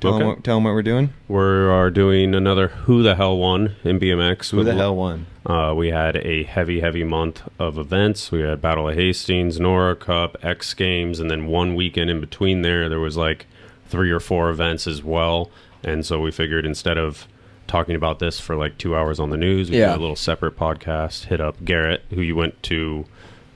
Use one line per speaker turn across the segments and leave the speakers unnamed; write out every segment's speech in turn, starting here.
Tell them what we're doing.
We are doing another Who the Hell Won in BMX.
Who the hell won?
We had a heavy month of events. We had Battle of Hastings, NORA Cup, X Games, and then one weekend in between there was like 3 or 4 events as well. And so we figured instead of talking about this for like 2 hours on the news, we did a little separate podcast. Hit up Garrett, who you went to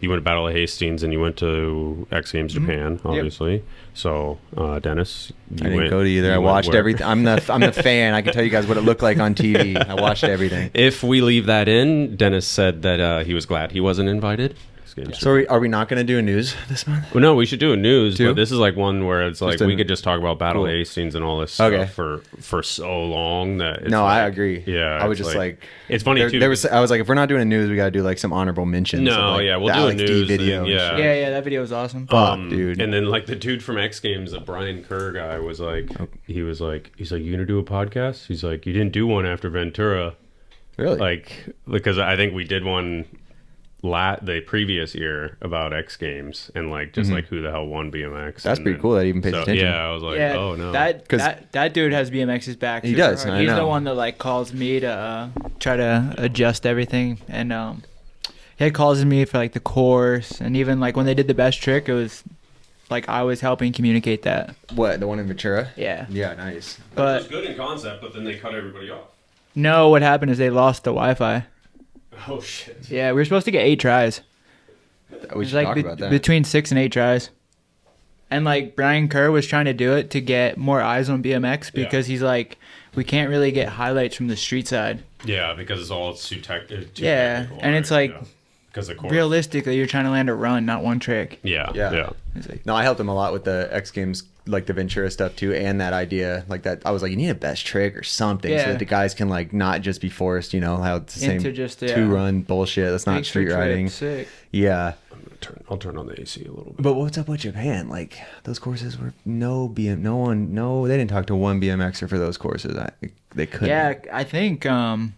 Battle of Hastings and you went to X Games Japan, obviously. Yep. So Dennis,
I didn't go to either. I watched everything. I'm the fan. I can tell you guys what it looked like on TV. I watched everything.
If we leave that in, Dennis said that he was glad he wasn't invited.
So are we not going to do a news this month?
Well, no, we should do a news, but this is like one where it's like we could just talk about Battle of Hastings and all this stuff for so long that it's
I agree.
Yeah,
I was just like
it's funny too.
I was like, if we're not doing a news, we got to do like some honorable mentions.
No, we'll do a news
video.
Yeah,
that video was awesome.
Dude.
And then like the dude from X Games, the Brian Kerr guy, was like, he's like, you gonna do a podcast? He's like, you didn't do one after Ventura,
really?
Like because I think we did one the previous year about X Games and like just like who the hell won BMX.
That's pretty cool that he even pays attention.
Yeah, I was like, oh no,
that dude has BMX's back.
He does.
He's the one that like calls me to try to adjust everything, and he had calls me for like the course, and even like when they did the best trick, it was like I was helping communicate that.
What, the one in Ventura?
Yeah.
Yeah, nice.
But it was good in concept, but then they cut everybody off.
No, what happened is they lost the Wi-Fi.
Oh shit!
Yeah, we were supposed to get 8 tries.
We should talk about that.
Between 6 and 8 tries, and like Brian Kerr was trying to do it to get more eyes on BMX because he's like, we can't really get highlights from the street side.
Yeah, because it's all too technical.
Yeah, and it's like
because of course,
realistically, you're trying to land a run, not one trick.
Yeah.
No, I helped him a lot with the X Games, like the Ventura stuff too, and that idea, like that. I was like, you need a best trick or something, so that the guys can like not just be forced. You know how it's the same
just,
2-run bullshit. That's not street riding.
Sick.
Yeah.
I'll turn on the AC a little bit.
But what's up with Japan? Like those courses were they didn't talk to one BMXer for those courses. They couldn't.
Yeah, I think a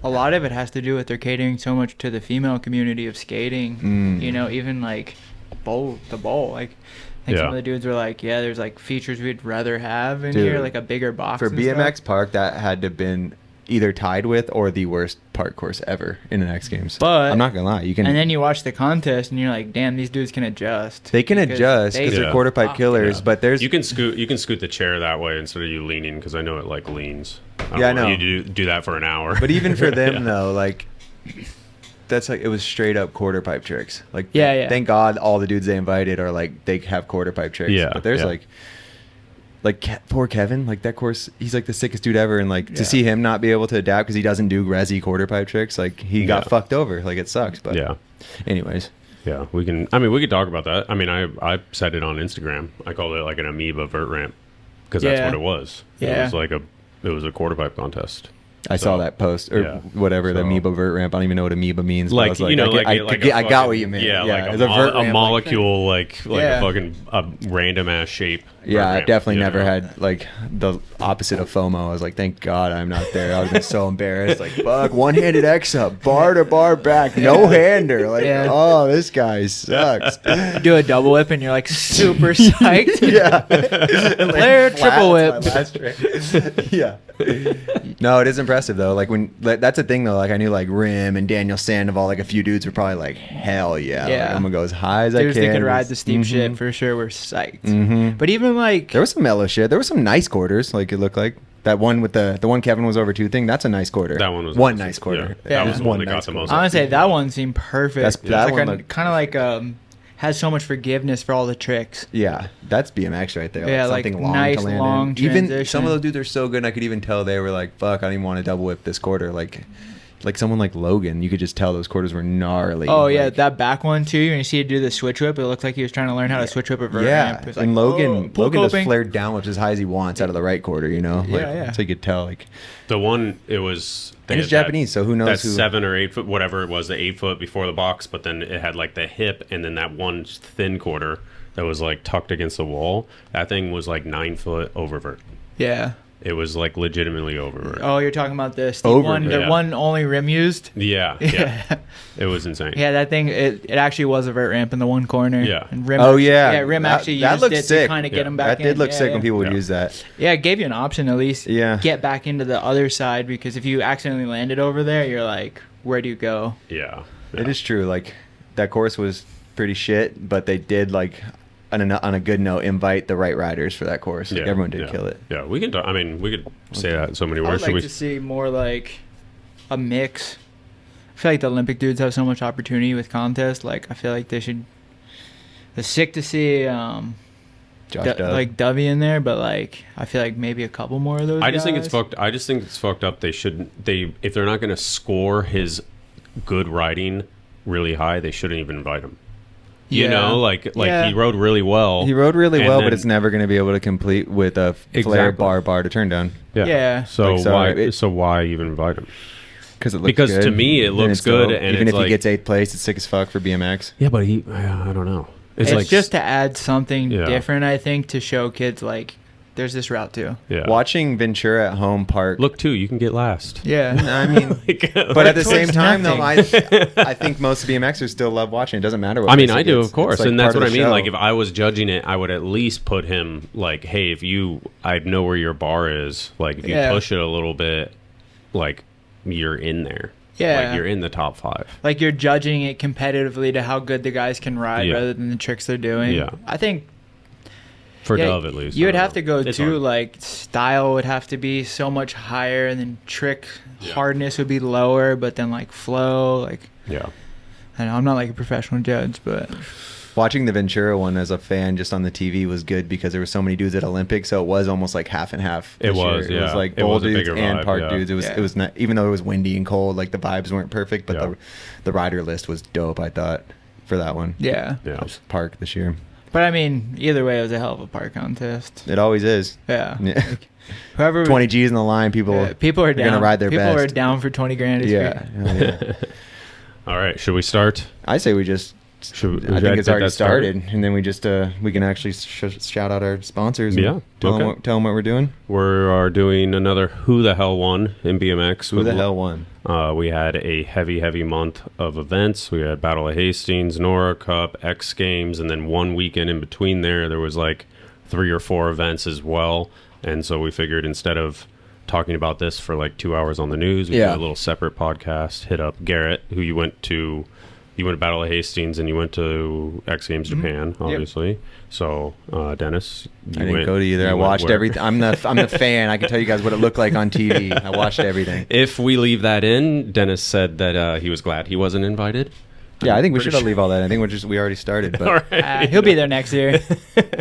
lot of it has to do with they're catering so much to the female community of skating. You know, even like the bowl. Like I think some of the dudes were like, there's like features we'd rather have in here, like a bigger box.
For BMX park, that had to have been either tied with or the worst park course ever in an X Games.
But
I'm not gonna lie, you can.
And then you watch the contest and you're like, damn, these dudes can adjust.
They can adjust because they're quarter pipe killers. Yeah. But there's
you can scoot the chair that way instead of you leaning, because I know it like leans.
I know.
You do that for an hour.
But even for them though, like that's like it was straight up quarter pipe tricks. Like thank God all the dudes they invited are like they have quarter pipe tricks.
Yeah.
But there's like poor Kevin, like that course, he's like the sickest dude ever, and like to see him not be able to adapt because he doesn't do resi quarter pipe tricks, like he got fucked over. Like it sucks. But anyways.
Yeah, we can talk about that. I mean, I said it on Instagram. I called it like an amoeba vert ramp because that's what it was.
Yeah.
It was a quarter pipe contest.
I saw that post or whatever, the amoeba vert ramp. I don't even know what amoeba means.
Like,
I was like,
I
got what you meant.
Yeah, like
a
molecule, like a fucking random ass shape.
Yeah, I definitely never had like the opposite of FOMO. I was like, thank God I'm not there. I would have been so embarrassed. Like, fuck, one-handed X up, bar to bar back, no hander. Like, oh, this guy sucks.
Do a double whip and you're like super psyched. Blair triple whip.
Yeah. No, it is impressive though. Like that's a thing though. Like I knew like Rim and Daniel Sandoval, like a few dudes were probably like, hell yeah. Like, I'm gonna go as high as I can.
Dudes that could ride the steep shit for sure were psyched. But even like
there was some mellow shit. There was some nice quarters. Like it looked like that one with the one Kevin was over 2 thing. That's a nice quarter.
That one was
one nice quarter.
Yeah. That was one that got the most.
I want to say that one seemed perfect.
That one
kind of like has so much forgiveness for all the tricks.
Yeah, that's BMX right there.
Yeah,
like something
long nice
to land
long
in.
transition.
Even some of those dudes are so good. I could even tell they were like, "Fuck, I don't even want to double whip this quarter." Like someone like Logan, you could just tell those quarters were gnarly.
Oh yeah, that back one too. When you see him do the switch whip, it looked like he was trying to learn how to switch whip a vert ramp.
And
like,
Logan just flared down whips as high as he wants out of the right quarter. You know, so you could tell like
the one it was.
And it's Japanese, so who knows?
That 7 or 8 foot, whatever it was, the 8 foot before the box, but then it had like the hip, and then that one thin quarter that was like tucked against the wall. That thing was like 9 foot oververt.
Yeah.
it was like legitimately over.
Oh, you're talking about this
Over.
the one only rim used.
Yeah. It was insane.
Yeah, that thing it actually was a vert ramp in the one corner.
Yeah.
And rim
Oh, yeah.
Rim
That-
actually
that
used
looks
it
sick.
to kind of get him back
That did
in.
look sick when people would
Yeah.
use that.
Yeah, it gave you an option at least.
Yeah.
Get back into the other side, because if you accidentally landed over there, you're like, where do you go?
Yeah.
It is true. Like, that course was pretty shit, but they did, like, on a good note, invite the right riders for that course. Like, everyone did kill it.
Yeah, we can. I mean, we could say that in so many
I would
words.
like to see more like a mix. I feel like the Olympic dudes have so much opportunity with contests. Like, I feel like they should. It's sick to see
Josh Dove.
like Dovey in there, but like I feel like maybe a couple more of those.
I just think
guys.
it's fucked. I just think it's fucked up. They shouldn't. If they're not going to score his good riding really high, they shouldn't even invite him. You know, like
Yeah.
he rode really well.
He rode really
and
well,
then-
but it's never going to be able to complete with a flare
Exactly.
bar to turn down.
Yeah.
So
Like, so
why?
it-
So why even invite him?
Because it looks
Because
good.
to me, it
And
looks
it's
good,
dope.
and
even
it's
if he
like-
gets 8th place, it's sick as fuck for BMX.
Yeah, but I don't know.
It's
like
just to add something
Yeah.
different, I think, to show kids like there's this route too.
yeah.
Watching Ventura at home park.
Look too. You can get last.
Yeah.
I mean,
Like,
but at the same
towards
time, though, I
nothing.
think most BMXers still love watching. It doesn't matter what.
I mean,
place
I
it
do,
gets.
of course,
It's like
and that's
part
what I
of the
mean.
show.
Like, if I was judging it, I would at least put him like, hey, I know where your bar is. Like, if you
Yeah.
push it a little bit, like, you're in there.
Yeah.
Like, you're in the top 5.
Like you're judging it competitively to how good the guys can ride
Yeah.
rather than the tricks they're doing.
Yeah.
I think
For
yeah,
Dove, at least.
you
I
would
don't
have
know.
to go
It's
too.
hard.
Like style would have to be so much higher, and then trick
Yeah.
hardness would be lower. But then like flow, like
Yeah.
I know I'm not like a professional judge, but
Watching the Ventura one as a fan just on the TV was good because there were so many dudes at Olympics, so it was almost like half and half.
It
this
was,
year. It was
yeah.
like
It
bowl
was a
dudes
bigger
and
vibe,
park
yeah.
dudes. It was
Yeah.
it was not, even though it was windy and cold, like the vibes weren't perfect, but
Yeah.
the rider list was dope. I thought for that one.
yeah.
Yeah.
Park this year.
But I mean, either way, it was a hell of a park contest.
It always is.
Yeah.
Yeah.
Whoever
20 G's in the line, people.
people are
they're
down.
gonna ride their
people
best.
are down for 20 grand. This
Yeah.
year.
Hell yeah.
All right. Should we start?
I say we just.
Should
I think it's
get
already
that
started, and then we just we can actually shout out our sponsors. And
Yeah,
tell
okay.
them what we're doing.
We are doing another Who the Hell One in BMX.
Who the hell won?
We had a heavy month of events. We had Battle of Hastings, NORA Cup, X Games, and then one weekend in between there was like 3 or 4 events as well. And so we figured instead of talking about this for like 2 hours on the news, we
Yeah.
did a little separate podcast. Hit up Garrett, who you went to Battle of Hastings and you went to X Games Japan, obviously. So Dennis,
I didn't go to either. I watched everything. I'm the fan. I can tell you guys what it looked like on TV. I watched everything.
If we leave that in, Dennis said that he was glad he wasn't invited.
Yeah, I think we
Pretty
should leave all that. I think we already started, but
All right.
He'll be there next year.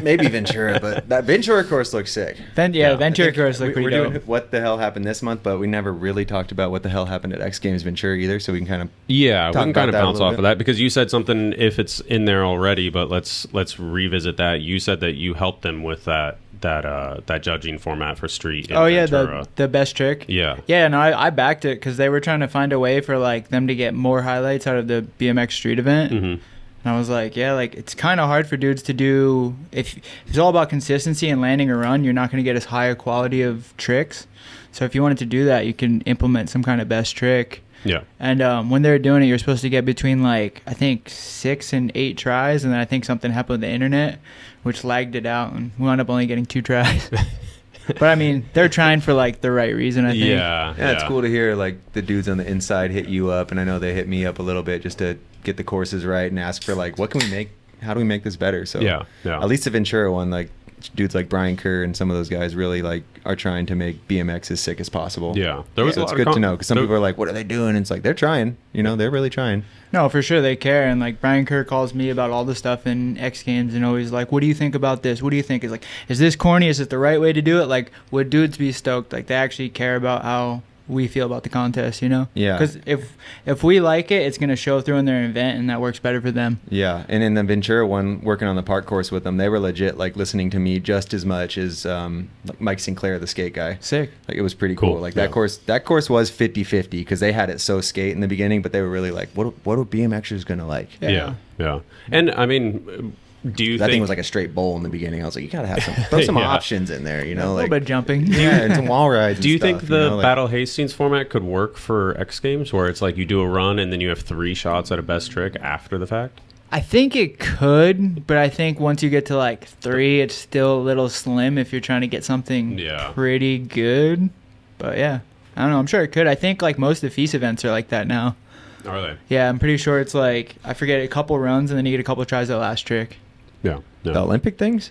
maybe Ventura. But that Ventura course looks sick.
Yeah.
Ventura course look pretty
We're
dope.
doing what the hell happened this month, but we never really talked about what the hell happened at X Games Ventura either. So we can kind of
Yeah, we
talk
can
about
kind of
that a
bounce
little
off
bit.
of that because you said something if it's in there already, but let's revisit that. You said that you helped them with that judging format for street. in
Oh yeah,
Ventura.
the best trick.
Yeah.
Yeah, no, I backed it because they were trying to find a way for like them to get more highlights out of the BMX street event.
hmm
And I was like, yeah, like it's kind of hard for dudes to do. If it's all about consistency and landing a run, you're not going to get as high a quality of tricks. So if you wanted to do that, you can implement some kind of best trick.
Yeah.
And when they were doing it, you're supposed to get between like I think 6 and 8 tries, and then I think something happened with the internet, which lagged it out, and we wound up only getting 2 tries. But I mean, they're trying for like the right reason, I think.
Yeah.
Yeah, it's cool to hear like the dudes on the inside hit you up, and I know they hit me up a little bit just to get the courses right and ask for like, what can we make? How do we make this better? So
Yeah.
at least the Ventura one, like dudes like Brian Kerr and some of those guys really like are trying to make BMX as sick as possible.
Yeah. There was
So
a
it's
lot of
good to know because some
there-
people are like, what are they doing? And it's like they're trying. You know, they're really trying.
No, for sure they care, and like Brian Kerr calls me about all the stuff in X Games, and always like, "What do you think about this? What do you think?" Is like, "Is this corny? Is it the right way to do it?" Like, would dudes be stoked? Like, they actually care about how we feel about the contest, you know?
Yeah.
Because if we like it, it's gonna show through in their event, and that works better for them.
Yeah, and in the Ventura one, working on the park course with them, they were legit like listening to me just as much as like Mike Sinclair, the skate guy.
Sick.
Like it was pretty cool.
Cool,
Like
yeah.
that course was 50-50 because they had it so skate in the beginning, but they were really like, what are BMXers gonna like?
Yeah. And I mean, Do you
that
think
thing was like a straight bowl in the beginning. I was like, you gotta have some throw some options in there, you know,
a
like
little bit of jumping.
yeah, and some wall rides.
Do you
and
think
stuff,
the
you know, like,
Battle Hastings format could work for X Games, where it's like you do a run and then you have 3 shots at a best trick after the fact?
I think it could, but I think once you get to like 3, it's still a little slim if you're trying to get something pretty good. But yeah, I don't know. I'm sure it could. I think like most of the feast events are like that now.
Are they?
Yeah, I'm pretty sure it's like, I forget, a couple runs and then you get a couple tries at the last trick.
Yeah.
the Olympic things.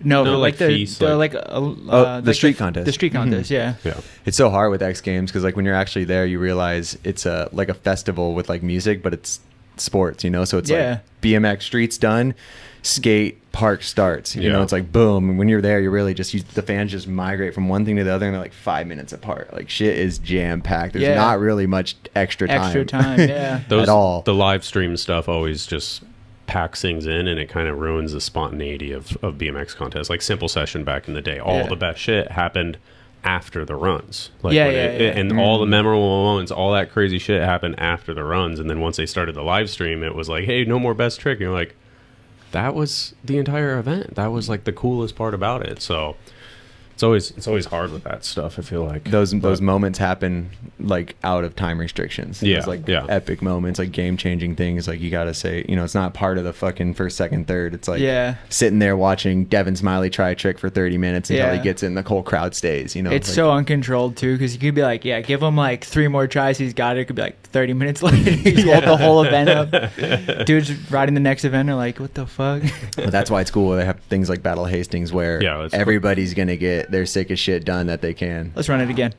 No,
No,
like
like feast, like-
The street contest.
The street contest, yeah.
Yeah.
It's so hard with X Games because like when you're actually there, you realize it's a like a festival with like music, but it's sports, you know. So it's like BMX streets done, skate park starts. You know, it's like boom. And when you're there, you really just the fans just migrate from one thing to the other, and they're like 5 minutes apart. Like shit is jam packed. There's not really much extra time.
Yeah.
Those,
at all.
The live stream stuff always just packs things in, and it kind of ruins the spontaneity of BMX contests. Like Simple Session back in the day, all the best shit happened after the runs. Like and all the memorable moments, all that crazy shit happened after the runs. And then once they started the live stream, it was like, hey, no more best trick. And you're like, that was the entire event. That was like the coolest part about it. So it's always hard with that stuff, I feel like.
Those moments happen like out of time restrictions. Those, like epic moments, like game changing things. Like you gotta say, you know, it's not part of the fucking first, second, third. It's like sitting there watching Devin Smiley try a trick for 30 minutes until he gets in, the whole crowd stays. You know,
it's
like,
so uncontrolled too, because you could be like, give him like 3 more tries, he's got it. It could be like 30 minutes later, he's rolled the whole event up. Dudes riding the next event are like, what the fuck?
But that's why it's cool. They have things like Battle of Hastings where everybody's gonna get their sickest shit done that they can.
Let's run it again.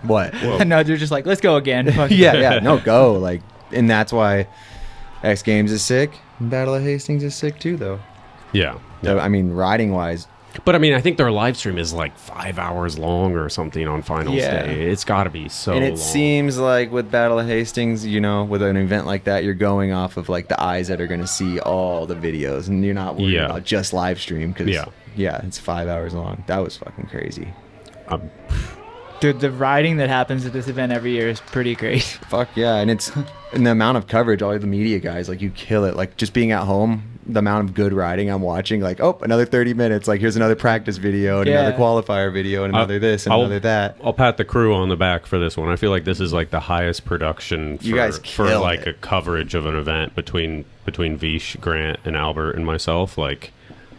What?
No, they're just like, let's go again. Fuck.
No, go. Like, and that's why X Games is sick. Battle of Hastings is sick too, though.
Yeah.
So, I mean, riding wise.
But I mean, I think their live stream is like 5 hours long or something on finals day. It's got to be so long.
And it seems like with Battle of Hastings, you know, with an event like that, you're going off of like the eyes that are going to see all the videos, and you're not worried about just live stream because it's 5 hours long. That was fucking crazy.
Dude, the riding that happens at this event every year is pretty crazy.
Fuck yeah. And it's and the amount of coverage, all the media guys, like you kill it. Like just being at home, the amount of good riding I'm watching, like, oh, another 30 minutes. Like here's another practice video and another qualifier video and another this and another that.
I'll pat the crew on the back for this one. I feel like this is like the highest production for like a coverage of an event between Vish, Grant, and Albert and myself. Like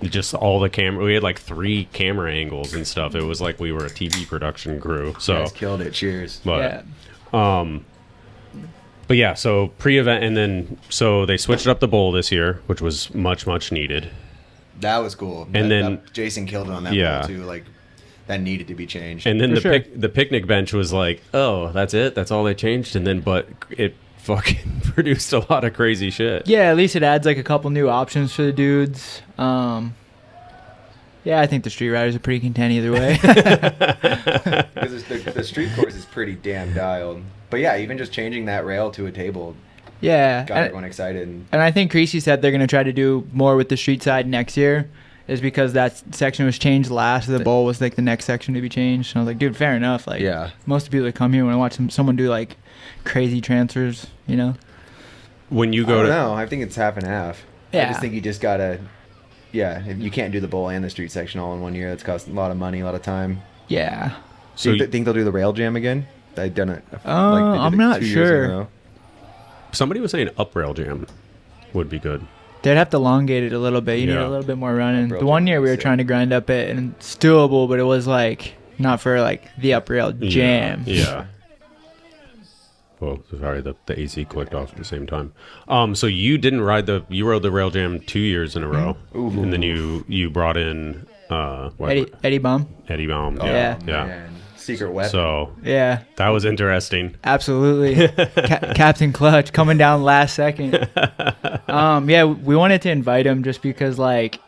just all the camera, we had like 3 camera angles and stuff. It was like we were a TV production crew. So
you guys killed it. Cheers.
But yeah, so pre-event, and then so they switched up the bowl this year, which was much needed.
That was cool.
And then
Jason killed it on that bowl too. Like that needed to be changed.
And then the picnic bench was like, oh, that's it. That's all they changed. And then but it fucking produced a lot of crazy shit.
Yeah, at least it adds like a couple new options for the dudes. I think the street riders are pretty content either way.
Because the street course is pretty damn dialed. But yeah, even just changing that rail to a table got everyone excited.
And I think Creasy said they're going to try to do more with the street side next year, is because that section was changed last. The bowl was like the next section to be changed. And I was like, dude, fair enough. Like, most of the people that come here when I watch someone do like crazy transfers, you know?
When you go
I think it's half and half. I just think you just got to, you can't do the bowl and the street section all in one year. That's cost a lot of money, a lot of time.
Yeah.
So you think they'll do the rail jam again? They've done it.
I'm not sure.
Somebody was saying up rail jam would be good.
They'd have to elongate it a little bit. You need a little bit more running. The one year we were trying to grind up it, and it's doable, but it was like not for like the up rail jam.
Yeah. Well, sorry, the AC clicked off at the same time. So you didn't ride you rode the rail jam 2 years in a row, and then you brought in
Eddie Baum.
Eddie Baum.
Yeah.
Man. Secret weapon.
So that was interesting.
Absolutely. Captain Clutch coming down last second. We wanted to invite him just because like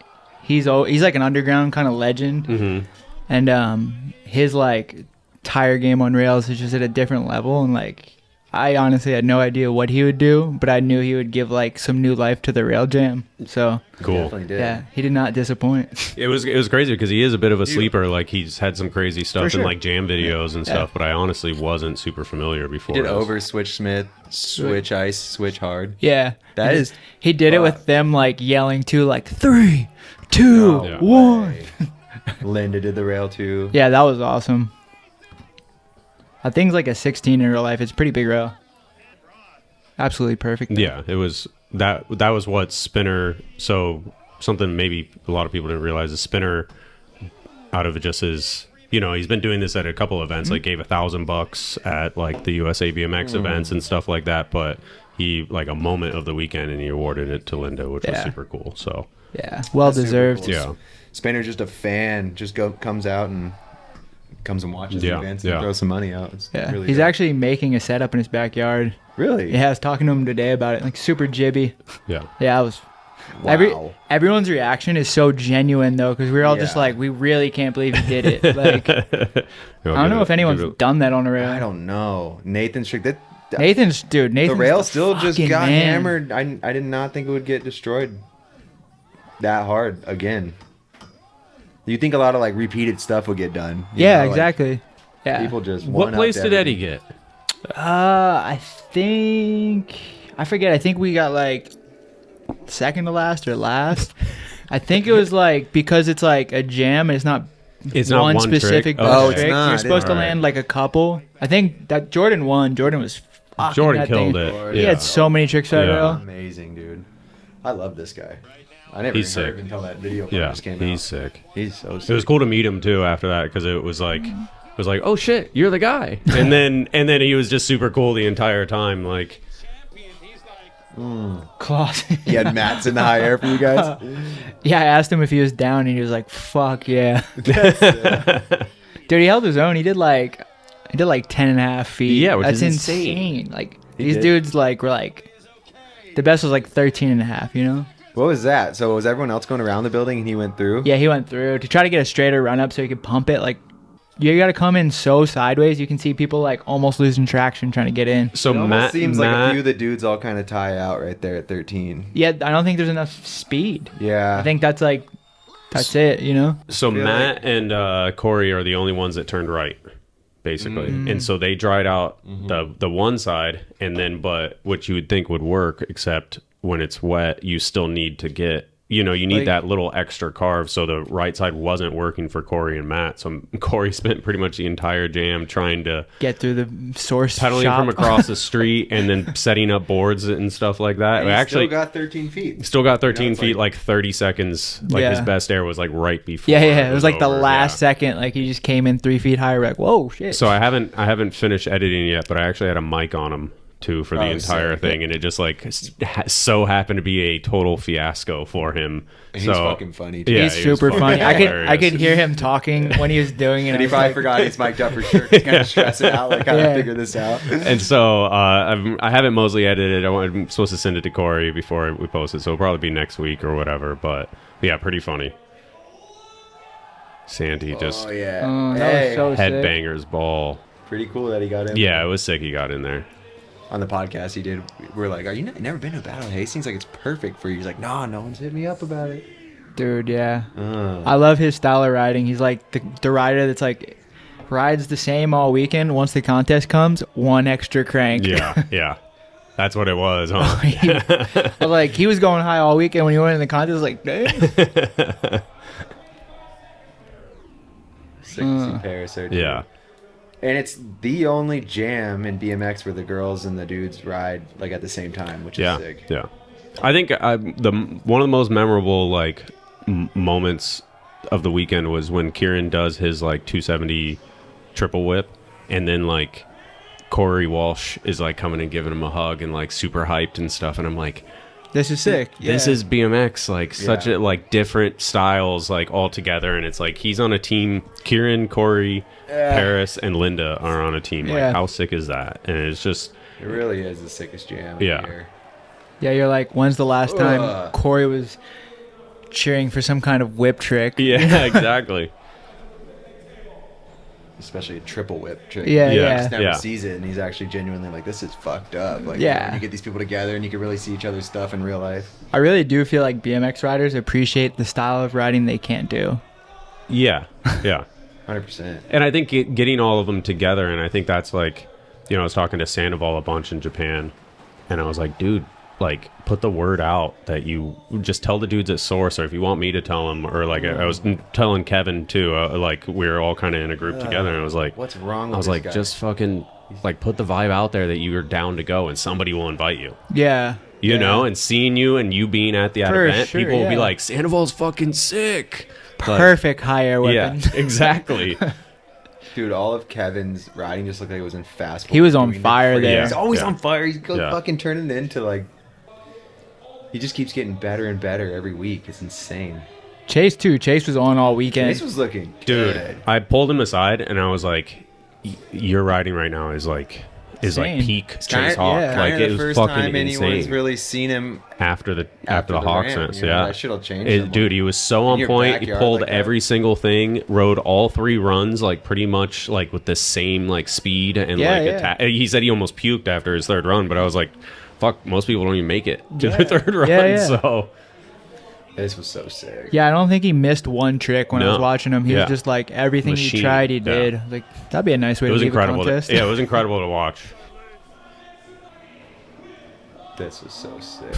he's like an underground kind of legend, and his like tire game on rails is just at a different level, and like I honestly had no idea what he would do, but I knew he would give like some new life to the rail jam. So
Cool.
Definitely did.
yeah, he did not disappoint.
It was crazy because he is a bit of a sleeper. Like he's had some crazy stuff in like jam videos and stuff, but I honestly wasn't super familiar before.
He did over switch Smith, switch ice, switch hard.
Yeah,
That is.
he did it with them like yelling too, like 3, 2,
No
1.
way. Linda did the rail too.
Yeah, that was awesome. I think like a 16 in real life. It's a pretty big rail. Absolutely perfect.
Yeah, it was that was what spinner. So something maybe a lot of people didn't realize, the spinner out of it just his, he's been doing this at a couple events, like gave $1,000 at like the USA BMX events and stuff like that, but he like a moment of the weekend and he awarded it to Linda, which was super cool. So
yeah, well deserved.
Cool.
Yeah,
Spinner's just a fan, just comes out and watches the events and throws some money out. It's really
he's
dope.
actually making a setup in his backyard.
Really?
Yeah, I was talking to him today about it, like super jibby.
yeah.
Yeah, I was.
Wow.
Everyone's reaction is so genuine though, because we were all just like, we really can't believe he did it. Like, I don't know if anyone's done that on a rail.
I don't know. Nathan's trick.
Nathan's
the rail still just
fucking
got
man.
hammered. I did not think it would get destroyed that hard again. You think a lot of like repeated stuff would get done?
Yeah,
like,
exactly. Yeah.
People just
What place did Eddie get?
I forget. I think we got like second to last or last. I think it was like, because it's like a jam and it's not one specific
trick.
trick.
It's not.
You're supposed to
Alright.
land like a couple. I think that Jordan won. Jordan was fucking
Jordan
that
killed
thing.
it.
He
Yeah.
had so many tricks that
Yeah.
rail.
Amazing, dude. I love this guy. I never
He's
even heard
sick.
him until that video
Yeah,
just came
he's
out.
sick.
He's so sick.
It was cool to meet him too after that, because it was like oh shit, you're the guy. and then he was just super cool the entire time. Like
Claws.
He had mats in the high air for you guys.
Yeah, I asked him if he was down, and he was like, "Fuck yeah." Dude, he held his own. He did like 10.5 feet.
Yeah, which
that's
is
insane. Like
He
these
did.
dudes like were like, the best was like 13.5. You know?
What was that? So was everyone else going around the building and he went through?
Yeah, he went through to try to get a straighter run up so he could pump it. Like, you got to come in so sideways. You can see people like almost losing traction trying to get in.
so
It almost
Matt
seems like a few of the dudes all kind of tie out right there at 13.
Yeah, I don't think there's enough speed.
Yeah.
I think that's it. You know?
So
feel
Matt and Corey are the only ones that turned right, basically, and so they dried out the one side, and then but what you would think would work, except when it's wet, you still need to get. You need
Like-
that little extra carve, so the right side wasn't working for Corey and Matt. So Corey spent pretty much the entire jam trying to
Get through the source
pedaling
shop.
from across the street and then setting up boards and stuff like that.
And he
Actually,
still got 13 feet.
still got 13
it's
feet,
like-
like 30 seconds. Like his
Yeah.
best air was like right before.
Yeah. It was like the
over.
last
Yeah.
second. Like he just came in 3 feet higher. Like, whoa, shit.
So I haven't finished editing yet, but I actually had a mic on him too for the entire
sick.
thing, and it just like so happened to be a total fiasco for him.
And
so
he's fucking funny, too.
Yeah,
He's
he was
super
fucking
funny. I
hilarious.
could hear him talking when he was doing it.
And he
I was
probably
like,
forgot he's mic'd up for sure. He's kind of stressing out, like, how to
Yeah.
figure this out.
And so I haven't mostly edited. I'm supposed to send it to Corey before we post it, so it'll probably be next week or whatever. But yeah, pretty funny. Sandy just
Oh, yeah.
Oh, that was so sick.
headbangers ball.
Pretty cool that he got in.
Yeah, it was sick. He got in there.
On the podcast he did, we're like, are you never been to a battle of Hastings? Like, it's perfect for you. He's like, no one's hit me up about it.
Dude, yeah. I love his style of riding. He's like the rider that's like rides the same all weekend. Once the contest comes, one extra crank.
Yeah, yeah. That's what it was, huh?
But like he was going high all weekend when he went in the contest. Like, damn.
Sick to see Paris there, dude.
Yeah.
And it's the only jam in BMX where the girls and the dudes ride like at the same time, which is
Yeah,
sick.
yeah. I think one of the most memorable like moments of the weekend was when Kieran does his like 270 triple whip, and then like Corey Walsh is like coming and giving him a hug and like super hyped and stuff, and I'm like,
This is sick.
this is BMX, like such
Yeah.
a like different styles like all together, and it's like he's on a team. Kieran, Corey, Paris, and Linda are on a team.
Yeah.
Like how sick is that? And it's just
It really is the sickest jam
Yeah.
here.
Yeah, you're like, when's the last time
Ugh.
Corey was cheering for some kind of whip trick?
yeah, exactly.
especially a triple whip trick.
Yeah,
He
yeah.
just never
Yeah.
sees it, and he's actually genuinely like, this is fucked up. Like,
Yeah.
when you get these people together and you can really see each other's stuff in real life.
I really do feel like BMX riders appreciate the style of riding they can't do.
Yeah, yeah.
100%.
And I think getting all of them together, and I think that's like, you know, I was talking to Sandoval a bunch in Japan, and I was like, dude, like, put the word out that you just tell the dudes at Source, or if you want me to tell them, or like I was telling Kevin too, like we were all kind of in a group together, and I was like,
what's wrong with
I was
this
like,
guy?
just fucking like put the vibe out there that you're down to go, and somebody will invite you.
Yeah.
You
Yeah.
know, and seeing you and you being at the
For
event,
sure,
people will be
yeah.
like, Sandoval's fucking sick. But-
Perfect high air
yeah,
weapon.
exactly.
Dude, all of Kevin's riding just looked like it was in fast.
He was on
doing the
fire
crazy-
there.
He's always
Yeah.
on fire. He's
Yeah.
fucking turning into like. He just keeps getting better and better every week. It's insane.
Chase too. Chase was on all weekend.
Chase was looking
Dude,
good.
I pulled him aside and I was like, your riding right now is like
Insane.
peak Chase Hawk.
yeah.
Like,
Kinda
it
the
was
first
fucking
time anyone's
insane.
really seen him
After the
after the
Hawk
ramp,
sense,
you know,
yeah.
that shit'll change someone.
Dude, he was so on
your
point. He
backyard
pulled
like that.
every single thing, rode all 3 runs, like pretty much like with the same like speed and
Yeah,
like
yeah.
attack. He said he almost puked after his 3rd run, but I was like, fuck, most people don't even make it to
Yeah.
their 3rd run.
Yeah, yeah.
So
This was so sick.
Yeah, I don't think he missed one trick when I was
No.
watching him. He
Yeah.
was just like everything
Machine.
he tried, he
Yeah.
did. Like that'd be a nice way
it
to
was
leave
incredible.
a contest.
Yeah, it was incredible to watch.
This was so sick.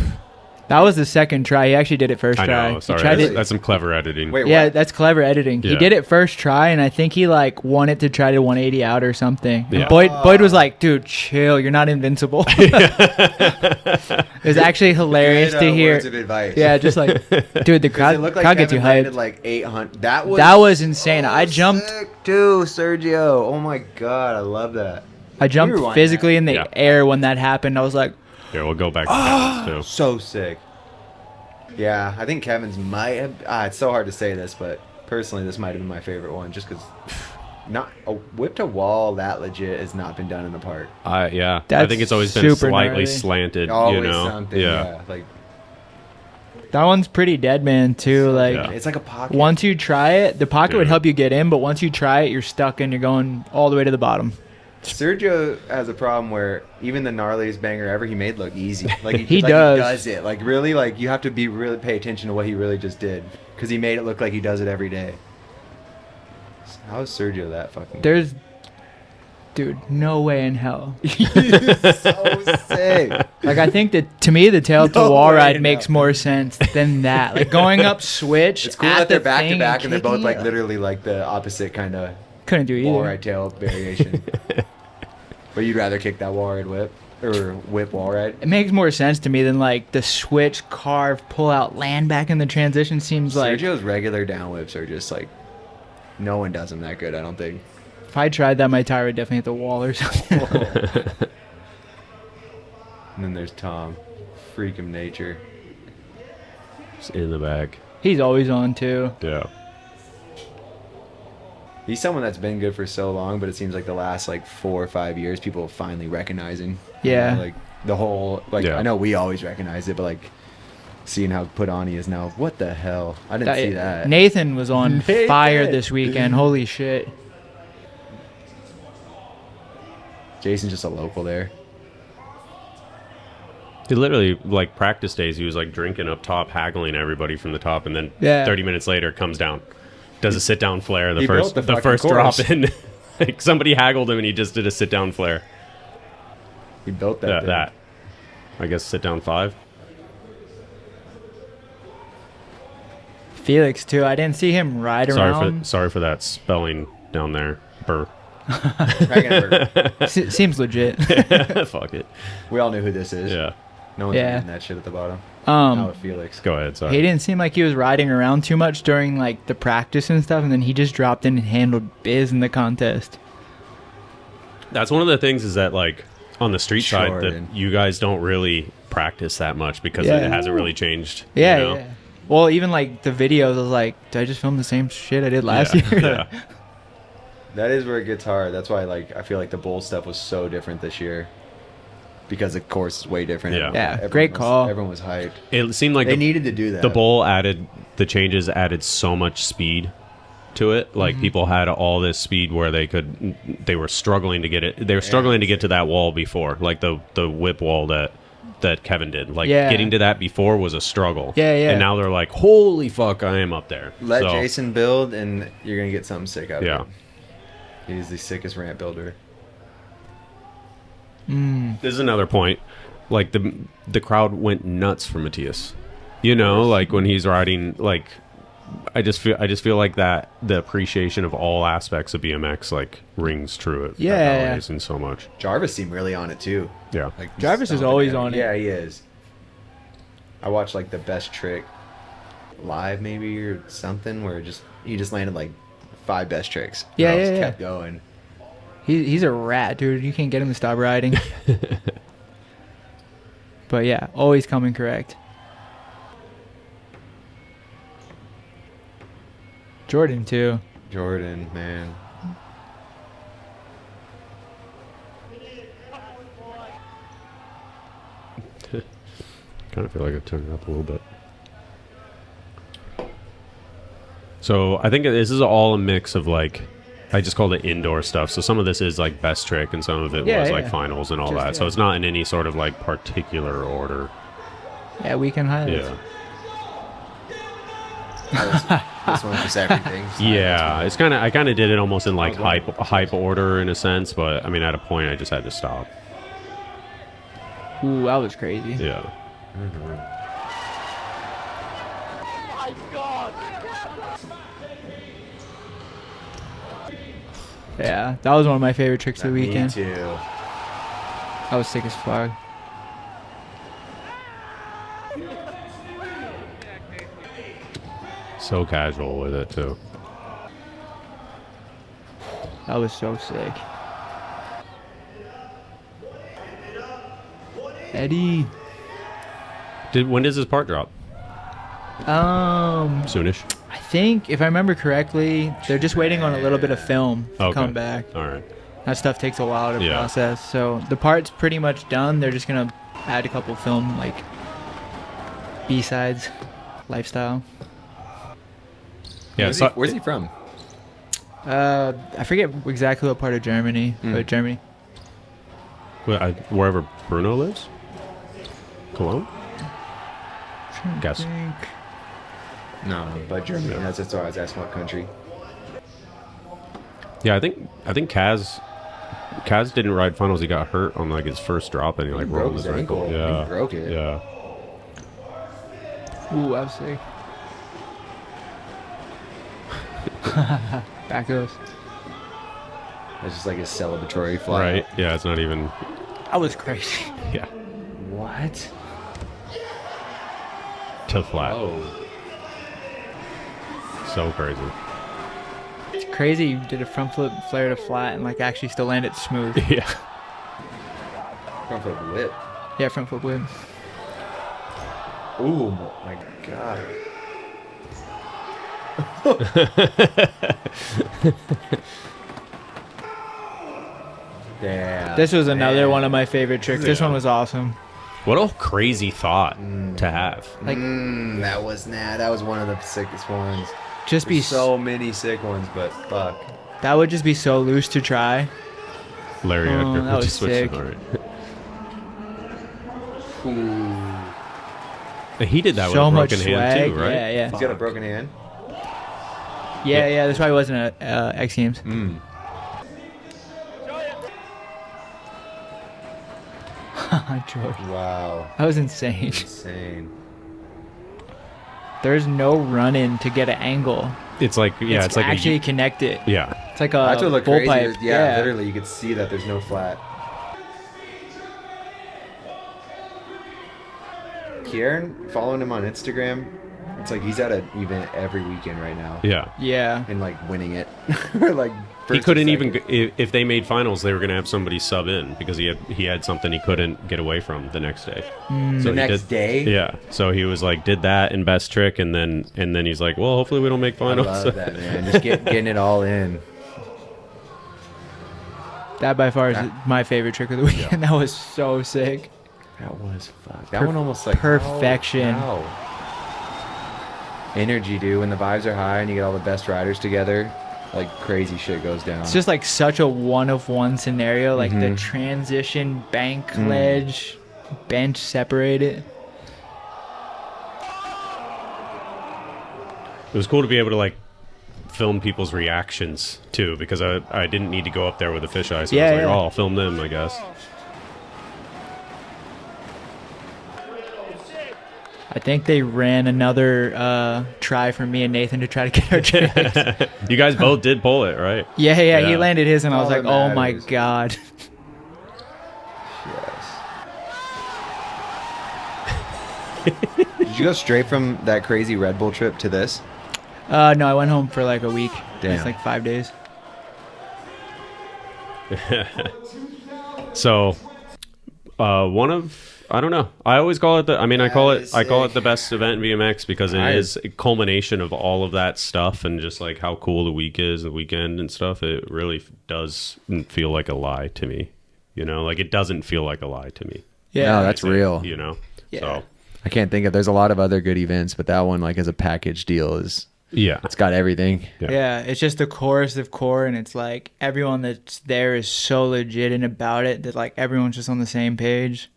That was the second try. He actually did it first
I
try.
know.
He
Sorry,
tried
that's,
it.
that's some clever editing.
Wait,
Yeah,
what?
that's clever editing. He
Yeah.
did it first try, and I think he like wanted to try to 180 out or something. And
Yeah.
Boyd was like, "Dude, chill. You're not invincible." It was actually hilarious
Good,
to hear.
words of advice.
Yeah, just like, dude, the
'Cause
crowd,
it looked like
crowd gets you
Kevin landed
hyped.
like 800. That was
insane.
so
I jumped.
sick, too, Sergio. Oh my god, I love that.
I jumped
Rewind
physically
that.
in the
Yeah.
air when that happened. I was like,
Here, we'll go back to Kevin's too.
So sick. Yeah, I think Kevin's might have. It's so hard to say this, but personally, this might have been my favorite one, just because not a whip to wall that legit has not been done in the park.
Yeah, I
That's
think it's always been
super
slightly
gnarly.
slanted.
Always
you know,
something.
yeah.
Like
that one's pretty dead man too. Like
Yeah.
it's like a pocket.
once you try it, the pocket would
Dude.
help you get in, but once you try it, you're stuck and you're going all the way to the bottom.
Sergio has a problem where even the gnarliest banger ever he made look easy. Like
He
like
does.
He does it. Like really, like you have to be really pay attention to what he really just did because he made it look like he does it every day. How is Sergio that fucking?
There's, dude, no way in hell.
so sick.
Like I think that to me the tail to
No
wall
way,
ride
no.
makes more sense than that. Like going up switch.
It's cool
at
that they're
the
back to
thing
back and they're both
kicking
like
it.
literally like the opposite kind of
Couldn't do
wall
either.
ride tail variation. But you'd rather kick that wall ride whip or whip wall ride.
It makes more sense to me than like the switch, carve, pull out, land back in the transition. Seems like
Sergio's regular down whips are just like no one does them that good. I don't think.
if I tried that, my tire would definitely hit the wall or something.
And then there's Tom, freak of nature.
It's in the bag.
He's always on too.
Yeah.
He's someone that's been good for so long, but it seems like the last like 4 or 5 years, people are finally recognizing. you
Yeah.
know, like the whole like
Yeah.
I know we always recognize it, but like seeing how put on he is now. What the hell? I didn't see that.
Nathan was on
Nathan.
fire this weekend. Holy shit.
Jason's just a local there.
He literally, like, practice days, he was, like, drinking up top, haggling everybody from the top, and then
Yeah.
30 minutes later comes down. Does a sit-down flare, the
He
first
built the
the
fucking
first drop
course.
in. Like, somebody haggled him, and he just did a sit-down flare.
He built that. thing.
That. I guess sit-down 5.
Felix too. I didn't see him ride around.
Sorry for that spelling down there. Burr.
Dragonberg.
Seems legit.
Fuck it.
We all knew who this is.
Yeah.
No one's
Yeah.
reading that shit at the bottom. Now with Felix.
Go ahead, sorry.
He didn't seem like he was riding around too much during like the practice and stuff, and then he just dropped in and handled biz in the contest.
That's one of the things is that, like, on the street side,
Jordan.
that you guys don't really practice that much because
Yeah.
it hasn't really changed.
Yeah,
you know?
yeah. Well, even like the videos, I was like, did I just film the same shit I did last
Yeah,
year?
yeah.
That is where it gets hard. That's why like I feel like the bowl stuff was so different this year. Because the course is way different.
Yeah.
Yeah, great call.
Everyone was hyped.
It seemed like
They
the,
needed to do that.
the bowl the changes added so much speed to it. Like people had all this speed where they were struggling to get it. They were struggling to get to that wall before, like the whip wall that Kevin did. Like getting to that before was a struggle.
Yeah.
And now they're like, holy fuck, I am up there.
Let Jason build, and you're gonna get something sick out of it.
Yeah.
He's the sickest ramp builder.
This is another point. Like the crowd went nuts for Matthias. You know, like when he's riding, like I just feel like that the appreciation of all aspects of BMX like rings true at Battle Racing so much.
Jarvis seemed really on it too.
Yeah.
Like
Jarvis is always on it.
Yeah, he is. I watched like the best trick live maybe or something where he just landed like 5 best tricks.
Yeah.
Kept going.
He's a rat, dude. You can't get him to stop riding. But yeah, always coming correct. Jordan too.
Jordan, man.
Kind of feel like I turned it up a little bit. So I think this is all a mix of like, I just called it indoor stuff. So some of this is like best trick and some of it was like finals and all that. So it's not in any sort of like particular order.
Yeah, weekend highlights.
Yeah.
This one was everything.
Yeah, it's kind of. I kind of did it almost in like hype order in a sense, but I mean, at a point, I just had to stop.
Ooh, that was crazy.
Yeah.
My God.
Yeah, that was one of my favorite tricks of the weekend.
Me too.
I was sick as fuck.
So casual with it too.
That was so sick. Eddie.
When does his part drop? Soonish.
I think if I remember correctly, they're just waiting on a little bit of film to come back.
All right.
That stuff takes a while to process. So the part's pretty much done. They're just gonna add a couple film like B-sides, lifestyle.
Yeah.
Where's he from?
I forget exactly what part of Germany, but Germany.
Wherever Bruno lives. Cologne. Guess.
No, but Germany. That's why I was asking what country.
Yeah, I think Kaz didn't ride finals. He got hurt on like his first drop, and he like rolled his ankle. Yeah,
he broke it.
Yeah.
Ooh, I was sick. Back goes.
That's just like a celebratory fly.
Right. Yeah, it's not even.
That was crazy.
Yeah.
What?
To flat.
Oh.
So crazy.
It's crazy you did a front flip flare to flat and like actually still landed smooth.
Yeah.
Front foot whip.
Yeah, front flip whip.
Ooh, my God. Damn.
This was another one of my favorite tricks. This
Yeah.
one was awesome.
What a crazy thought to have.
Like
that was that was one of the sickest ones.
just be
There's so many sick ones, but fuck.
that would just be so loose to try.
Larry
Oh,
Ecker.
that was
Just switched
sick.
it. All right. He did that with
So
a
much
broken hand
swag.
too, right?
Yeah.
He's got a broken hand.
Yeah. That's why he wasn't at X Games. George.
Wow.
That was insane.
Insane.
There's no run-in to get an angle.
It's like it's like
actually connect it.
Yeah.
It's like a
That's what looked crazy.
bullpipe.
Yeah, literally, you could see that there's no flat. Kieran, following him on Instagram, it's like he's at an event every weekend right now.
Yeah.
Yeah.
And like winning it. Or like
He
first
couldn't
or
even
second.
if they made finals, they were going to have somebody sub in because he had something he couldn't get away from the next day.
The next day?
Yeah. So he was like did that in best trick and then he's like, "Well, hopefully we don't make
I
finals."
love that, man. Just getting it all in.
That by far is my favorite trick of the weekend. That was so sick.
That was fuck. That one almost like
perfection.
Ow. energy, dude. When the vibes are high and you get all the best riders together, like crazy shit goes down.
It's just like such a one-of-one scenario. Like the transition, bank, ledge, bench separated.
It was cool to be able to like film people's reactions too, because I didn't need to go up there with a fisheye, so I was like, oh, I'll film them, I guess.
I think they ran another try for me and Nathan to try to get our tricks.
You guys both did pull it, right?
Yeah, he landed his, and I was
All
like,
that
oh my
matters.
god.
Yes. Did you go straight from that crazy Red Bull trip to this?
No, I went home for like a week.
Damn.
It's like 5 days.
So, I don't know. I always call it I call it the best event in BMX because it is a culmination of all of that stuff and just like how cool the week is, the weekend and stuff. It really does feel like a lie to me. You know, like it doesn't feel like a lie to me.
Yeah,
No, that's real.
You know,
Yeah.
so
I can't think of. There's a lot of other good events, but that one, like as a package deal, it's got everything.
Yeah, it's just the chorus of core, and it's like everyone that's there is so legit and about it that like everyone's just on the same page.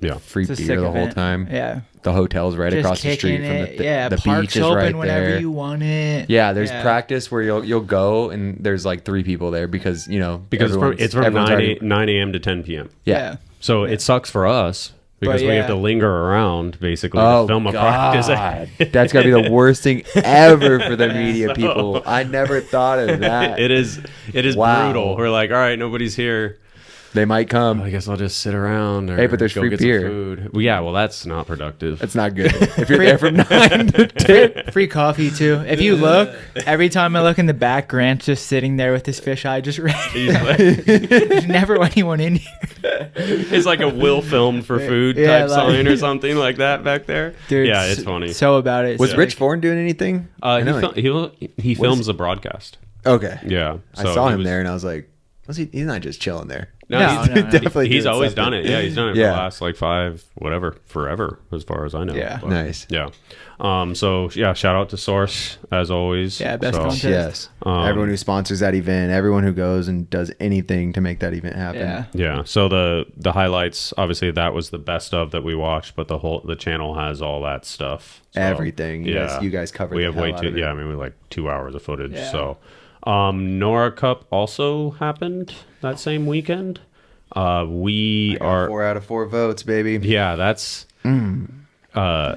yeah.
Free
It's a
beer
sick
the whole
event.
time.
Yeah,
The hotel's right
just
across the street
kicking
from
it.
the
Park's
beach is
open
right
whenever
there.
you want it.
Yeah, there's
Yeah.
practice where you'll go and there's like 3 people there because
Because it's from
everyone's
9 a.m. to 10 p.m.
Yeah.
So it sucks for us because
But
we have
yeah.
to linger around basically
Oh,
to film a
God.
practice.
That's got to be the worst thing ever for the media people. I never thought of that.
It is
Wow.
brutal. We're like, all right, nobody's here.
They might come.
I guess I'll just sit around. Or
Hey, but there's
go
free
get
beer.
Some food. Well, yeah, well, that's not productive.
That's not good. If you're there from 9 to 10.
Free coffee too. If you look, every time I look in the back, Grant's just sitting there with his fisheye, just ready.
He's like-
There's never anyone in here.
it's like a will filmed for food
Yeah,
type
like-
sign or something like that back there.
Dude,
yeah, it's funny.
So about it.
Was
It's
Rich
like-
Forn doing anything? I know
He films the broadcast.
Okay.
Yeah,
I
so
saw
he
him
was-
there and I was like, he's not just chilling there.
No,
No,
he's,
no, no.
Definitely
he's
doing
always
something.
done it. Yeah, he's done it
Yeah.
for the last like forever, as far as I know.
Yeah.
But,
Nice.
Yeah. So yeah, shout out to Source as always.
Yeah, best
So,
content.
Yes. Everyone who sponsors that event, everyone who goes and does anything to make that event happen.
Yeah.
Yeah. So the highlights, obviously that was the best of that we watched, but the channel has all that stuff. So,
Everything. You guys covered
We
the
have
hell
way
out
too.
of it.
Yeah, I mean we like 2 hours of footage.
Yeah.
So, NORA Cup also happened that same weekend. We
I got
are
4 out of 4 votes, baby.
Yeah, that's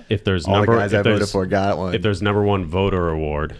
if there's
All
number
the guys I
if there's,
voted for got one.
if there's number one voter award,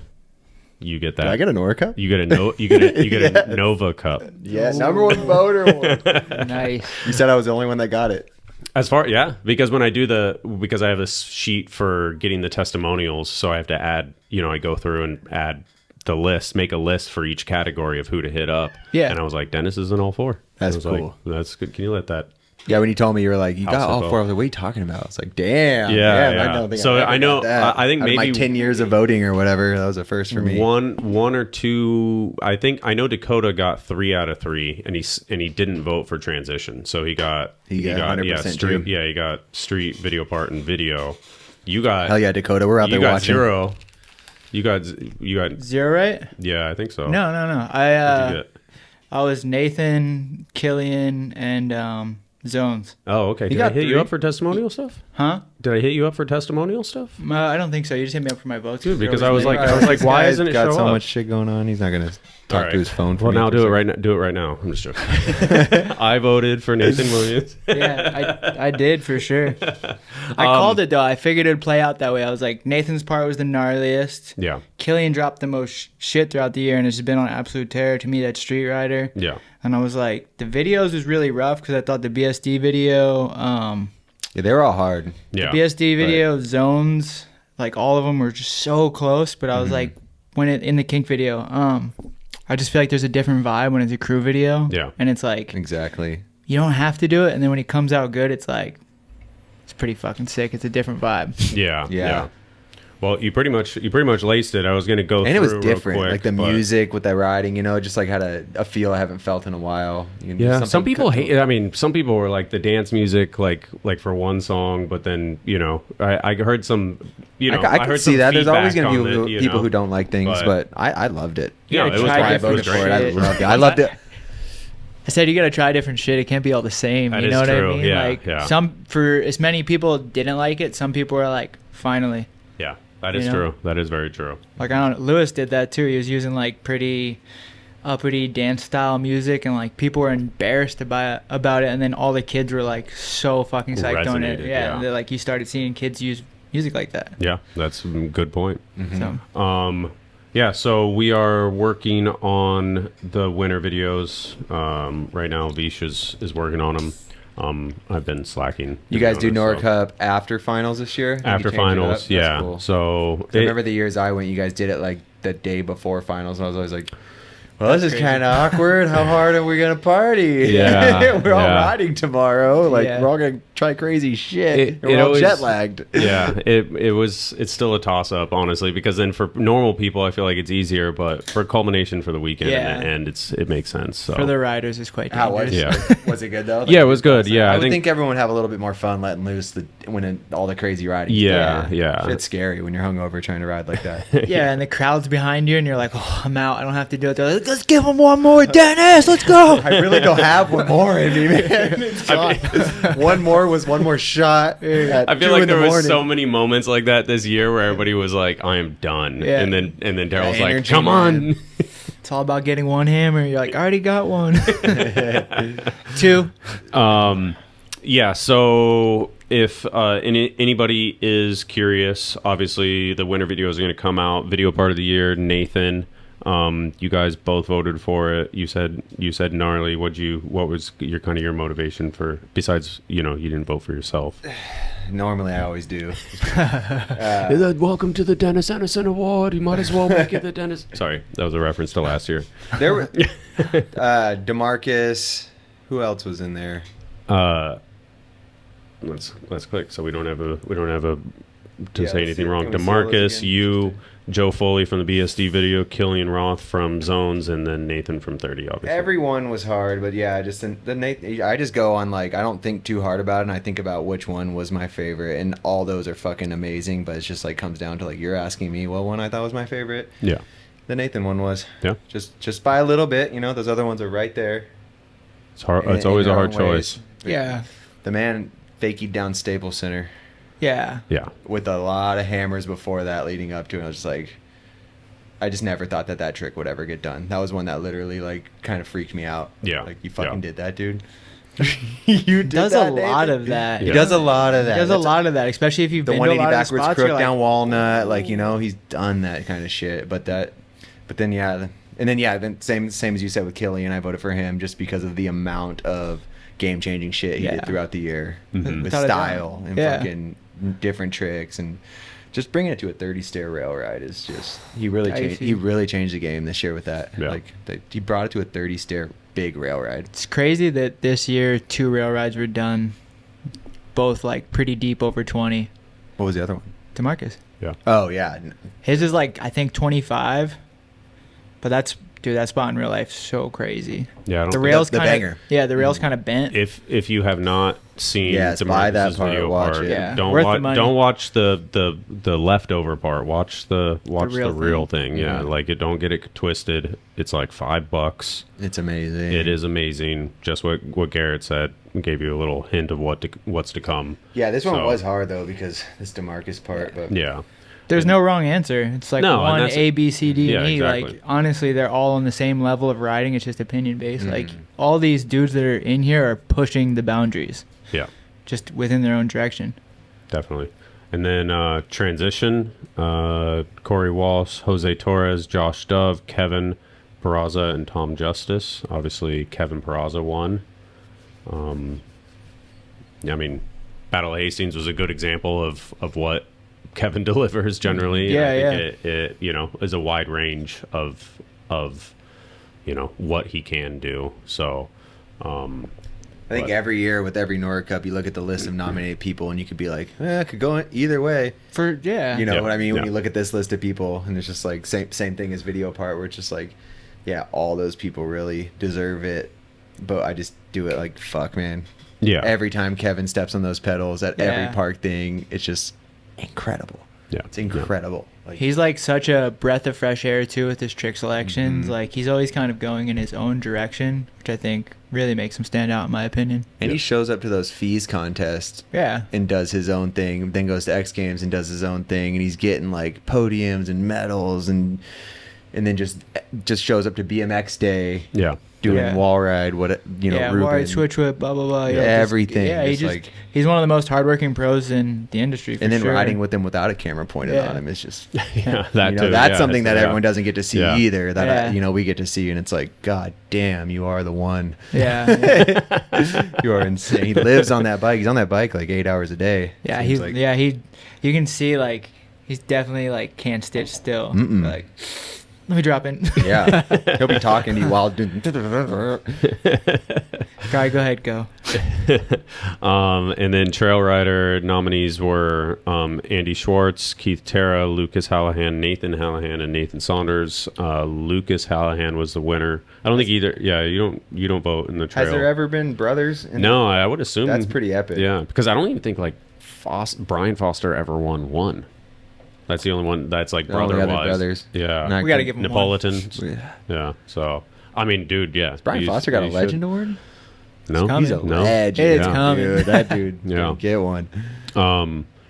you get that.
Did I get a NORA Cup?
You get a Nova Cup.
Yeah, number 1 voter one.
Nice.
You said I was the only one that got it.
As far because when I do because I have this sheet for getting the testimonials, so I have to add, I go through and add the list, make a list for each category of who to hit up.
Yeah.
And I was like, Dennis is in all 4.
That's
I was
cool.
Like, that's good. Can you let that?
Yeah, when you told me you were like, you got
House
all
info.
4, I was like, what are you talking about? I was like, damn.
Yeah,
damn,
yeah.
I don't think
So
I ever
I know-
got that.
I think
Out of
maybe-
my 10 years of voting or whatever, that was a first for me.
One or two. I know Dakota got 3 out of 3, and he didn't vote for transition, so he got
100%
street.
too.
Yeah, he got street, video part, and video. You got
Hell yeah, Dakota. We're out
you
there
got
watching.
0. You got
0, right?
yeah, I think so.
No.
What'd you get?
I was Nathan, Killian, and Zones.
Oh, okay. Did I
got
hit
3?
you up for testimonial stuff?
Huh?
Did I hit you up for testimonial stuff?
I don't think so. You just hit me up for my votes.
Dude, because
There
I was like,
This
why
guy's
isn't it
got
show
so
up?
much shit going on. He's not gonna talk
All right.
to his phone. For
Well,
me
now
for a
do it
second.
right now. Do it right now. I'm just joking. I voted for Nathan Williams.
Yeah, I did for sure. I called it though. I figured it'd play out that way. I was like, Nathan's part was the gnarliest.
Yeah.
Killian dropped the most shit throughout the year and has been on absolute terror to me. That Street Rider.
Yeah.
And I was like, the videos was really rough because I thought the BSD video,
Yeah, they were all hard.
Yeah.
BSD video, Zones, like all of them were just so close. But I was like, when it in the Kink video, I just feel like there's a different vibe when it's a crew video.
Yeah.
And it's like,
Exactly.
you don't have to do it. And then when it comes out good, it's like, it's pretty fucking sick. It's a different vibe.
Yeah.
Yeah.
Well, you pretty much laced it. I was going to go
And
through
it was
real
different,
quick,
like the
but-
music with that riding, you know, just like had a feel I haven't felt in a while. You know,
Yeah, some
something
people hate it. I mean, some people were like the dance music, like for one song, but then I heard some,
I could
heard
see
some
that. There's always going to
feedback
be
on it,
people who don't like things, but I loved it.
Yeah,
You
it was
gotta try
I
great. It
voted
was
different
for it. I
shit.
loved it. I loved it.
I said you gotta try different shit. It can't be all the same.
That
You
is
know what
true.
I mean?
Yeah,
like
yeah.
for as many people didn't like it, some people were like, finally.
Yeah, that is
You know?
true. That is very true.
Like I don't know, Lewis did that too. He was using like pretty uppity dance style music, and like people were embarrassed about it, and then all the kids were like so fucking psyched on it.
Resonated,
Yeah,
yeah.
and like you started seeing kids use music like that.
Yeah, that's a good point.
So
Yeah, so we are working on the winter videos right now. Vish is working on them. I've been slacking.
You
to be
guys do
honest,
NORA
so-
Cup after finals this year? I think you
After
changed it up.
finals,
That's
yeah.
cool.
So
'Cause I remember the years I went, you guys did it like the day before finals, and I was always like, well, this is
crazy.
kind of awkward. How hard are we going to party?
Yeah,
We're all
yeah.
riding tomorrow. Like,
Yeah.
we're all going to try crazy shit.
It-
We're
it
all
always-
jet lagged.
yeah, it's still a toss up, honestly, because then for normal people, I feel like it's easier, but for culmination for the weekend
Yeah.
and the end, it makes sense. So
for the riders, it's quite
How was
dangerous.
it? Was it good, though?
Yeah, it was good. Yeah,
I
I
would think,
think-
everyone would have a little bit more fun letting loose when all the crazy riding.
Yeah, yeah.
It's scary when you're hungover trying to ride like that.
Yeah, and the crowd's behind you, and you're like, "Oh, I'm out. I don't have to do it." They're like, "Let's give him one more, Dennis. Let's go."
I really don't have one more in me, man. It's gone. One more shot. At
I feel
2
like
in the
there was
morning.
so many moments like that this year where everybody was like, "I am done,"
Yeah.
and then Daryl's
The
like,
energy,
"Come
man.
on."
It's all about getting one hammer. You're like, "I already got one." 2.
Yeah, so if anybody is curious, obviously the winter videos are going to come out. Video part of the year, Nathan. You guys both voted for it. You said gnarly. What was your motivation for, besides you didn't vote for yourself?
Normally, I always do.
Welcome to the Dennis Anderson Award. You might as well make it the Dennis. Sorry, that was a reference to last year.
There were DeMarcus. Who else was in there?
Let's click so we don't have a to
Yeah,
say
let's
anything
see.
wrong.
Can we see all those
DeMarcus,
again?
you, Joe Foley from the BSD video, Killian Roth from Zones, and then Nathan from 30. Obviously,
Everyone was hard, but yeah, just I just go on like I don't think too hard about it, and I think about which one was my favorite, and all those are fucking amazing. But it's just like comes down to like you're asking me what one I thought was my favorite.
Yeah,
The Nathan one was.
Yeah.
Just by a little bit, those other ones are right there.
it's hard.
in-
It's always
in
a
their
hard
own ways.
choice.
Yeah.
The man fakied down Staples Center
Yeah.
Yeah,
with a lot of hammers before that leading up to it. I was just like, I just never thought that trick would ever get done. That was one that literally like kind of freaked me out.
Yeah.
Like you fucking
Yeah.
did that, dude. You did
Does
that,
a lot
Nathan?
of that.
He
Yeah.
does a lot of that.
He does a
That's
lot of that, especially if you've
the
been to a
180
lot of
backwards
spots.
crook
You're
down
like,
Walnut, like he's done that kind of shit. But then same as you said with Killian, I voted for him just because of the amount of game changing shit he
Yeah.
did throughout the year
Mhm.
with
Without a doubt.
style and
Yeah.
fucking different tricks and just bringing it to a 30 stair rail ride is just he really changed the game this year with that.
Yeah.
He brought it to a 30 stair big rail ride.
It's crazy that this year 2 rail rides were done, both like pretty deep over 20.
What was the other one?
DeMarcus.
yeah.
Oh yeah.
His is like I think 25, but that spot in real life so crazy.
Yeah, I don't
The
think-
rails
the
kind
banger.
of the rails kind of bent.
If you have not seen
Yes, buy that
DeMarcus's
part,
video
watch
part,
it.
Yeah,
don't
worth the
watch
money.
don't watch the leftover part. Watch the
real
real thing. Yeah,
Mhm.
like don't get it twisted. It's like $5.
It's amazing.
It is amazing. Just what Garrett said gave you a little hint of what's to come.
Yeah, this one
So-
was hard though because this DeMarcus part, but
Yeah,
There's no wrong answer. It's like
No, and
one
that's-
A, B, C, D,
Yeah,
and E.
exactly.
Like honestly, they're all on the same level of riding. It's just opinion based. Like
Mhm.
all these dudes that are in here are pushing the boundaries,
yeah,
just within their own direction.
definitely. And then transition: Corey Walsh, Jose Torres, Josh Dove, Kevin Peraza, and Tom Justice. Obviously, Kevin Peraza won. I mean, Battle of Hastings was a good example of what Kevin delivers generally.
Yeah,
I think it is a wide range of what he can do. So
I think every year with every NORA Cup, you look at the list of nominated people, and you could be like, it could go either way. You know what I mean? When you look at this list of people, and it's just like same thing as video part, where it's just like, yeah, all those people really deserve it, but I just do it like, fuck, man.
Yeah.
Every time Kevin steps on those pedals at every park thing, it's just incredible.
Yeah.
It's incredible.
Like, he's like such a breath of fresh air too with his trick selections. Like he's always kind of going in his own direction, which I think really makes him stand out in my opinion.
And he shows up to those fees contests and does his own thing, then goes to X Games and does his own thing, and he's getting like podiums and medals, and then just shows up to BMX day. Doing wall ride, wall
ride, switch whip, blah blah blah.
Everything.
He's one of the most hardworking pros in the industry.
And then riding with him without a camera pointed on him is just
that's
something that everyone doesn't get to see either. That we get to see, and it's like, God damn, you are the one. You are insane. He lives on that bike. He's on that bike like 8 hours a day.
You can see like he's definitely like can't stitch still. Like, let me drop in.
He'll be talking to you while doing.
Guy, go ahead, go.
And then trail rider nominees were Andy Schwartz, Keith Terra, Lucas Hallahan, Nathan Hallahan, and Nathan Saunders. Lucas Hallahan was the winner. I don't think either. Yeah, you don't vote in the trail.
Has there ever been brothers?
No, I would assume
that's pretty epic.
Yeah, because I don't even think like Brian Foster ever won one. That's the only one that's like brother-wise.
Brothers.
Yeah.
We got to give him
Napolitan.
one.
Yeah. So, I mean, dude,
Has Brian Foster got a legend award?
No.
He's a legend.
It's coming.
Dude, that dude get one.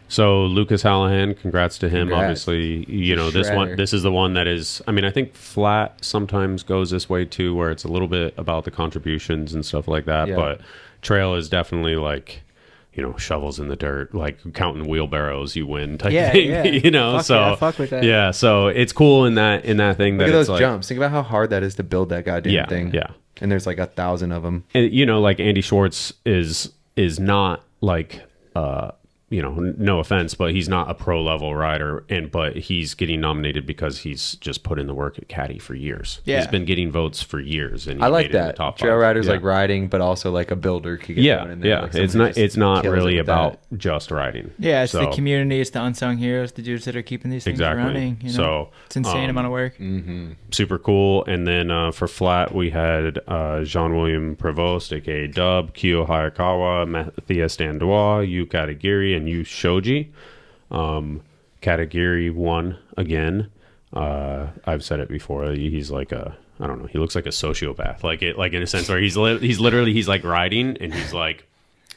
So Lucas Hallahan, congrats to him. Obviously, this is the one that is, I mean, I think flat sometimes goes this way too, where it's a little bit about the contributions and stuff like that. But trail is definitely like, shovels in the dirt, like counting wheelbarrows, you win type thing.
Fuck with that.
Yeah, so it's cool in that thing.
Look
that
at those
like,
jumps. Think about how hard that is to build that goddamn thing.
Yeah,
and there's like 1,000 of them.
And like Andy Schwartz is not like no offense, but he's not a pro level rider, but he's getting nominated because he's just put in the work at Caddy for years. He's been getting votes for years, and
I like that.
Top
trail
5.
riders like riding, but also like a builder could get one in there. Like
it's not really about just riding.
Yeah, it's the community, it's the unsung heroes, the dudes that are keeping these things running. So it's insane amount of work.
Super cool. And then for flat, we had Jean-William Prevost, aka Dub, Kyo Hayakawa, Matthias Dandois, Yu Katagiri, and Yu Shoji. Katagiri won again. I've said it before. He's like I don't know. He looks like a sociopath. Like in a sense where he's literally like riding and he's like,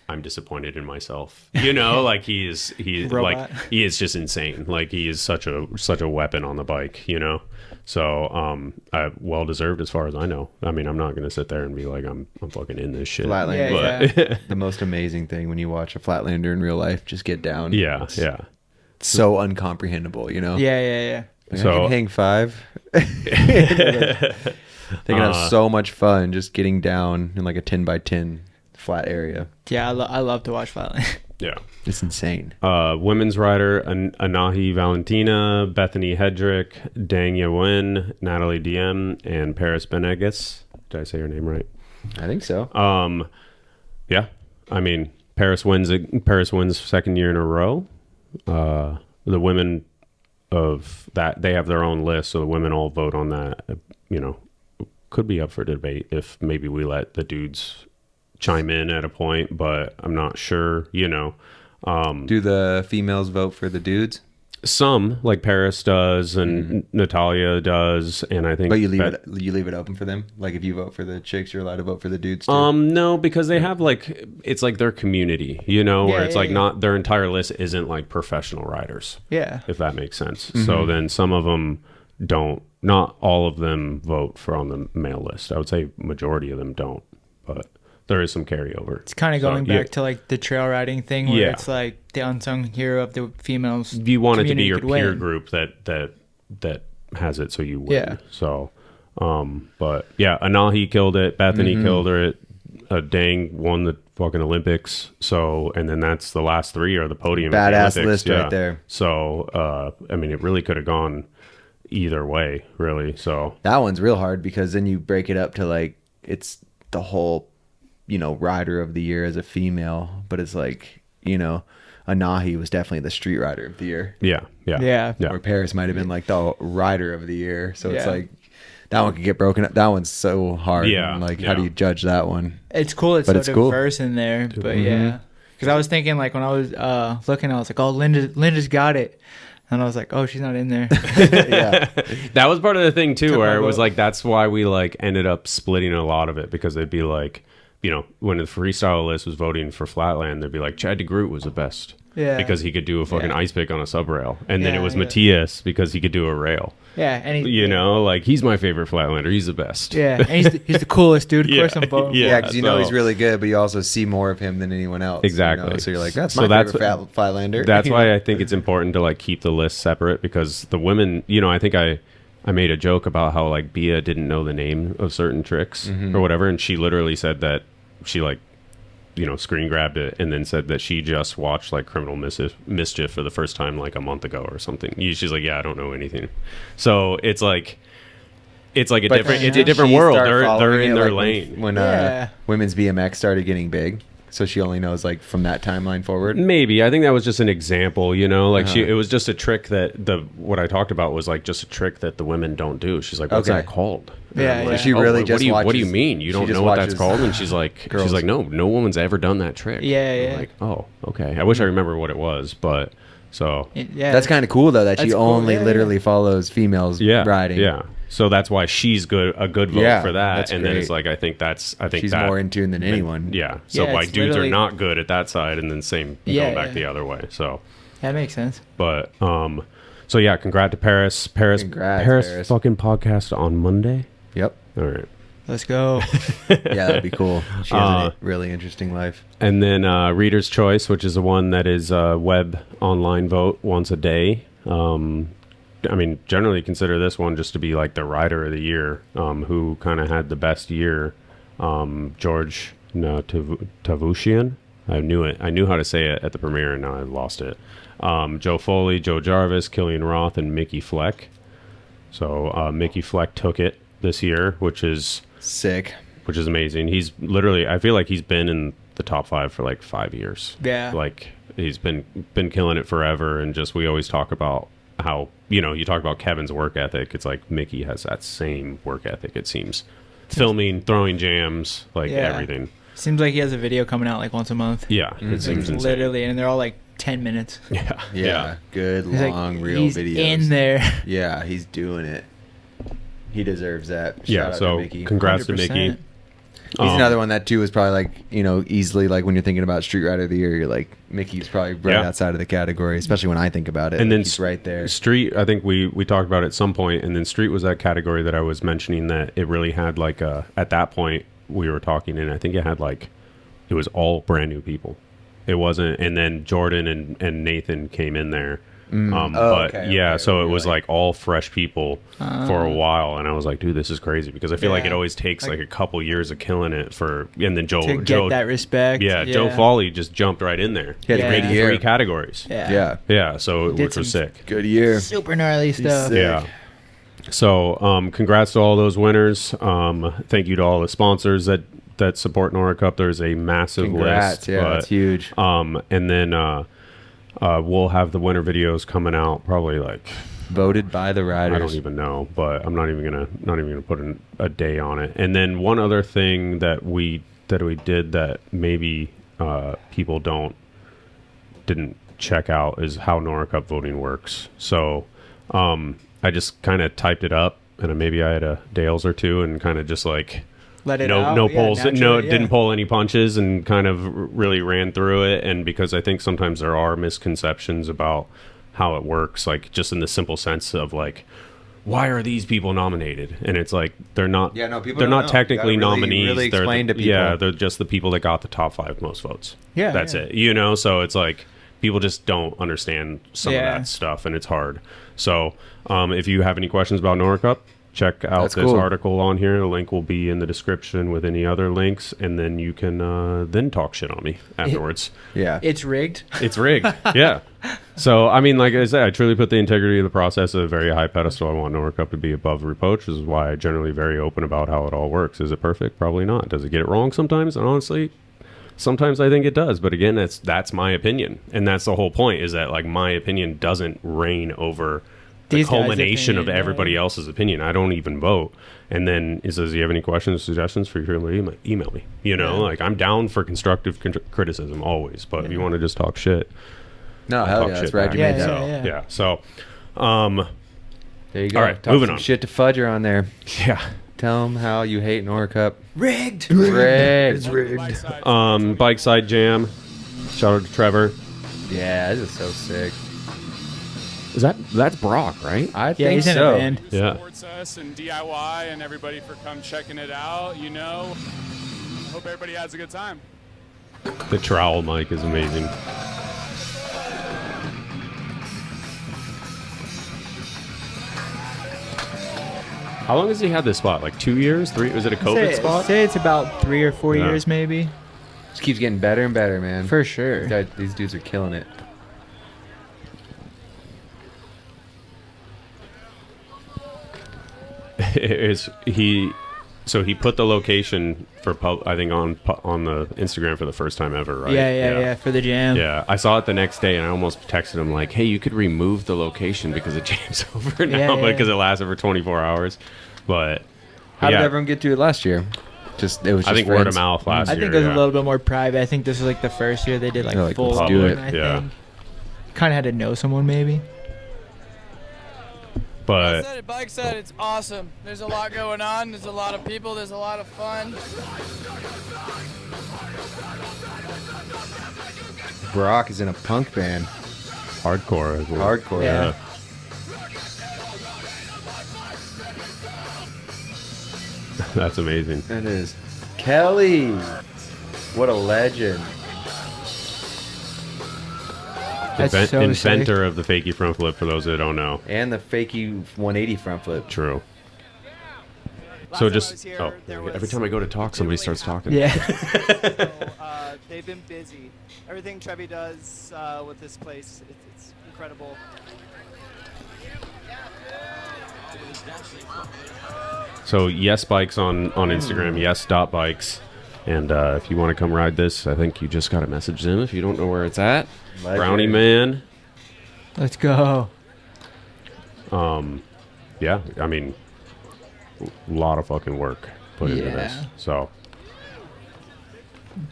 I'm disappointed in myself. Like he's like he is just insane. Like he is such a weapon on the bike. So well deserved as far as I know. I mean, I'm not gonna sit there and be like I'm fucking in this shit.
Flatlander, the most amazing thing when you watch a Flatlander in real life just get down.
Yeah.
So uncomprehendable,
Yeah.
Like, so I can hang 5. They can have so much fun just getting down in like a 10x10 flat area.
Yeah, I love to watch Flatlander.
Yeah.
It's insane.
Women's rider, Anahi Valentina, Bethany Hedrick, Dang Yewin, Natalie Diem, and Paris Benegas. Did I say her name right?
I think so.
Yeah. I mean, Paris wins second year in a row. The women of that, they have their own list, so the women all vote on that. Could be up for debate if maybe we let the dudes chime in at a point, but I'm not sure.
Do the females vote for the dudes?
Some, like Paris does, and Natalia does, and I think.
But you leave it open for them. Like if you vote for the chicks, you're allowed to vote for the dudes too.
No, because they have like it's like their community, where it's like not their entire list isn't like professional riders.
Yeah,
if that makes sense. So then some of them don't. Not all of them vote for on the male list. I would say majority of them don't, but there is some carryover.
It's kind of going back to like the trail riding thing where it's like the unsung hero of the females.
You want it to be your peer group that has it, so you win.
Yeah.
So, but yeah, Anahi killed it. Bethany killed her. Dang won the fucking Olympics. So, and then that's the last 3 are the podium.
Badass list right there.
So, I mean, it really could have gone either way, really. So
that one's real hard because then you break it up to like it's the whole rider of the year as a female, but it's like, Anahi was definitely the street rider of the year.
Yeah.
Or Paris might have been like the rider of the year. So it's
Yeah.
like that one could get broken up. That one's so hard.
Yeah,
And, like,
yeah.
how do you judge that one?
It's cool. It's
But
so
it's cool.
diverse in there. But yeah, because I was thinking like when I was looking, I was like, oh, Linda's got it, and I was like, oh, she's not in there.
Yeah.
That was part of the thing too,
Took
where
my
it was
vote.
like that's why we like ended up splitting a lot of it, because they'd be like, when the freestyle list was voting for Flatland, they'd be like Chad DeGroot was the best.
Yeah.
Because he could do a fucking ice pick on a sub rail, and then
Yeah,
it was
yeah.
Matthias because he could do a rail.
Yeah, and
Like he's my favorite Flatlander. He's the best.
Yeah, and he's the coolest dude. Of course, I'm voting.
Yeah.
Yeah, because he's
so-
really good, but you also see more of him than anyone else.
Exactly.
So you're like, that's
So
my
that's
favorite Flatlander.
That's why I think it's important to like keep the list separate, because the women, I think I made a joke about how like Bia didn't know the name of certain tricks or whatever, and she literally said that she like screen grabbed it and then said that she just watched like Criminal Mischief for the first time like a month ago or something. She's like, yeah, I don't know anything. So it's like a
But
different it's a
did
different
she
world.
start
They're
following
in
it,
their
like,
lane.
when
Yeah.
women's BMX started getting big, so she only knows like from that timeline forward.
Maybe. I think that was just an example, like it was just a trick that what I talked about was like just a trick that the women don't do. She's like, what's
Okay.
that called? And
Yeah,
I'm
yeah.
like,
She really
what
just
do you, what do you
watches-
mean? You
she
don't
just
know what that's
watches
called? And she's like,
girls.
no woman's ever done that trick.
Yeah,
I'm
yeah.
like, oh, okay. I wish I remember what it was, but so
Yeah,
That's kind of cool though that she
That's cool,
only
yeah,
literally follows females
yeah,
riding.
yeah. So that's why she's a good vote
Yeah,
for that.
that's
And then it's
great.
like I think
She's
that,
more in tune than anyone.
Yeah. So
Yeah,
like
it's
dudes are
literally-
not good at that side, and then same
Yeah,
going back
yeah.
the other way. So.
that makes sense.
But so yeah, congrats to Paris. Paris
Paris.
fucking podcast on Monday.
Yep.
All right.
Let's go.
Yeah, that'd be cool. She has
Uh,
a really interesting life.
And then Reader's Choice, which is the one that is web online vote once a day. I mean, generally consider this one just to be like the rider of the year, who kind of had the best year. George Tavushian. I knew it. I knew how to say it at the premiere, and now I lost it. Joe Foley, Joe Jarvis, Killian Roth, and Mickey Fleck. So Mickey Fleck took it this year, which is
Sick.
amazing. He's literally, I feel like he's been in the top 5 for like 5 years.
Yeah.
Like he's been killing it forever. And just, we always talk about how, you talk about Kevin's work ethic. It's like Mickey has that same work ethic, it seems. Filming, throwing jams, like
Yeah.
everything.
Seems like he has a video coming out like once a month.
Yeah. It seems insane.
Literally, and they're all like 10 minutes.
Yeah.
Yeah. Good,
He's like,
long, real
he's
videos.
in there.
Yeah, he's doing it. He deserves that.
Yeah.
Shout out
So
to Mickey.
congrats to
100%.
Mickey.
He's another one that too is probably like, easily like when you're thinking about Street Rider of the Year, you're like, Mickey's probably right
Yeah.
outside of the category, especially when I think about it.
And
like,
then
he's right there.
Street, I think we talked about it at some point, and then Street was that category that I was mentioning that it really had like at that point we were talking, and I think it had like, it was all brand new people. It wasn't, and then Jordan and Nathan came in there. But
okay,
yeah,
okay,
so it
okay,
was like all fresh people for a while, and I was like, dude, this is crazy, because I feel like
Yeah.
it always takes like a couple years of killing it and then
To get that respect.
yeah, Joe Foley just jumped right in there.
He had
a
He
great
made
year.
3 categories.
Yeah.
Yeah.
So
Did
which was
some
sick.
Good year.
Super gnarly stuff.
sick.
Yeah. So, congrats to all those winners. Thank you to all the sponsors that support NORA Cup. There's a massive
Congrats.
list.
Yeah,
but,
that's huge.
and then we'll have the winter videos coming out probably like,
Voted by the riders.
I don't even know, but I'm not even gonna put a day on it. And then one other thing that we did that maybe people didn't check out is how NORA Cup voting works. So I just kind of typed it up, and maybe I had a Dales or two, and kind of just like
Let it
no
out.
no
Yeah,
polls,
naturally, yeah.
didn't pull any punches, and kind of really ran through it. And because I think sometimes there are misconceptions about how it works, like just in the simple sense of like, why are these people nominated? And it's like they're not.
Yeah, no, people
They're
don't
not
know.
technically
You gotta
nominees.
really
they're
explain to people.
Yeah, they're just the people that got the top 5 most votes.
Yeah,
That's
yeah.
it. So it's like people just don't understand some
Yeah.
of that stuff, and it's hard. So if you have any questions about NORA Cup, check out
That's
this
cool.
article on here. The link will be in the description with any other links, and then you can then talk shit on me afterwards.
Yeah.
It's rigged.
It's rigged. Yeah. So, I mean, like I said, I truly put the integrity of the process at a very high pedestal. I want NORA Cup to be above reproach. This is why I generally very open about how it all works. Is it perfect? Probably not. Does it get it wrong sometimes? And honestly, sometimes I think it does. But again, that's my opinion. And that's the whole point, is that like my opinion doesn't reign over the
These guys'
culmination of
opinion,
everybody
right.
else's opinion. I don't even vote. And then it says, do you have any questions, suggestions? Feel free to email me. You know, like I'm down for constructive criticism always. But if you want to just talk shit,
No, hell
talk
yeah.
shit
That's right.
back.
You made
Yeah,
that.
yeah.
So,
There you go.
All right,
Talk
moving
some
on.
shit to Fudger on there.
yeah.
Tell him how you hate NORA Cup.
Rigged.
Rigged.
It's rigged.
BIKESIDE Jam. Shout out to Trevor.
Yeah, this is so sick.
That's Brock, right?
I
Yeah,
think
he's in
so.
a band.
Yeah.
Supports us and DIY and everybody for come checking it out. You know, I hope everybody has a good time.
The trowel mic is amazing. How long has he had this spot? Like 2 years? 3? Was it a COVID spot?
Say it's about 3 or 4
Yeah.
years, maybe.
Just keeps getting better and better, man.
For sure.
These dudes are killing it.
So he put the location for I think on the Instagram for the first time ever, right?
Yeah, for the jam.
Yeah, I saw it the next day, and I almost texted him like, "Hey, you could remove the location because the jam's over now,
Yeah,
because it lasted for 24 hours." But
How
yeah,
did everyone get to it last year? It was. Just
I think word of
friends.
mouth last
I
year.
think it was
yeah.
a little bit more private. I think this was like the first year they did like
They're like,
full
let's do
on,
it.
I
Yeah.
think. Kind of had to know someone maybe.
But
At BIKESIDE, it's awesome. There's a lot going on. There's a lot of people. There's a lot of fun.
Brock is in a punk band.
hardcore, as well.
Hardcore.
Yeah.
That's amazing.
That is. Kelly. What a legend.
That's so
Inventor of the fakie front flip, for those that don't know.
And the fakey 180 front flip.
True.
Last
So
time I was
just
here, there
every
was
time I go to talk, somebody
literally
starts talking.
Yeah.
So, they've been busy. Everything Trevi does with this place, it's incredible.
So yes bikes on Instagram, yes.bikes. And if you want to come ride this, I think you just got to message them if you don't know where it's at.
Legend.
Brownie Man.
Let's go.
Yeah, I mean, a lot of fucking work put into this.
Yeah.
So,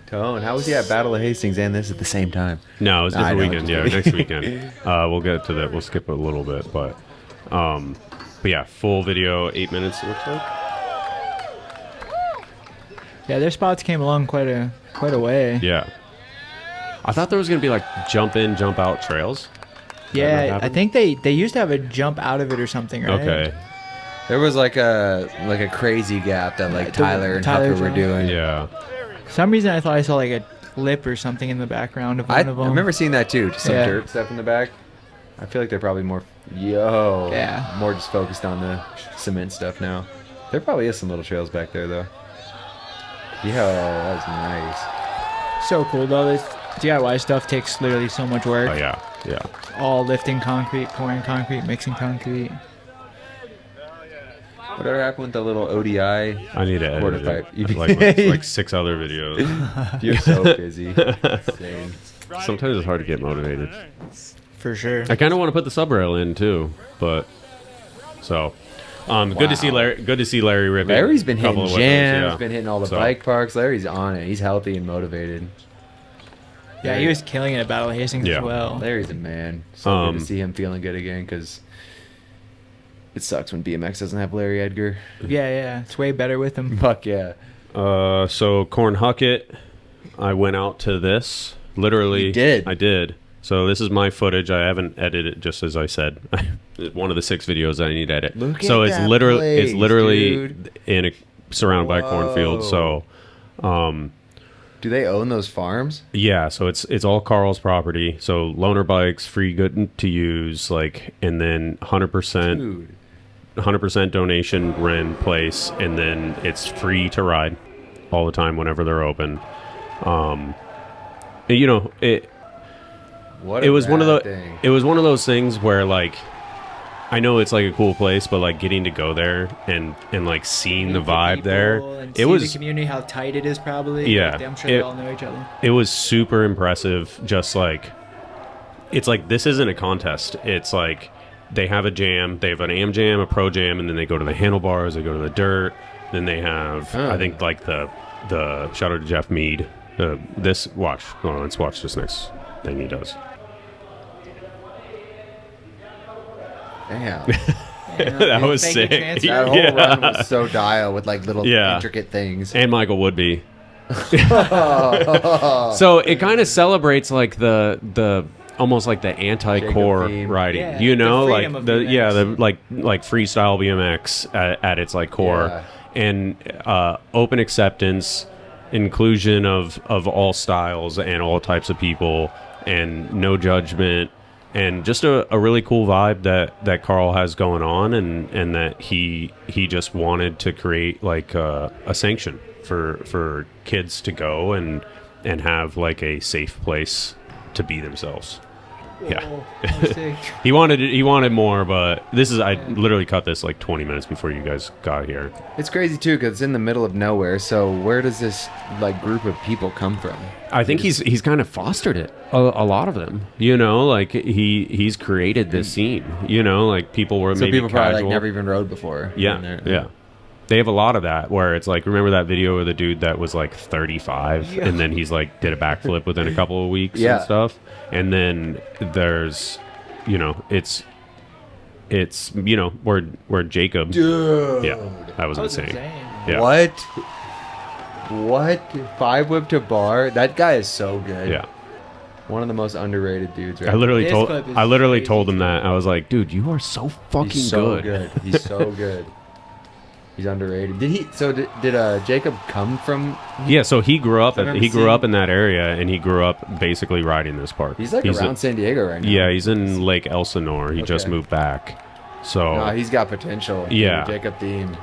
Tone, how was he at Battle of Hastings and this at the same time?
no, it's
I
different
know.
weekend. Yeah, next weekend. We'll get to that. We'll skip it a little bit. But yeah, full video, 8 minutes, it looks like.
Yeah, their spots came along quite a way.
Yeah. I thought there was going to be like jump in, jump out trails.
Yeah,
That
I
happened?
think they used to have a jump out of it or something, right?
Okay.
There was like a crazy gap that like
The-
Tyler and
Tyler
Hucker were
John.
doing.
Yeah.
For some reason I thought I saw like a lip or something in the background of
I
one of them.
remember seeing that too. Just some
Yeah.
dirt stuff in the back. I feel like they're probably more more just focused on the cement stuff now. There probably is some little trails back there though. Yeah, that was nice.
So cool though. This DIY stuff takes literally so much work.
Oh, yeah. Yeah.
All lifting concrete, pouring concrete, mixing concrete.
Whatever happened with the little ODI?
I need to
Quarter
edit
pipe.
it. Like 6 other videos.
You're so busy. Insane.
Sometimes it's hard to get motivated.
For sure.
I kind of want to put the sub rail in too, but so good to see Larry. Good to see Larry ripping.
Larry's been
a couple
hitting
of weapons,
jams,
yeah.
been hitting all the
So,
bike parks. Larry's on it. He's healthy and motivated.
Yeah, he was killing it at Battle of Hastings
Yeah.
as well.
Larry's a man. So good to
Um,
see him feeling good again because it sucks when BMX doesn't have Larry Edgar.
Yeah, it's way better with him.
Fuck yeah.
So CORNHUCKIT, I went out to this. Literally,
You did?
I did. So this is my footage. I haven't edited it, just as I said. One of the 6 videos that I need to edit.
Look
so
at
it's
that
literally
place,
it's literally
dude.
in a surrounded by a cornfield.
Whoa.
So
Do they own those farms?
yeah, so it's all Carl's property. So loaner bikes, free, good to use, like, and then 100%.
Dude.
100% donation ran place, and then it's free to ride all the time whenever they're open. You know, it was one of those things where, like, I know it's like a cool place, but like getting to go there and like seeing the vibe there,
it was the community, how tight it is, probably.
Yeah,
like, I'm sure they all know each other.
It was super impressive. Just like, it's like, this isn't a contest. It's like they have a jam, they have an am jam, a pro jam, and then they go to the handlebars, they go to the dirt, then they have I think like the shout out to Jeff Mead. Let's watch this next thing he does.
Damn.
That was sick.
That whole run was so dial with like little intricate things.
And Michael Woodby. So it kind of celebrates like the almost like the anti-core riding,
yeah,
you know, like
the
like freestyle BMX at its like core, and open acceptance, inclusion of all styles and all types of people, and no judgment. And just a really cool vibe that Carl has going on, and that he just wanted to create like a sanction for kids to go and have like a safe place to be themselves. Yeah. he wanted more, but I literally cut this like 20 minutes before you guys got here.
It's crazy too, because it's in the middle of nowhere. So where does this like group of people come from?
I think he's kind of fostered it, a lot of them, you know, like he's created this scene, you know, like people were maybe
people probably
casual.
like never even rode before.
Yeah. They have a lot of that where it's like, remember that video of the dude that was like 35 and then he's like did a backflip within a couple of weeks and stuff. And then there's, you know, it's you know, where Jacob, that was insane. Yeah.
What? 5 whip to bar? That guy is so good.
Yeah.
One of the most underrated dudes. Right?
I literally told him that. I was like, dude, you are so fucking
He's so good. He's so good. He's underrated. Did Jacob come from?
Yeah, so he grew up in that area, and he grew up basically riding this park.
He's around San Diego right now.
Yeah, he's in Lake Elsinore. He just moved back. So
no, he's got potential.
Yeah,
Jacob theme.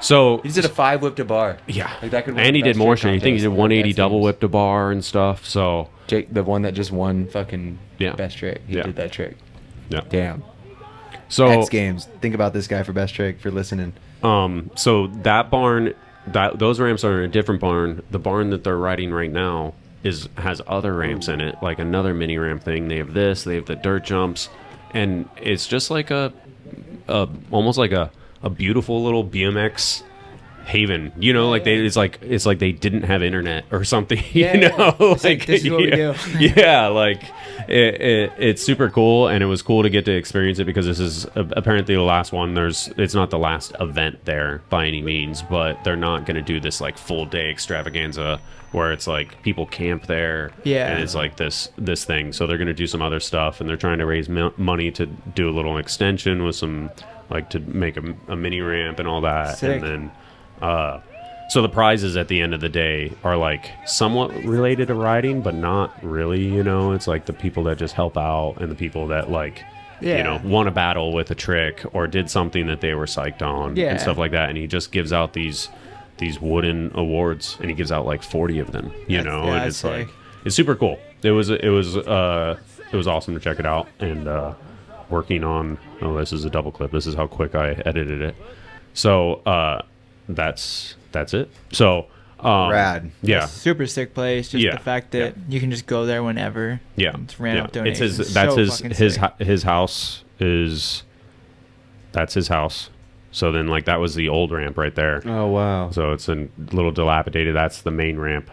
So
he did a 5 whip to bar.
Yeah,
like that could.
And he did more shit. I think he did 180 double whip to bar and stuff. So
Jake, the one that just won fucking best trick. He did that trick.
Yeah.
Damn.
So
X Games. Think about this guy for best trick for listening.
So that barn, those ramps are in a different barn. The barn that they're riding right now has other ramps in it, like another mini ramp thing. They have this. They have the dirt jumps, and it's just like almost like a beautiful little BMX haven, you know, like it's like they didn't have internet or something, you know. Like
this is what we do.
Yeah, like it's super cool, and it was cool to get to experience it because this is apparently the last one. It's not the last event there by any means, but they're not going to do this like full day extravaganza where it's like people camp there, and it's like this thing. So they're going to do some other stuff, and they're trying to raise money to do a little extension with some, like, to make a mini ramp and all that.
Sick.
And then so the prizes at the end of the day are like somewhat related to riding, but not really, you know. It's like the people that just help out and the people that like you know, won a battle with a trick or did something that they were psyched on and stuff like that. And he just gives out these wooden awards, and he gives out like 40 of them, you know. And it's like, it's super cool. It was awesome to check it out. And working on, this is a double clip. This is how quick I edited it. So that's it. So
rad.
Yeah,
super sick place. Just the fact that you can just go there whenever.
Yeah,
it's random donations.
His house is. That's his house. So then, like, that was the old ramp right there.
Oh wow!
So it's a little dilapidated. That's the main ramp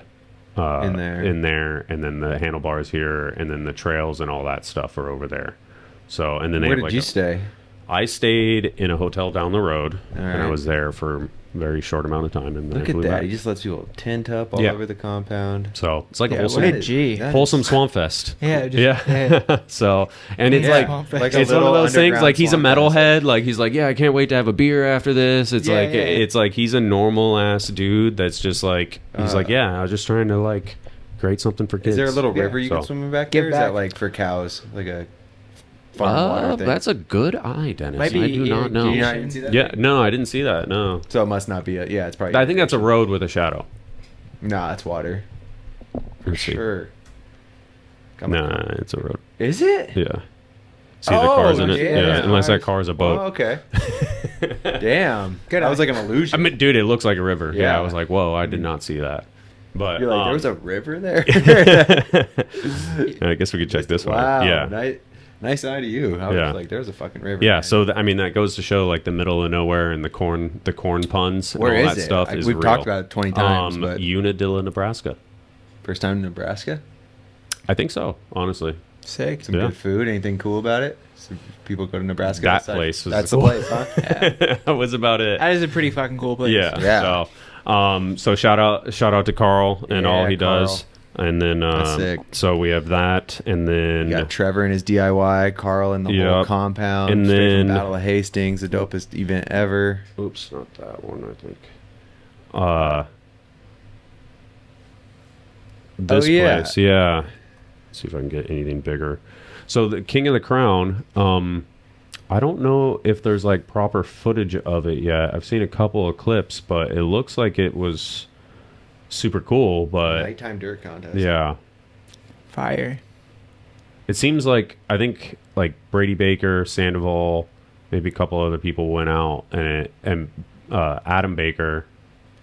in there, and then the handlebars here, and then the trails and all that stuff are over there. So and then
where did you stay?
I stayed in a hotel down the road,
and
I was there for a very short amount of time. And
look at that! He just lets people tent up all over the compound.
So it's like a
wholesome
swamp fest.
Yeah,
So and it's like it's one of those things. Like he's a metalhead. Like he's like, I can't wait to have a beer after this. It's it's like he's a normal ass dude that's just like he's like, I was just trying to like create something for kids.
Is there a little river you can swim in back there? Or is that like for cows, like a farm water thing.
That's a good eye, Dennis.
Might be
I do not know.
You didn't see that?
Yeah, no, I didn't see that. No.
So it must not be a. Yeah, it's probably.
I think that's a road with a shadow.
Nah, it's water. For
Let's see.
sure. Come
Nah,
on.
it's a road.
Is it?
Yeah. See the cars in it?
yeah.
Unless that car's a boat.
Oh, okay. Damn.
Good
That was
eye.
like an illusion.
I mean, dude, it looks like a river. Yeah,
Yeah.
I was like, whoa, I did not see that. But
You're like, there was a river there?
I guess we could check this one.
Wow.
Yeah.
Nice eye to you. I was
Yeah.
like, there's a fucking river.
Yeah,
man.
so I mean that goes to show like the middle of nowhere and the corn puns and
Where
all
is
that
it?
stuff is
We've
real.
talked about it 20 times, but
Unadilla, Nebraska.
first time in Nebraska?
I think so, honestly.
Sick.
Some good food. Anything cool about it? So people go to Nebraska.
That
outside?
place was
That's
the
the place, huh?
That was about it.
That is a pretty fucking cool place.
Yeah.
Yeah.
So shout out to Carl and
Yeah,
all he
Carl.
does. And then
That's sick.
so we have that, and then
You got Trevor and his DIY, Carl and the whole
Yep.
compound,
And
straight from
then-
Battle of Hastings, the dopest event ever.
oops, not that one, I think. This
yeah.
place, yeah. See if I can get anything bigger. So the King of the Crown, I don't know if there's like proper footage of it yet. I've seen a couple of clips, but it looks like it was super cool, but
Nighttime dirt contest.
yeah.
Fire.
It seems like I think like Brady Baker, Sandoval, maybe a couple other people went out, and Adam Baker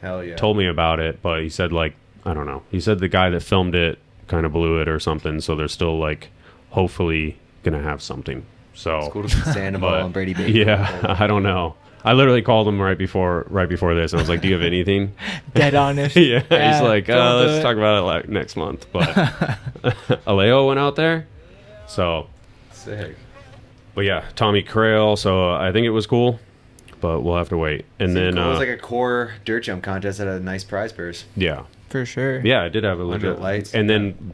Hell yeah.
told me about it, but he said like I don't know. He said the guy that filmed it kind of blew it or something, so they're still like hopefully gonna have something. So
It's cool to see Sandoval
but,
and Brady Baker.
yeah, I don't know. I literally called him right before this. I was like, "Do you have anything?"
Dead honest.
Yeah, he's like,
don't do
"Let's
it."
talk about it like next month." But Alejo went out there, so.
Sick.
But yeah, Tommy Crail. So I think it was cool, but we'll have to wait. And then
Cool. It was like a core dirt jump contest at a nice prize purse.
yeah,
For sure.
yeah, I did have a
Under
legit
lights.
And then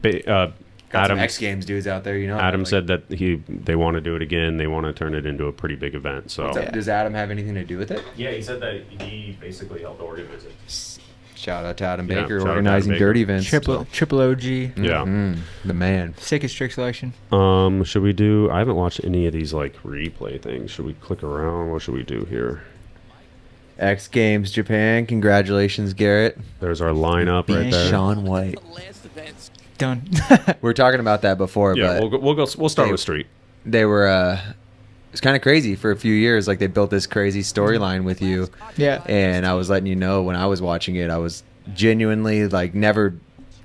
Got
Adam
some X Games dudes out there, you know.
Adam
like,
said that they want to do it again. They want to turn it into a pretty big event. So
what's up? Does Adam have anything to do with it?
yeah, he said that he basically helped organize it.
Shout out to Adam
Yeah,
Baker
shout out to
organizing
Adam Baker.
dirt events.
Triple OG.
Yeah.
The man.
Sickest trick selection.
Should we do? I haven't watched any of these like replay things. Should we click around? What should we do here?
X Games Japan. Congratulations, Garrett.
There's our lineup right
Being
there.
Sean White.
Done.
We were talking about that before,
Yeah,
but
we'll start with street.
they were it's kind of crazy for a few years. Like they built this crazy storyline with you,
Yeah.
and I was letting you know when I was watching it, I was genuinely like never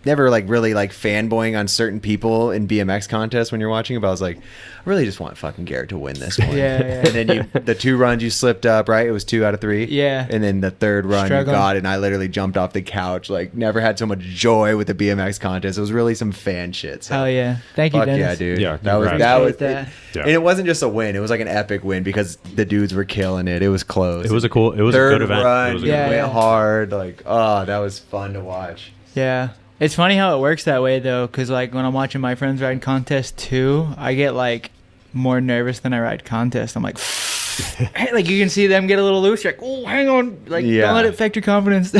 like really like fanboying on certain people in BMX contests when you're watching it, but I was like, I really just want fucking Garrett to win this one.
Yeah, yeah.
And then the 2 runs you slipped up, right? It was 2 out of 3.
Yeah.
And then the 3rd run
Struggling.
you got it, and I literally jumped off the couch. Like never had so much joy with the BMX contest. It was really some fan shit. So.
Hell yeah. Thank you,
Fuck
Dennis.
yeah, dude.
Yeah,
that was
congrats.
Appreciate
Yeah.
and it wasn't just a win. It was like an epic win because the dudes were killing it. It was close.
It was a cool. It was
Third
a good event.
run,
It was a
you
good
Yeah,
went
event.
yeah.
hard. Like, oh, that was fun to watch.
Yeah. It's funny how it works that way, though, because, like, when I'm watching my friends ride contest too, I get, like, more nervous than I ride contest. I'm like, hey, like, you can see them get a little loose. You're like, oh, hang on. Like,
Yeah.
don't let it affect your confidence.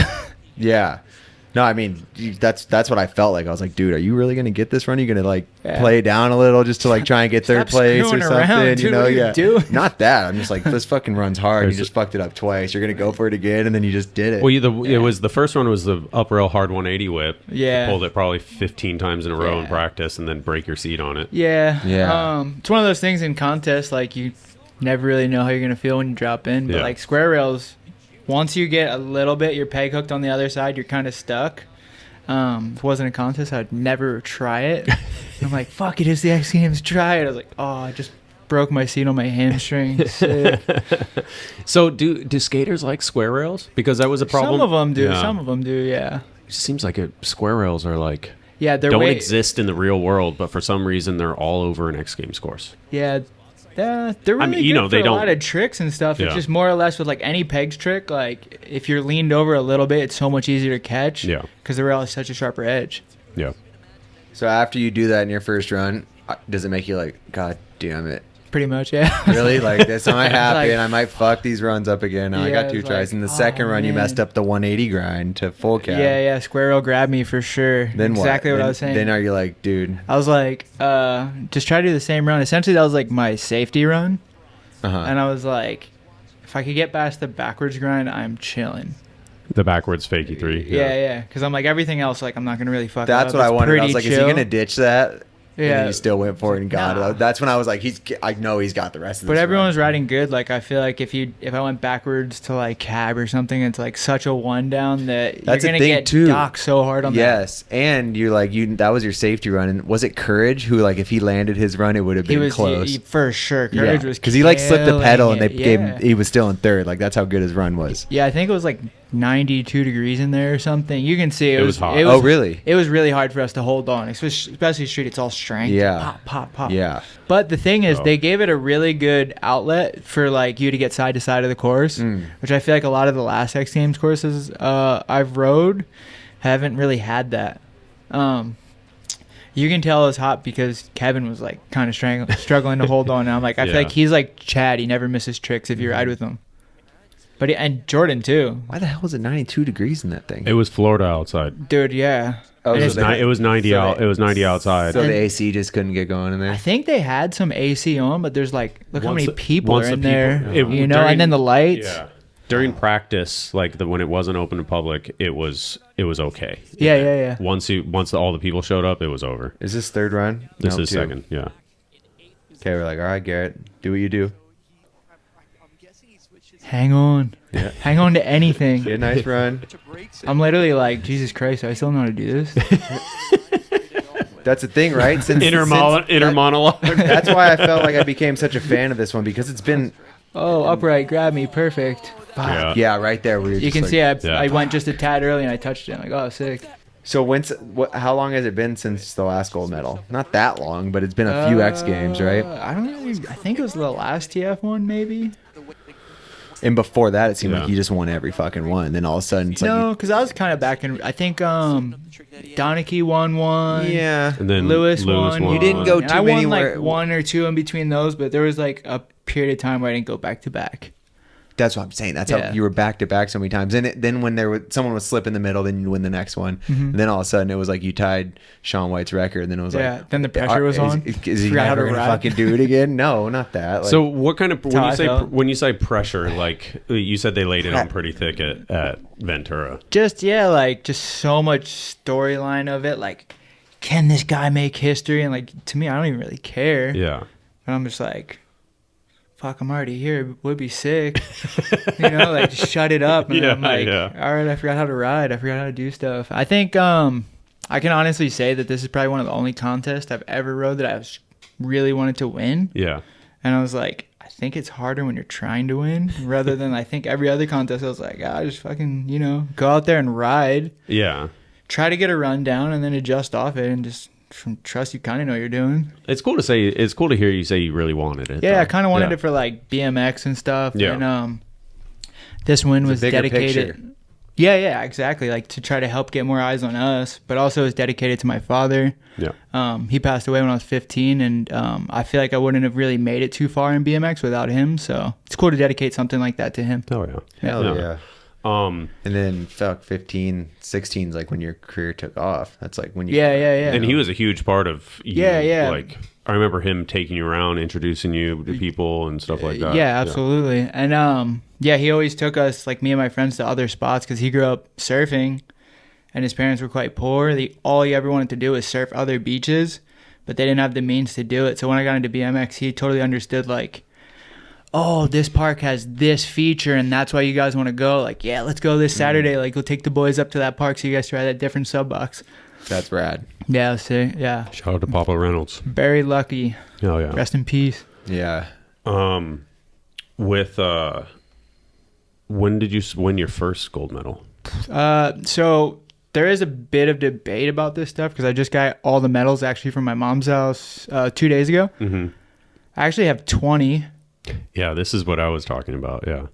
Yeah. No, I mean that's what I felt like. I was like, dude, are you really gonna get this run? Are you gonna like
Yeah.
play down a little just to like try and get third
Stop
place or
screwing
something?
around,
you
dude.
know,
What are you
yeah.
doing?
Not that. I'm just like, this fucking runs hard. You
There's-
just fucked it up twice. You're gonna go for it again, and then you just did it.
Well, it was the first one was the up rail hard 180 whip.
Yeah.
You pulled it probably 15 times in a row in
Yeah.
practice, and then break your seat on it.
Yeah.
Yeah.
It's one of those things in contests, like, you never really know how you're going to feel when you drop in. But,
Yeah.
like, square rails, once you get a little bit, you're peg hooked on the other side, you're kind of stuck. If it wasn't a contest, I'd never try it. I'm like, fuck it, it's the X Games, try it. I was like, oh, I just broke my seat on my hamstring. Sick.
So do skaters like square rails? Because that was a problem.
Some of them do.
Yeah.
Some of them do, yeah.
It just seems like square rails are like
Yeah, they're
don't
way,
exist in the real world, but for some reason they're all over an X Games course.
Yeah, they're really
mean, you
good
know,
for
they
a
don't-
lot of tricks and stuff.
Yeah.
It's just more or less with like any pegs trick. Like if you're leaned over a little bit, it's so much easier to catch.
Yeah.
Because the rail has such a sharper edge.
Yeah.
So after you do that in your first run, does it make you like, God damn it,
Pretty much, yeah.
Really? Like, this time I happy
Like-
and I might fuck these runs up again. Now I
Yeah,
got 2
it's
tries.
like,
In the
oh,
second run, you
man.
messed up the 180 grind to full cab.
Yeah, Square Rail grabbed me for sure.
Then what?
Exactly what I
Then-
was saying.
Then are you like, dude?
I was like, just try to do the same run. Essentially, that was like my safety run.
Uh-huh.
And I was like, if I could get past the backwards grind, I'm chilling.
The backwards fakie 3.
Yeah. Because I'm like, everything else, like, I'm not going to really fuck
That's
up.
what I
It's
wondered. I
pretty
was like, is he
chill.
going to ditch that? And
Yeah.
then he still went for it and got
Nah.
it. That's when I was like, I know he's got the rest of this
But everyone
run.
was riding good. Like, I feel like if I went backwards to like cab or something, it's like such a one down that
That's the
you're gonna
thing,
get
too.
docked so hard on that.
Yes, and you're like that was your safety run, and was it Courage who like if he landed his run, it would have
He
been
was
close.
for sure. Courage was
because he like slipped the pedal and they
killing
gave
it.
him. He was still in third. Like that's how good his run was.
Yeah, I think it was like 92 degrees in there or something. You can see
It was hot.
Oh, really?
It was really hard for us to hold on, especially street. It's all strength.
Yeah.
Pop.
Yeah.
But the thing is,
Oh.
they gave it a really good outlet for like you to get side to side of the course, which I feel like a lot of the last X Games courses I've rode haven't really had that. You can tell it was hot because Kevin was like kind of struggling to hold on. And I'm like, I feel
Yeah.
like he's like Chad. He never misses tricks if you ride with him. But and Jordan too,
Why the hell was it 92 degrees in that thing?
It was Florida outside.
dude. Yeah.
Oh,
And
so
it's-
they-
It was 90
so
out.
they-
It was 90 outside.
So the AC just couldn't get going in
I
there.
think they had some AC on, but there's like, look how
Once
many
the-
people
once
are
the
in
people-
there,
it-
you know,
during-
and then the lights.
Yeah. During practice, like when it wasn't open to public, it was okay.
Yeah.
Once all the people showed up, it was over.
Is this third run?
This
No,
is
two.
second. Yeah.
Okay, we're like, all right, Garrett, do what you do.
Hang on.
Yeah.
Hang on to anything.
Get a nice run.
I'm literally like, Jesus Christ, I still know how to do this.
That's the thing, right? Since
Inner
that-
monologue.
That's why I felt like I became such a fan of this one because it's been
Oh, upright, grab me, perfect.
Yeah.
yeah, right there. Where you're
You
just
can
like-
see
Yeah.
I went just a tad early and I touched it. I'm like, oh, sick.
So how long has it been since the last gold medal? Not that long, but it's been a few X Games, right?
I don't know. I think it was the last TF one, maybe.
And before that, it seemed
Yeah.
like you just won every fucking one. Then all of a sudden, it's
No,
like
because I was kind of back in. I think Donachie won one.
yeah.
And then
Lewis won.
You didn't go
And
too
I
many
won like
where-
one or two in between those, but there was like a period of time where I didn't go back to back.
That's what I'm saying. That's
Yeah.
how you were back to back so many times. And then when someone would slip in the middle, then you win the next one. And then all of a sudden, it was like you tied Sean White's record. And then it was
Yeah,
like,
then the pressure was on.
Is he
Forgot how
never
to
gonna
ride.
fucking do it again? No, not that. Like,
So what kind of
how I felt.
when you say pressure, like you said they laid it on pretty thick at Ventura.
Just so much storyline of it. Like, can this guy make history? And like to me, I don't even really care.
Yeah.
But I'm just like, fuck, I'm already here. It would be sick. You know, like just shut it up. And
Yeah,
I'm like,
yeah.
all right, I forgot how to ride. I forgot how to do stuff. I think I can honestly say that this is probably one of the only contests I've ever rode that I was really wanted to win.
Yeah.
And I was like, I think it's harder when you're trying to win rather than I think every other contest I was like, just fucking, go out there and ride.
Yeah.
Try to get a run down and then adjust off it and just trust you kind of know what you're doing.
It's cool to hear you say you really wanted it.
Yeah,
though.
I kind of wanted
Yeah.
it for like BMX and stuff.
Yeah.
And this win
It's a
was
bigger
dedicated.
picture.
Yeah, exactly. Like to try to help get more eyes on us, but also it was dedicated to my father.
Yeah.
He passed away when I was 15, and I feel like I wouldn't have really made it too far in BMX without him. So it's cool to dedicate something like that to him.
Oh yeah.
hell
Yeah.
yeah. And then 15, 16 is like when your career took off. That's like when you
Yeah.
And he was a huge part of you.
Yeah.
Like I remember him taking you around, introducing you to people and stuff like that.
Yeah, absolutely. And he always took us, like me and my friends, to other spots because he grew up surfing, and his parents were quite poor. All he ever wanted to do was surf other beaches, but they didn't have the means to do it. So when I got into BMX, he totally understood, like, oh, this park has this feature, and that's why you guys want to go. Like, yeah, let's go this Saturday. Like, we'll take the boys up to that park so you guys try that different sub box.
That's rad.
Yeah, see, yeah.
Shout out to Papa Reynolds.
Very lucky.
Oh yeah.
Rest in peace.
Yeah.
With when did you win your first gold medal?
So there is a bit of debate about this stuff because I just got all the medals actually from my mom's house 2 days ago.
Mm-hmm.
I actually have 20,
Yeah, this is what I was talking about. Yeah.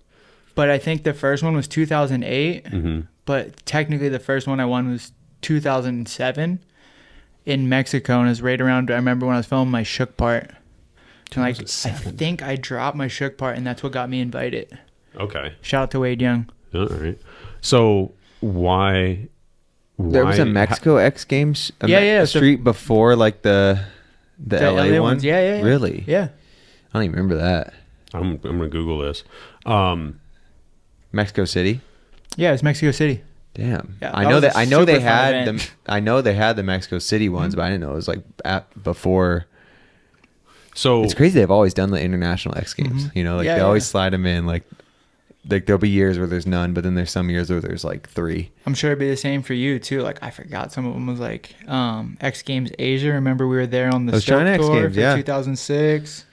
but I think the first one was 2008.
Mm-hmm.
But technically the first one I won was 2007 in Mexico, and it was right around, I remember when I was filming my Shook part. And like, I think I dropped my shook part, and that's what got me invited.
Okay.
Shout out to Wade Young.
All right. So why
There was a Mexico X Games street before like the LA ones.
Yeah.
Really?
Yeah.
I don't even remember that.
I'm gonna Google this.
Mexico City.
Yeah, it's Mexico City.
Damn.
Yeah,
I know
that was
that.
a
I know they
super fun
had
event.
them. I know they had the Mexico City ones, but I didn't know it was like before.
So
It's crazy. They've always done the international X Games. You know, like
Yeah,
they always
yeah.
slide them in. Like there'll be years where there's none, but then there's some years where there's like 3.
I'm sure it'd be the same for you too. Like I forgot some of them was like X Games Asia. Remember we were there on the
Those China X
tour
Games,
for
yeah.
2006.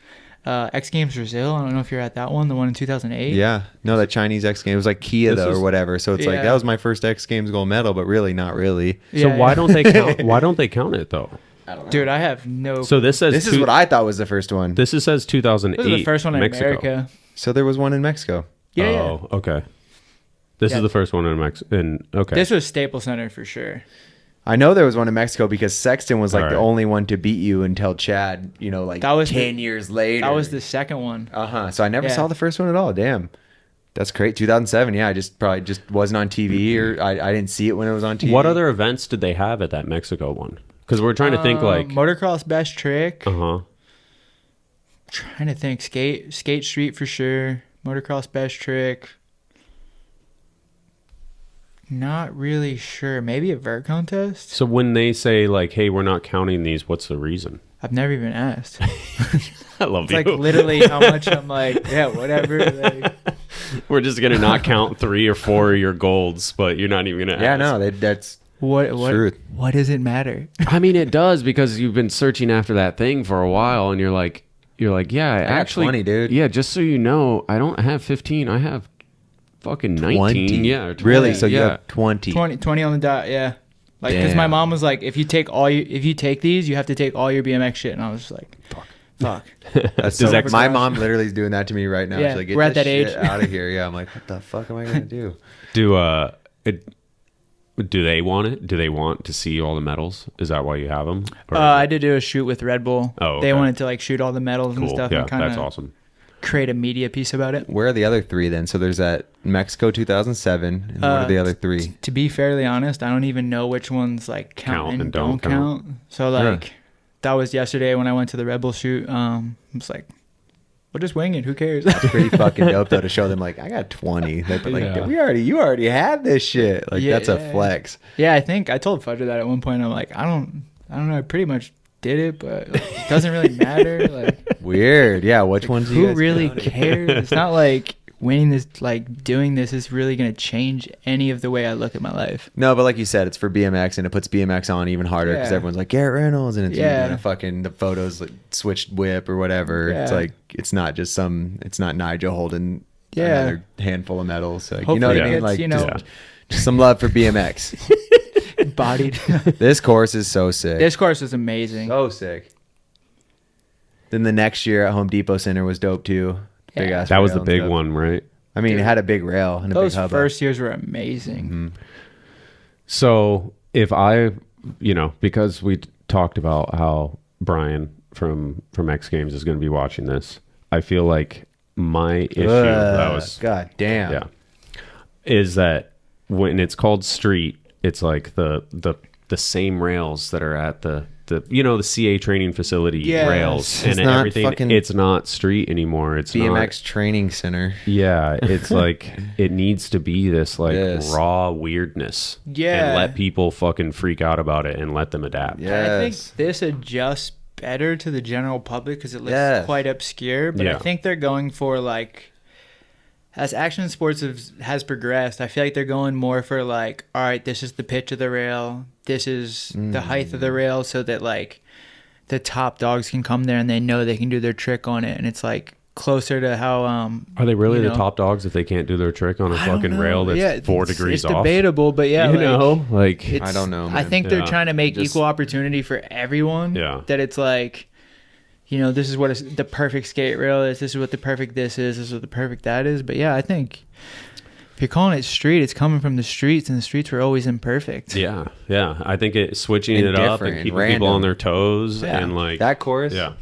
X Games Brazil. I don't know if you're at that one. The one in 2008.
Yeah. No, that Chinese X Games. It was like Kia
This
though
is-
or whatever. So it's like
Yeah.
that was my first X Games gold medal, but really not really.
so why don't they count? Why don't they count it though?
Dude, I have no.
So this says
This is what I thought was the first one.
This says 2008.
This is the first one in
Mexico.
America.
So there was one in Mexico.
Yeah.
Oh, okay. This
Yeah.
is the first one in Mexico. Okay.
This was Staples Center for sure.
I know there was one in Mexico because Sexton was like
All
the
right.
only one to beat you until Chad, you know, like
That was
10 years later.
That was the second one.
So I never
Yeah.
saw the first one at all. Damn. That's great. 2007. Yeah. I just wasn't on TV or I didn't see it when it was on TV.
What other events did they have at that Mexico one? Because we're trying to think like.
Motocross Best Trick.
Uh-huh.
Trying to think. Skate Street for sure. Motocross Best Trick. Not really sure. Maybe a vert contest.
So when they say like, "Hey, we're not counting these," what's the reason?
I've never even asked.
I love
It's like literally how much I'm like, yeah, whatever. Like,
We're just gonna not count 3 or 4 of your golds, but you're not even gonna.
Yeah,
ask.
no, that's
what
truth.
what does it matter?
I mean, it does because you've been searching after that thing for a while, and you're like, yeah, I
got
actually,
20, dude.
Yeah, just so you know, I don't have 15. I have fucking 19.
20.
Yeah, or 20.
Really? So you
yeah.
have 20.
20 on the dot, yeah. Like, because my
Damn.
mom was like, if you take these, you have to take all your BMX shit, and I was just like, fuck.
That's
Does
so,
that-
my mom literally is doing that to me right now.
Yeah,
She's like, get
we're at
this
that age.
shit out of here. Yeah, I'm like, what the fuck am I gonna do?
Do they want it? Do they want to see all the medals? Is that why you have them?
I did do a shoot with Red Bull.
Oh,
They
okay.
wanted to like shoot all the medals and
Cool.
stuff
Yeah,
and kind
that's
of
awesome.
create a media piece about it.
Where are the other 3 then? So there's that Mexico 2007, and what are the other 3?
To be fairly honest, I don't even know which ones like count and don't count. So like that was yesterday when I went to the Red Bull shoot. I was like, we'll just wing it. Who cares?
It's pretty fucking dope though to show them like I got 20. They're like,
Yeah.
you already had this shit. Like
Yeah,
that's a
yeah.
flex.
Yeah, I think I told Fudger that at one point. I'm like, I don't know. I pretty much did it, but it doesn't really matter. Like,
Weird. Yeah. Which ones? Do you
who
guys
really
count?
cares? It's not like winning this, like doing this is really gonna change any of the way I look at my life.
No, but like you said, it's for BMX, and it puts BMX on even harder because
Yeah.
everyone's like Garrett Reynolds, and it's you
Yeah.
doing a fucking the photos like switched whip or whatever. It's
Yeah.
like it's not Nigel holding
Yeah.
another handful of medals. So, you
Hopefully
know what
it
I mean?
gets,
Like
you know,
just some love for BMX.
bodied.
This course is so sick.
This course is amazing.
So sick. Then the next year at Home Depot Center was dope too. Big
Yeah.
ass
That was
rail
the
and
big
stuff.
one, right?
I mean, it had a big rail and a
Those
big hub.
first years were amazing.
Mm-hmm.
So if I, because we talked about how Brian from X Games is going to be watching this, I feel like my issue that was
God damn.
yeah is that when it's called street, it's like the same rails that are at the CA training facility
Yes.
rails
It's
and
not
everything.
fucking
It's not street anymore. It's
BMX
not.
training center.
Yeah, it's like it needs to be this like
Yes.
raw weirdness.
Yeah.
and let people fucking freak out about it and let them adapt.
Yeah.
And I think
Yes.
this adjusts better to the general public because it looks
Yes.
quite obscure. But
Yeah.
I think they're going for like, as action sports has progressed, I feel like they're going more for like, all right, this is the pitch of the rail, this is the height of the rail, so that like the top dogs can come there and they know they can do their trick on it, and it's like closer to how
Are they really
you
the
know,
top dogs if they can't do their trick on a
I don't
fucking
know.
rail that's
Yeah,
4
it's-
degrees
it's
off?
debatable, but yeah, like,
like
I don't know,
I
man.
think they're
Yeah.
trying to make
Just-
equal opportunity for everyone.
Yeah.
That it's like, this is what the perfect skate rail is. This is what the perfect this is. This is what the perfect that is. But yeah, I think if you're calling it street, it's coming from the streets, and the streets were always imperfect.
yeah. I think switching
And
it up
different,
and keeping
random.
people on their toes
Yeah.
and like
That course.
yeah.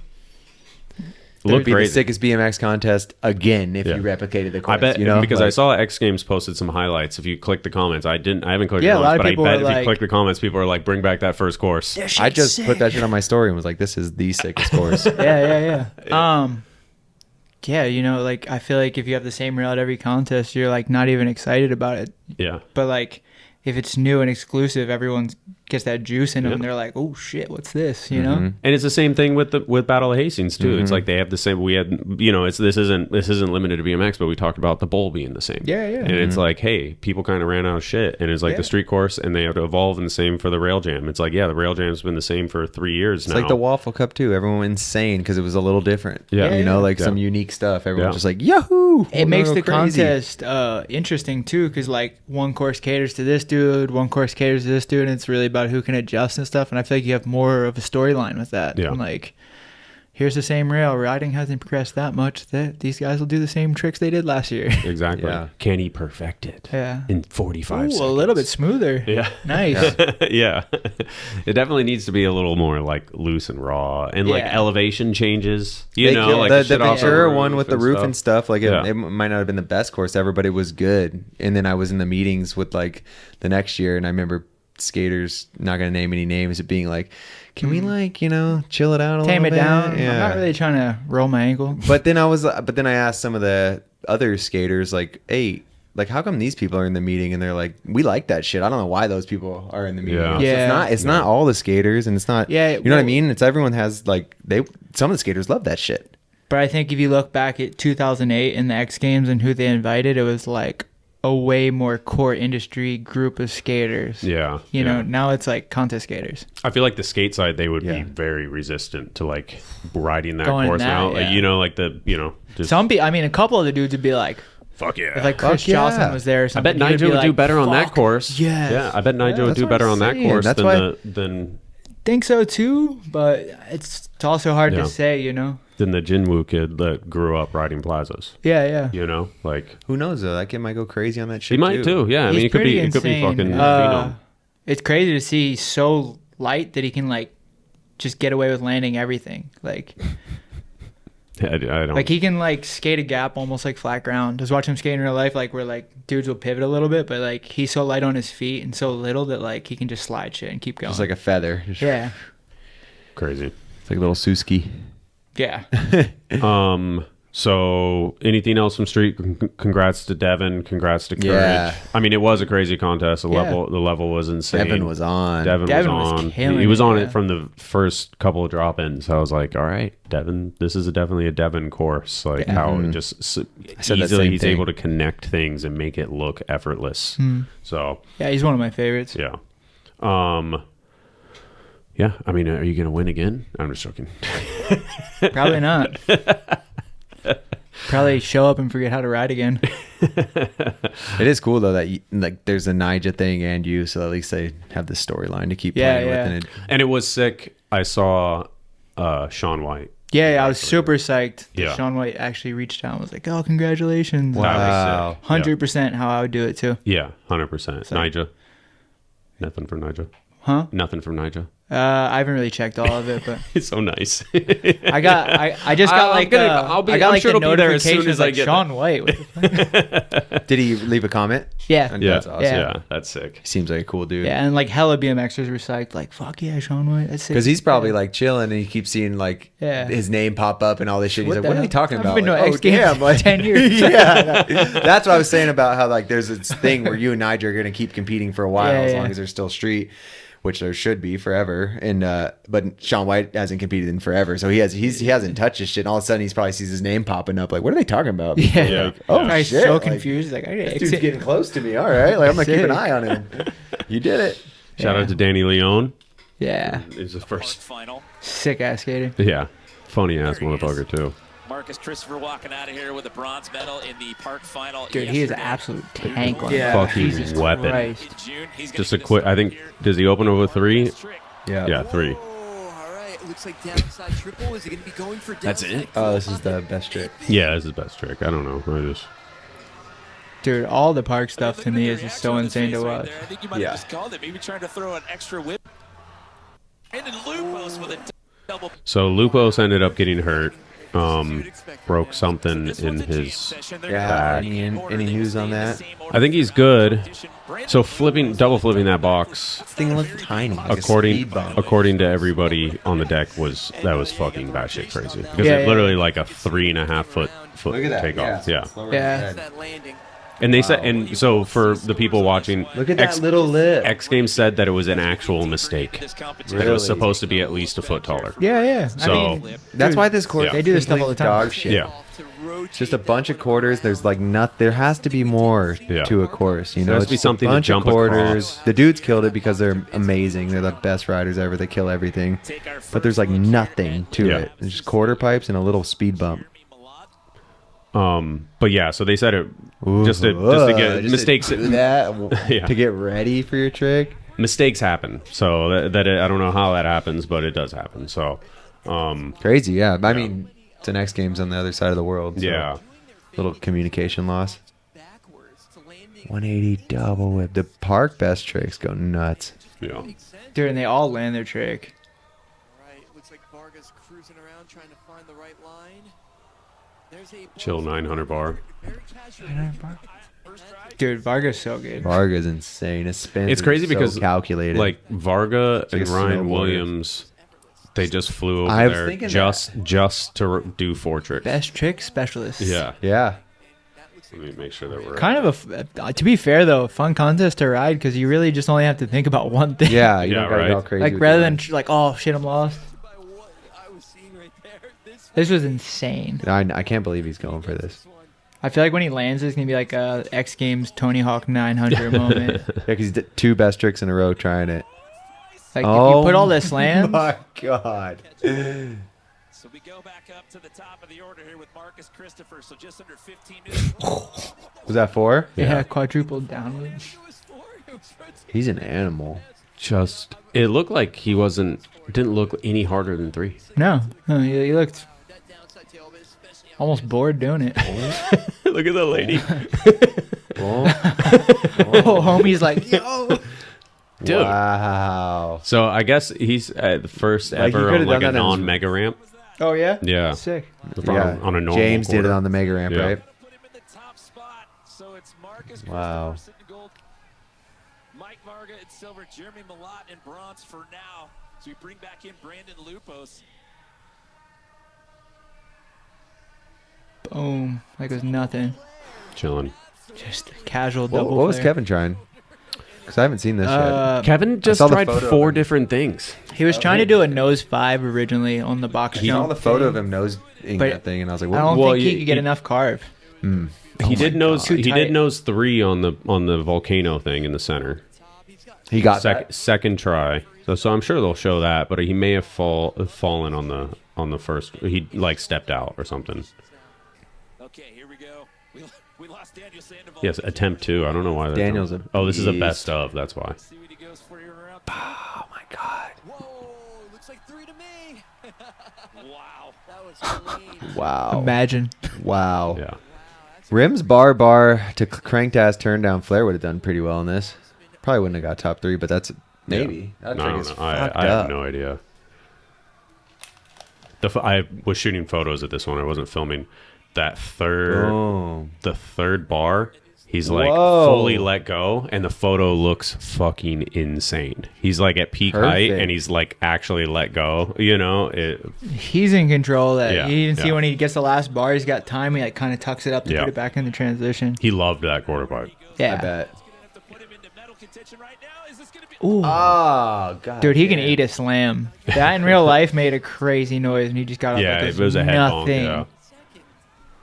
It would be
crazy.
the sickest BMX contest again if
Yeah.
you replicated the course.
I bet,
you know,
because I
like-
saw X Games posted some highlights. If you click the comments, I haven't clicked
Yeah,
the
a lot
comments,
of
but I
people
bet
are
if you
like-
click the comments, people are like, bring back that first course.
I just put that shit on my story and was like, "This is the sickest course."
Yeah. Yeah, you know, like I feel like if you have the same rail at every contest, you're like not even excited about it.
Yeah.
But like if it's new and exclusive, everyone gets that juice in them.
Yeah.
And they're like, "Oh shit, what's this?" You know?
And it's the same thing with Battle of Hastings too. It's like they have the same. We had, you know, this isn't limited to BMX, but we talked about the bowl being the same.
Yeah.
And it's like, hey, people kind of ran out of shit, and it's like the street course, and they have to evolve, and the same for the rail jam. It's like, yeah, the rail jam's been the same for 3 years
It's
now.
like the Waffle Cup too. Everyone went insane because it was a little different.
Yeah.
You know, like
Yeah.
some unique stuff. Everyone's
Yeah.
just like, Yahoo!
It makes the
crazy.
contest interesting too, because like one course caters to this dude, one course caters to this dude, and it's really about who can adjust and stuff. And I feel like you have more of a storyline with that.
Yeah.
And like, here's the same rail. Riding hasn't progressed that much. That these guys will do the same tricks they did last year.
Exactly.
Yeah.
Can he perfect it?
Yeah.
In 45
Ooh,
seconds.
a little bit smoother.
Yeah.
Nice.
Yeah. It definitely needs to be a little more like loose and raw, and like
Yeah.
elevation changes. You
They
know,
killed
like
the
shit off
Ventura
the
one with the roof and stuff. Like
Yeah.
it might not have been the best course ever, but it was good. And then I was in the meetings with like the next year, and I remember skaters, not gonna name any names, it being like, "Can we like, you know, chill it out a
Tame it
little bit?"
down.
Yeah.
I'm not really trying to roll my ankle.
But then I asked some of the other skaters like, "Hey, like how come these people are in the meeting?" And they're like, "We like that shit. I don't know why those people are in the meeting."
Yeah.
So
Yeah.
it's not all the skaters, and it's not.
Yeah,
you know what I
well-
mean? It's everyone has like some of the skaters love that shit.
But I think if you look back at 2008 in the X Games and who they invited, it was like a way more core industry group of skaters.
Yeah.
You know,
yeah.
now it's like contest skaters.
I feel like the skate side, they would
Yeah.
be very resistant to like riding that
Going
course
that,
now. Like,
yeah.
you know, like the, you know, just
A couple of the dudes would be like,
fuck yeah.
if like Chris
Fuck yeah.
Jocelyn was there or
I
something.
bet
he would
Nigel
be
would do
like,
better on that
"Fuck,
course.
yes."
Yeah, I bet Nigel would
that's
do
what
better
I'm
on that
saying.
course
That's
than
why-
than
Think so too, but it's also hard
Yeah.
to say, you know?
than the Jinwoo kid that grew up riding plazas.
Yeah.
You know, like
Who knows though? That kid might go crazy on that shit.
he might too. Yeah, I mean,
He's
it could be
pretty
it could be
insane.
fucking phenom.
It's crazy to see he's so light that he can like just get away with landing everything. Like
I don't.
Like he can like skate a gap almost like flat ground. Just watch him skate in real life, like where like dudes will pivot a little bit, but like he's so light on his feet and so little that like he can just slide shit and keep going.
Just like a feather. Just-
yeah,
Crazy.
It's like a little Suski.
yeah.
So anything else from Street? Congrats to Devin. Congrats to Courage.
Yeah.
I mean, it was a crazy contest. The
Yeah.
level was insane.
Devin was on.
Devin
was
was on.
killing
He was
it,
on
yeah.
it from the first couple of drop-ins. I was like, all right, Devin, this is definitely a Devin course. Like how it just
said that
easily
same
he's
thing.
able to connect things and make it look effortless. So
Yeah, he's one of my favorites.
yeah. Yeah, I mean, are you going to win again? I'm just joking.
Probably not. Probably show up and forget how to ride again.
It is cool though that like there's a Nija thing and you, so at least they have this storyline to keep
Yeah,
playing
yeah.
with. And
And it was sick. I saw Sean White.
Yeah, I was super psyched. that
Yeah.
Sean White actually reached out and was like, "Oh, congratulations!"
Wow.
That was sick.
100% how I would do it too.
Yeah, 100%.
So-
Nija. Nothing from Nija.
Huh?
Nothing from Nija.
I haven't really checked all of it, but
It's so nice.
I just got like I got
I'm
like
sure
the
it'll be there as soon
notification
as I
like
get
Sean White. What the fuck?
did he leave a comment?
Yeah.
And
Yeah,
that's awesome.
Yeah.
yeah, that's sick.
He seems like a cool dude.
Yeah, and like hella BMXers were psyched, like fuck yeah, Sean White. That's sick.
Because he's probably like chilling and he keeps seeing like
Yeah.
his name pop up and all this shit. He's
What
like,
the
what are
hell?
they talking
I've
about?
been to
Like,
X Games for 10 years.
yeah. That's what I was saying about how like there's this thing where you and Nigel are going to keep competing for a while
Yeah,
as
yeah.
long as there's still street, which there should be forever. And but Sean White hasn't competed in forever, so he hasn't touched his shit. And all of a sudden, he probably sees his name popping up. Like, what are they talking about?
Yeah.
Yeah.
Like, oh
Probably
shit!
so
Like,
confused. He's like, I gotta
this dude's
exit.
getting close to me. All right, like I'm gonna keep an
Sick.
eye on him. You did it.
Shout
Yeah.
out to Danny Leone.
Yeah,
He's the first.
Final.
sick ass skater.
Yeah. Funny ass
There he is.
motherfucker, too.
Marcus Christopher walking out of here with a bronze medal in the park final.
Dude, he is an
yesterday.
absolute tank on
Yeah.
that.
Fucking
Jesus
weapon.
Christ.
In June, he's gonna
Just a
get
quick,
this
I think,
here.
does he open over 3?
This trick.
Yeah, 3.
Oh, all right. It looks like downside triple. Is he going to be going for
That's
downside
it?
Oh, this is the best trick.
Yeah, that's his best trick. I don't know. I just.
Dude, all the park stuff
Look
to
at
me
the
is just
reaction
so
on his
insane
face
to
right
watch.
there. I think you might
Yeah.
have just called it. Maybe trying to throw an extra whip. And then Lupos with a double.
So Lupos ended up getting hurt. broke something in his back.
Any news on that?
I think he's good. So double flipping that box,
Thing looked tiny. Like
according to everybody on the deck, was fucking batshit crazy because it's literally like a 3.5 foot
Look at that.
takeoff. Yeah.
Yeah.
And they said, and so for the people watching,
Look at that little lip.
X Games said that it was an actual mistake. That it was supposed to be at least a foot taller.
Yeah, yeah.
So
I mean,
That's why this course.
they do this stuff all the time.
Dog shit.
yeah,
It's just a bunch of quarters. There's like there has to be more to a course. You know,
has
it's
to be
just
something
a
to
bunch
jump
of quarters.
across.
The dudes killed it because they're amazing. They're the best riders ever. They kill everything. But there's like nothing to it. It's just quarter pipes and a little speed bump.
but yeah, so they said it just to get mistakes.
To get ready for your trick.
Mistakes happen. So I don't know how that happens, but it does happen. So
Crazy, yeah. I mean, it's an X Games on the other side of the world. So
yeah.
Little communication loss. 180 double whip. The park best tricks go nuts.
Yeah.
Dude, and they all land their trick.
Right, looks like Varga's cruising around trying to find the right line. There's a
Chill 900 bar.
very casual.
Dude, Varga's so good.
Varga's insane. His spins
It's crazy
are so
because
calculated.
like Varga
like
and
a
Ryan
snowboarder.
Williams, they just flew over
I was
there
thinking
just to do 4 tricks.
Best trick specialist.
Yeah.
yeah.
Let me make sure that we're
Kind of to be fair though, a fun contest to ride because you really just only have to think about one thing.
Yeah, you
Yeah,
don't gotta
right.
go crazy.
Like
with
rather
your
than like, oh shit, I'm lost.
By what I was seeing right there,
This was insane.
I can't believe he's going for this.
I feel like when he lands, it's gonna be like a X Games Tony Hawk 900 moment.
Yeah, because he did 2 best tricks in a row trying it.
Like if you put all this land,
My God.
So we go back up to the top of the order here with Marcus Christopher. So just under 15 minutes.
Was that 4?
yeah, quadrupled downward.
He's an animal.
it looked like he didn't look any harder than 3.
No, he looked almost bored doing it.
Look at the lady.
Oh, homie's like, yo.
Dude.
Wow.
So I guess he's the first
Like, he
ever
could've
on like
done
a
that in his-
non-mega ramp.
Oh yeah.
Yeah.
Sick.
On a normal
James did it
quarter.
on the mega ramp,
Yeah.
right?
Put him in the top spot. So it's Marcus
Wow.
Christopher sitting in gold. Mike Varga in silver, Jeremy Malott in bronze for now. So we bring back in Brandon Lupos.
Boom. Like it was nothing.
Chilling.
Just casual
What
double.
was
flare.
Kevin trying? Because I haven't seen this yet.
Kevin just
saw the
tried
photo
4
of him.
different things.
He was trying to do a nose 5 originally on the box
I saw
jump
the photo
thing,
of him nosing
But
that thing, and I was like,
I
what?
don't
Well,
think he
you-
could get
you-
enough carb.
He did nose.
Too
He
tight.
did nose 3 on the volcano thing in the center.
He got that.
Second try. So I'm sure they'll show that, but he may have fallen on the first. He like stepped out or something.
Okay, here we go. We lost Daniel Sandoval.
Yes, attempt 2. I don't know why.
Daniel's a
this is a
beast.
best of. That's why.
See what he goes for here around.
Oh, my God.
Whoa, looks like 3 to me.
Wow.
That was clean.
Wow.
Imagine.
Wow.
Yeah.
Rims bar to cranked ass turn down flare would have done pretty well in this. Probably wouldn't have got top 3, but that's maybe.
No,
That
I
trick
don't
is
know. I
fucked
have
up.
no idea. I was shooting photos at this one. I wasn't filming. That the third bar, he's like
Whoa.
fully let go, and the photo looks fucking insane. He's like at peak height,
Perfect.
and he's like actually let go. You know,
He's in control. That
Yeah,
you didn't see
yeah.
when he gets the last bar. He's got time. He like kind of tucks it up to
Yeah.
put it back in the transition.
he loved that quarter pipe.
Yeah.
I bet.
Have to put him into medal contention right now. Is this going to be?
Ooh.
Oh, God.
Dude, he can
damn.
eat a slam. That in real life made a crazy noise, and he just got up
Yeah,
like
it was a head bonk.
nothing.
Yeah.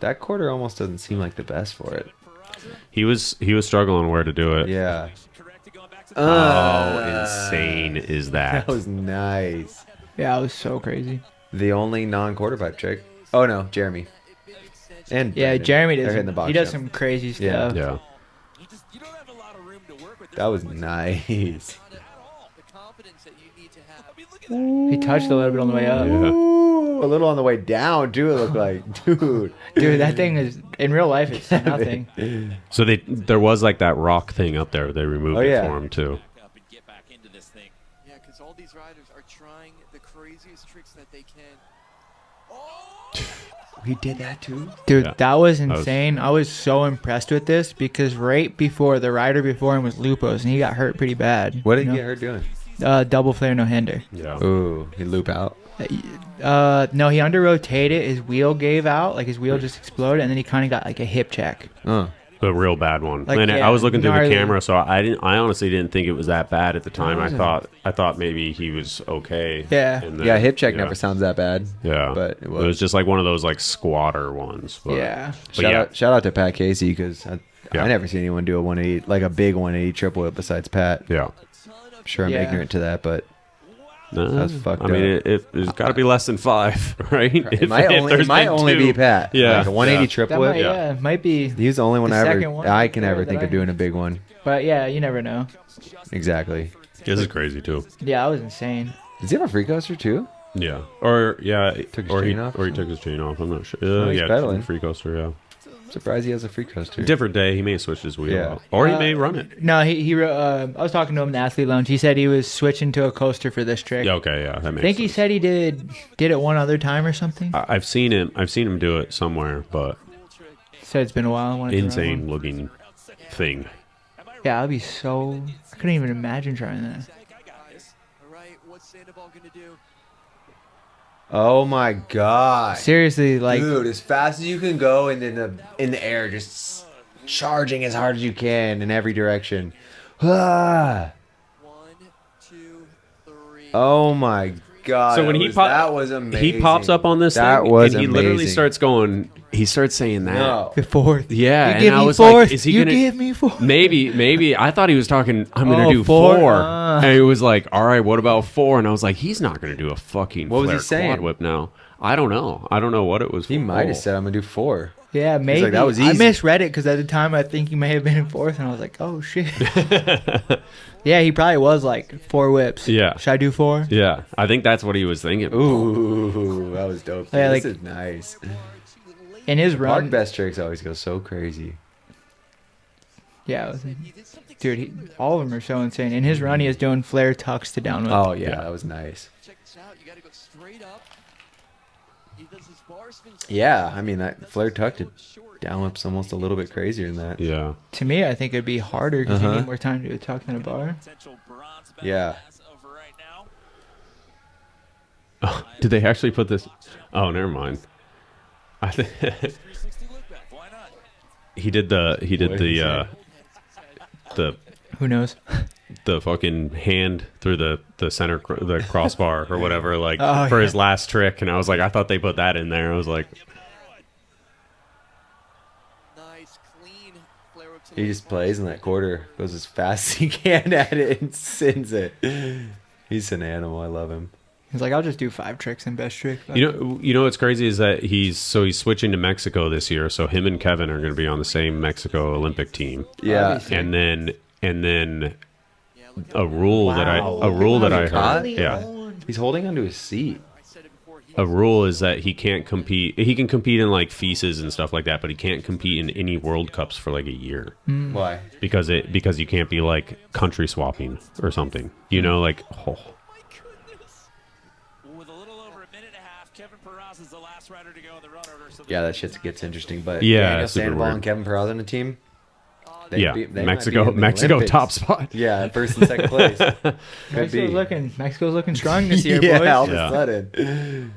That quarter almost doesn't seem like the best for it.
He was struggling where to do it.
Yeah.
How insane is that?
That was nice.
Yeah, it was so crazy.
The only non-quarter pipe trick. Oh, no. Jeremy. And
Yeah,
Brandon.
Jeremy
They're
does.
hitting the box
He does
jump.
some crazy
Yeah.
stuff.
Yeah.
You don't have a lot of room to work with.
That was nice.
At all. The confidence that you need to have.
I mean, look at that.
He touched a little bit on the way up.
Yeah.
Ooh, a little on the way down, too, it looked like. Dude.
Dude, that thing is in real life. It's nothing.
So there was like that rock thing up there. They removed
Oh,
it
yeah.
for him too.
Back up and get back into this thing.
Yeah, because all these riders are trying the craziest tricks that they can.
He did that too?
Dude,
Yeah.
that was insane. I was so impressed with this because right before, the rider before him was Lupos, and he got hurt pretty bad.
What did he get hurt doing?
Double flare, no hander.
Yeah.
Ooh, he loop out.
No, he under rotated. His wheel gave out, like his wheel just exploded, and then he kind of got like a hip check.
The real bad one.
Like,
and
yeah,
I was looking through
gnarly.
the camera, so I honestly didn't think it was that bad at the time. I thought maybe he was okay.
Yeah.
And then,
Yeah, hip check
yeah.
never sounds that bad.
Yeah,
but
it was just like one of those like squatter ones. But,
Yeah.
but
Shout out to Pat Casey because I
Yeah.
never seen anyone do a 180, like a big 180 triple whip besides Pat.
Yeah.
I'm sure I'm
Yeah.
ignorant to that, but that's fucked
I mean,
up.
it's got to be less than 5, right?
It might only be Pat.
Yeah.
Like a 180
Yeah.
triple
That
whip.
might, yeah, might be.
He's the only one
the second one
I can ever
that
think
I-
of doing a big one.
But yeah, you never know.
Exactly.
This is crazy too.
Yeah, that was insane.
Does he have a free coaster too?
Yeah. Or yeah,
Took his
or
chain off or
he took his chain off. I'm not sure.
Oh, he's
Yeah,
pedaling.
free coaster. Yeah.
Surprised he has a free coaster.
Different day. He may switch his wheel
Yeah.
out, or he may run it.
No, I was talking to him in the athlete lounge. He said he was switching to a coaster for this trick.
Yeah. Okay. Yeah. That makes
I think
sense.
he said he did it one other time or something.
I've seen him. I've seen him do it somewhere, but
Said it's been a while. I wanted to run
insane
one.
looking thing.
Yeah, I'd be so. I couldn't even imagine trying that.
All right, what's Sandoval gonna do?
Oh my god.
Seriously, like,
Dude, as fast as you can go and then in the air, just charging as hard as you can in every direction. Ah.
1, 2, 3.
Oh my god.
So when
that was amazing.
he pops up on this
that
thing,
was
and he literally
amazing.
starts going. He starts saying that.
No.
the fourth.
Yeah,
You
and
give
I
me
was
fourth.
like, "Is he
you
gonna
give me fourth.
Maybe. I thought he was talking. I'm gonna
Oh,
do
four?
4, and he was like, "All right, what about 4?" And I was like, "He's not gonna do a fucking
What was he
flare
saying?
quad whip now." I don't know. I don't know what it was.
He
for.
might have said, I'm going to do 4.
Yeah, maybe.
that was
I
easy.
misread it because at the time I think he may have been in fourth, and I was like, oh shit. Yeah, he probably was like 4 whips.
Yeah.
Should I do 4?
Yeah, I think that's what he was thinking.
Ooh, that was dope.
Yeah,
This
like-
is nice.
In his
Park
run.
best tricks always go so crazy.
Yeah, it was, dude, all of them are so insane. In his run, he is doing flare tucks to down whip.
Oh, yeah, that was nice.
Check this out. You got to go straight up. He does his bar spin.
Yeah, I mean, that flare tuck to down whip's almost a little bit crazier than that.
Yeah.
To me, I think it'd be harder because you
Uh-huh.
need more time to do a tuck than a bar.
Potential bronze medal
Yeah.
as of right now.
Oh, did they actually put this? Oh, never mind. I think
360 look back. Why not?
he did the
Who knows?
the fucking hand through the center the crossbar or whatever, like
Oh,
for
yeah.
his last trick, and I was like, I thought they put that in there. I was like,
Nice, clean flare up to
He
the
just
bar
plays in
spin.
that quarter, goes as fast as he can at it and sends it. He's an animal. I love him.
He's like, I'll just do 5 tricks and best trick.
you know what's crazy is that he's switching to Mexico this year, so him and Kevin are going to be on the same Mexico Olympic team,
Yeah.
and then
Yeah, look
a rule that I heard, yeah.
He's holding onto his seat.
I said it before. He
A rule is that he can't compete. He can compete in like FISAs and stuff like that, but he can't compete in any World Cups for like a year
Why?
because you can't be like country swapping or something. You know, like
Well, with a little over a minute and a half, Kevin Peraz is the last rider to go in the run order. So
Yeah, that shit gets interesting. But
Yeah,
Daniel
it's super
Sandoval
weird.
and Kevin Peraz on the team. they
yeah,
might be in
Mexico
the Olympics.
top spot.
Yeah, first and second place. Could be.
Mexico's looking strong this year,
Yeah,
boys.
all of
Yeah.
a sudden.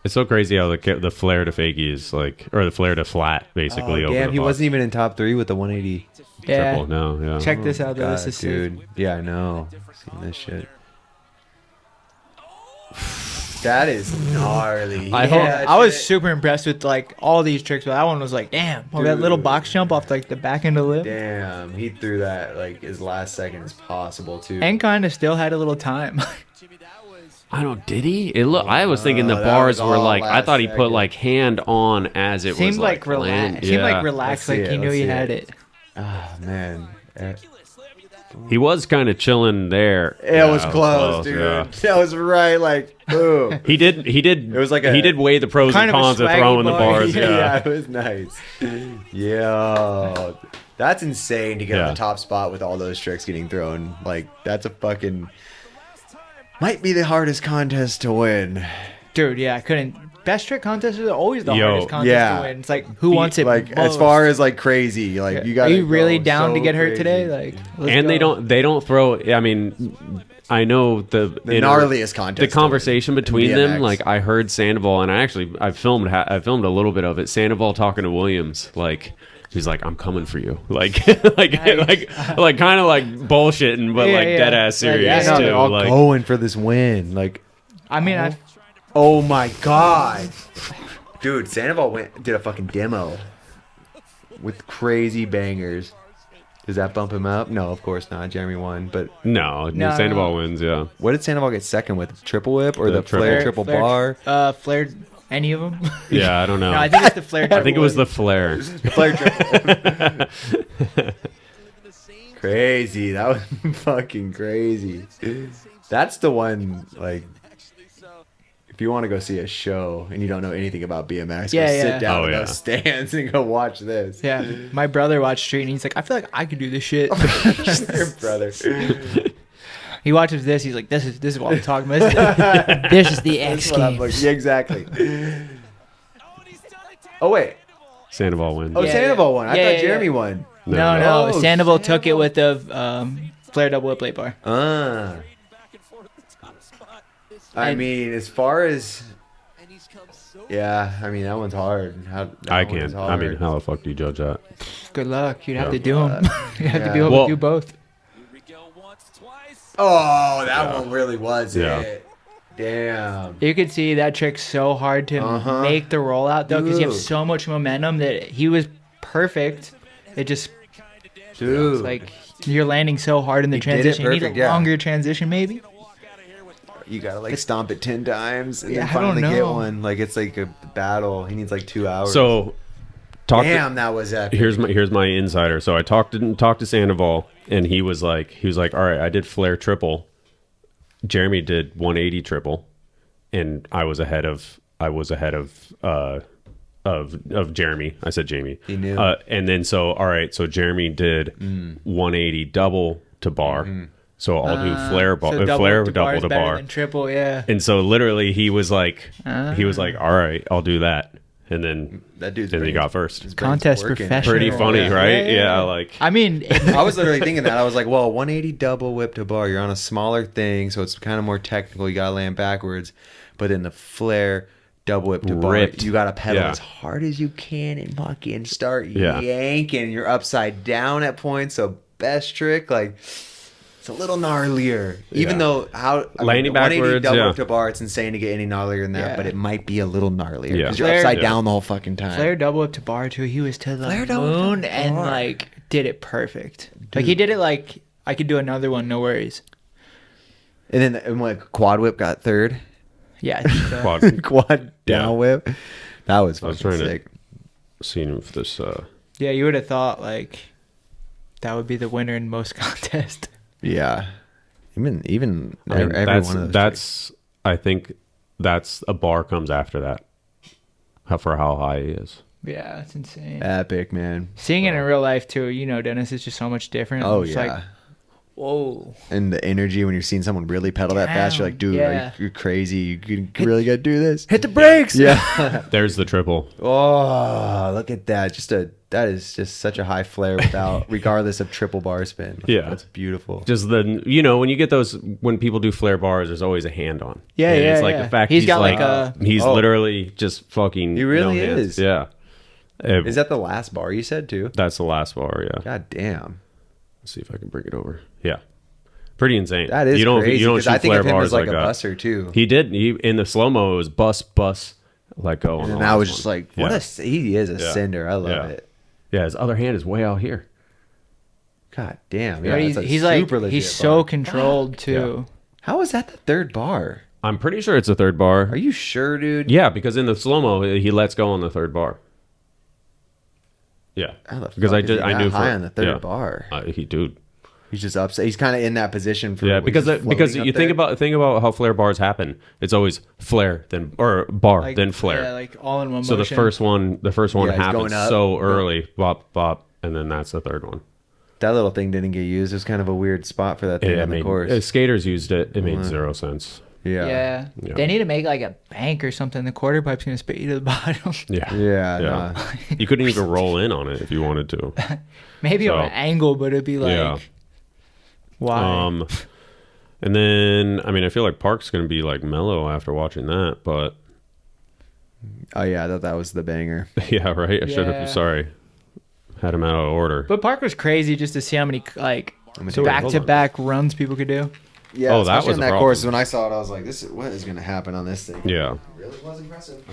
It's so crazy how the flare to fakie is like, or the flare to flat basically.
Oh,
over
damn,
the
he
box.
wasn't even in top 3 with the 180.
Yeah.
Triple. No, yeah.
Check this out, though.
God,
This is sick.
dude. Yeah, I know. Seen this shit. That is gnarly.
Yeah, I was super impressed with like all these tricks, but that one was like, damn, oh, that little box jump off like the back end of the lip,
Damn, he threw that like as last second as possible too.
and kind of still had a little time.
Jimmy, that was
I don't. Did he? It look. I was thinking the
that
bars
was
were
all
like. I
last
thought he put
second.
like hand on as it
Seemed
was
like
land.
relaxed. Seemed like
Yeah.
relaxed,
Let's
like
see
he
it,
knew
let's
he
see
had
it.
it.
Oh man,
He was kind of chilling there.
it was close, dude.
yeah.
That was right, like boom.
He did. It
was like
he did weigh the pros
kind
and
of a
cons of
swaggy
throwing the
bar.
bars.
yeah,
Yeah.
it was nice. Yo, that's insane to get on
Yeah.
the top spot with all those tricks getting thrown. Like that's a fucking might be the hardest contest to win.
Dude, yeah, I couldn't. Best trick contests are always the
Yo,
hardest contest
yeah.
to win. It's like, who wants it
Like
most?
as far as like crazy, like you got.
Are you really down to get hurt today? Like, let's
And
go.
they don't throw. I mean, I know the
gnarliest contest.
The conversation between
BMX.
them. Like I heard Sandoval, and I filmed a little bit of it. Sandoval talking to Williams, like. He's like, I'm coming for you, like, like kind of like bullshitting, but like dead ass serious
yeah, no,
too.
They're all
Like,
going for this win. Like,
I mean,
oh my god, dude, Sandoval did a fucking demo with crazy bangers. Does that bump him up? No, of course not. Jeremy won, but
no, Sandoval wins. Yeah.
What did Sandoval get second with? Triple whip or the
triple.
flare triple bar?
Flared any of them?
Yeah, I don't know.
No, I think it's the flare.
I think it was the flare.
Flare triple. Crazy. That was fucking crazy. That's the one, like, if you want to go see a show and you don't know anything about BMX, go sit down in those stands and go watch this.
Yeah. My brother watched Street and he's like, I feel like I could do this shit.
Your brother.
He watches this. He's like, this is what I'm talking about. This is the X Games.
Yeah, exactly. Oh, wait.
Sandoval wins.
Oh, Sandoval won. I thought Jeremy won.
No.
Oh,
Sandoval took it with the flare double whip late bar.
I mean, as far as... Yeah, I mean, that one's hard.
I can't. I mean, how the fuck do you judge that?
Good luck. You'd have to do them. You'd have to be able to do both.
Oh, that one really was
Yeah.
it. Damn.
You could see that trick so hard to make the rollout, though, because you have so much momentum that he was perfect. It just...
Dude.
It's like you're landing so hard in the transition. You need a longer transition, maybe?
You gotta like stomp it 10 times and then
I don't
finally get
know.
one. Like it's like a battle. He needs like 2 hours.
So,
that was epic.
Here's my insider. So I talked to Sandoval, and he was like, all right, I did flare triple. Jeremy did 180 triple, and I was ahead of Jeremy. I said Jamie.
He knew.
And then so Jeremy did 180 double to bar. So I'll do flare flare double to bar.
Triple, yeah.
And so literally he was like, all right, I'll do that. And then
that dude's
he got first.
Contest professional.
Pretty funny, right? Yeah, like
I mean,
I was literally thinking that. I was like, well, 180 double whip to bar. You're on a smaller thing, so it's kind of more technical. You gotta land backwards, but in the flare double whip to bar, you gotta pedal as hard as you can and fucking start yanking. You're upside down at points. So best trick, like. It's a little gnarlier, even though
landing backwards,
double to bar, it's insane to get any gnarlier than that, but it might be a little gnarlier because you're
Flare,
upside down the whole fucking time.
Flare double up to bar too. He was to the moon and like did it perfect. Like he did it like I could do another one, no worries.
And then like quad whip got third.
Yeah,
quad down whip. That was fucking sick.
Seeing him for this.
Yeah, you would have thought like that would be the winner in most contests.
Yeah, even
I mean,
every one of those.
That's I think that's a bar comes after that. For how high he is.
Yeah, it's insane.
Epic, man.
Seeing it in real life too, you know, Dennis, is just so much different.
Oh
it's
yeah.
Like, whoa.
And the energy when you're seeing someone really pedal that fast, you're like, dude, you're crazy. You really gotta do this.
Hit the brakes.
Yeah.
There's the triple.
Oh, look at that. That is just such a high flare regardless of triple bar spin.
Yeah.
That's beautiful.
Just when you get those, when people do flare bars, there's always a hand on.
Yeah,
and
yeah.
It's like the fact he's
got
like he's literally just fucking.
He really
no hands.
is.
Yeah.
Is that the last bar you said too?
That's the last bar, yeah.
God damn.
Let's see if I can bring it over. Yeah. Pretty insane.
That is crazy.
You don't shoot
I think
flare
of him
bars
as like a
that.
busser too.
He did. In the slow-mo, it was bus, let go.
And I was just like, he is a sender. I love it.
Yeah, his other hand is way out here.
God damn. Yeah,
he's like, he's so controlled too.
Yeah. How is that the third bar?
I'm pretty sure it's the third bar.
Are you sure, dude?
Yeah, because in the slow-mo, he lets go on the third bar. Yeah, because I knew
high on the third bar.
He's
just upset. He's kind of in that position for
because you think about how flare bars happen. It's always flare then bar then flare.
Yeah, like all in one
motion. So the first one happens so early, bop bop, and then that's the third one.
That little thing didn't get used. It was kind of a weird spot for that thing on the course.
Skaters used it. It made zero sense.
Yeah.
Yeah. They need to make like a bank or something. The quarter pipe's gonna spit you to the bottom.
Yeah.
Nah. You couldn't even roll in on it if you wanted to.
Maybe on an angle, but it'd be like, why?
And then I mean, I feel like Park's gonna be like mellow after watching that, but
oh yeah, I thought that was the banger.
yeah, right. I should have. Sorry, had him out of order.
But Park was crazy just to see how many like back-to-back runs people could do.
Yeah,
that was
in that course. When I saw it, I was like, what is going to happen on this thing?"
Yeah,
it really was impressive.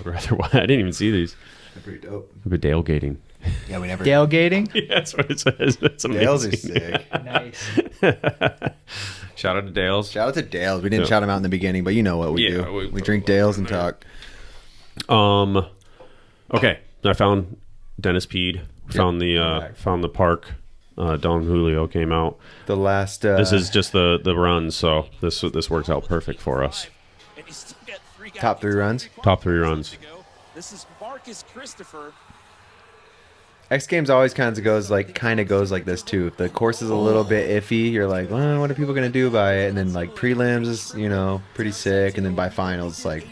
I didn't even see these.
They're pretty dope.
But Dalegating.
Yeah, we never.
Dalegating.
Yeah, that's what it says. That's amazing.
Dales are sick.
Nice.
Shout out to Dales.
Shout out to Dales. We didn't shout him out in the beginning, but you know what we do. We drink Dales and talk.
Okay, I found Dennis Peed. Found the Park. Don Julio came out.
The last.
This is just the run, so this works out perfect for us.
Top 3 runs.
Top 3 runs.
This is Marcus Christopher.
X Games always kind of goes like this too. If the course is a little bit iffy, you're like, well, what are people gonna do by it? And then like prelims is pretty sick, and then by finals, it's like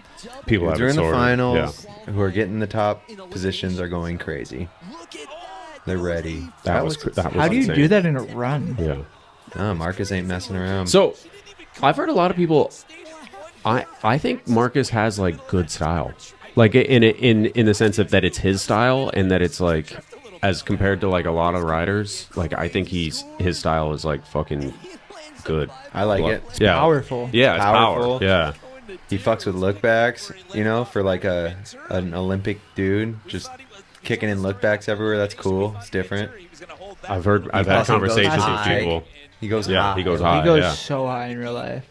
people have
during the finals who are getting the top positions are going crazy. They're ready.
That was
how do you
insane.
do that in a run?
Yeah.
Oh, Marcus ain't messing around.
So, I've heard a lot of people. I think Marcus has like good style, like in the sense of that it's his style, and that it's like as compared to like a lot of riders. Like I think his style is like fucking good.
I like it.
It's powerful.
Yeah, it's
powerful.
Power. Yeah.
He fucks with lookbacks, for like an Olympic dude, just kicking in lookbacks everywhere. That's cool. It's different.
I've had conversations with people.
He goes high.
He goes high.
He goes so high in real life.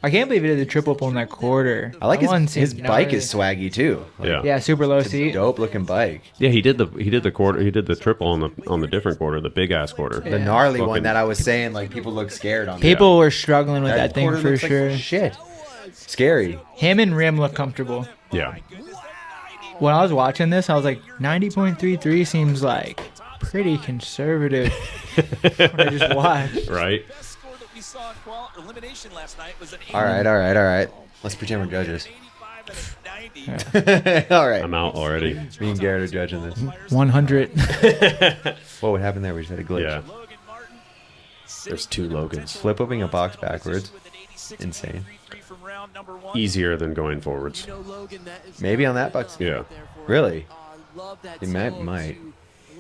I can't believe he did the triple up on that quarter.
I like his
gnarly.
bike is swaggy too.
Yeah, super low seat.
Dope looking bike.
Yeah, he did the quarter. He did the triple on the different quarter, the big ass quarter.
The gnarly one that I was saying, like people look scared on.
People were struggling with that thing for sure.
Like shit, scary.
Him and Rim look comfortable.
Yeah.
When I was watching this, I was like, 90.33 seems like pretty conservative. When I just watched.
Right.
All right. Let's pretend we're judges. All right.
I'm out already.
Me and Garrett are judging this.
100.
What would happen there? We just had a glitch.
Yeah. There's 2 Logans.
Flip opening a box backwards. Insane.
Easier than going forwards.
Maybe on that box.
Yeah.
Really? It might.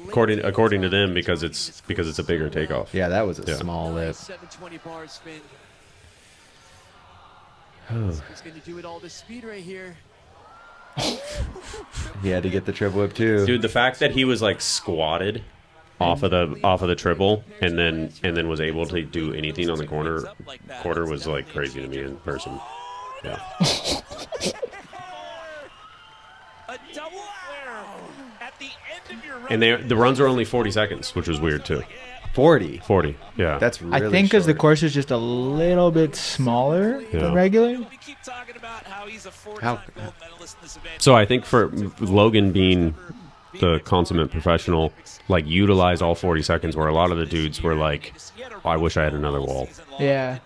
According to them, because it's a bigger takeoff.
Yeah, that was a small lip.
He's going to do it all this speed right here.
He had to get the triple whip too.
Dude, the fact that he was like squatted off of the triple and then was able to do anything on the quarter was like crazy to me in person. Yeah. And the runs are only 40 seconds, which was weird too.
40.
Yeah.
That's really
I think because the
short.
course is just a little bit smaller than regular.
So I think for Logan being the consummate professional, like utilize all 40 seconds, where a lot of the dudes were like, oh, I wish I had another wall.
Yeah.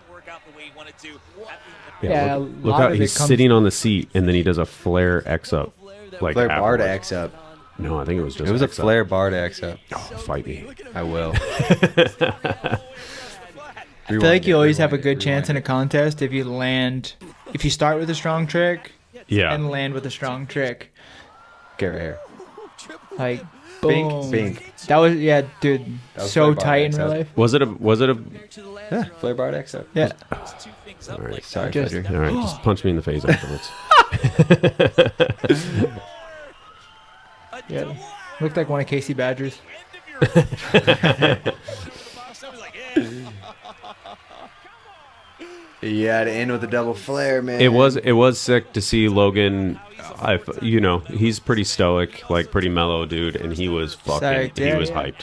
Look how he's sitting on the seat and then he does a flare X up. Like
flare bar to X up.
No, I think it was just.
It was a flare bar to X up.
Oh, fight me.
I will.
I feel like you always have a good chance in a contest if you start with a strong trick.
Yeah.
And land with a strong trick.
Get right here.
Like boom.
Bink.
That was dude.
That was
So
flare bar
tight
to
in
X
real
up.
life.
Was it a
Yeah, flare bar to X up.
Yeah.
All right.
Sorry,
Just-
Frederick.
All right, just punch me in the face afterwards.
Yeah. Looked like one of Casey Badger's.
Yeah, to end with a double flare, man.
It was sick to see Logan. He's pretty stoic, like pretty mellow dude, and he was
Psyched,
he was hyped.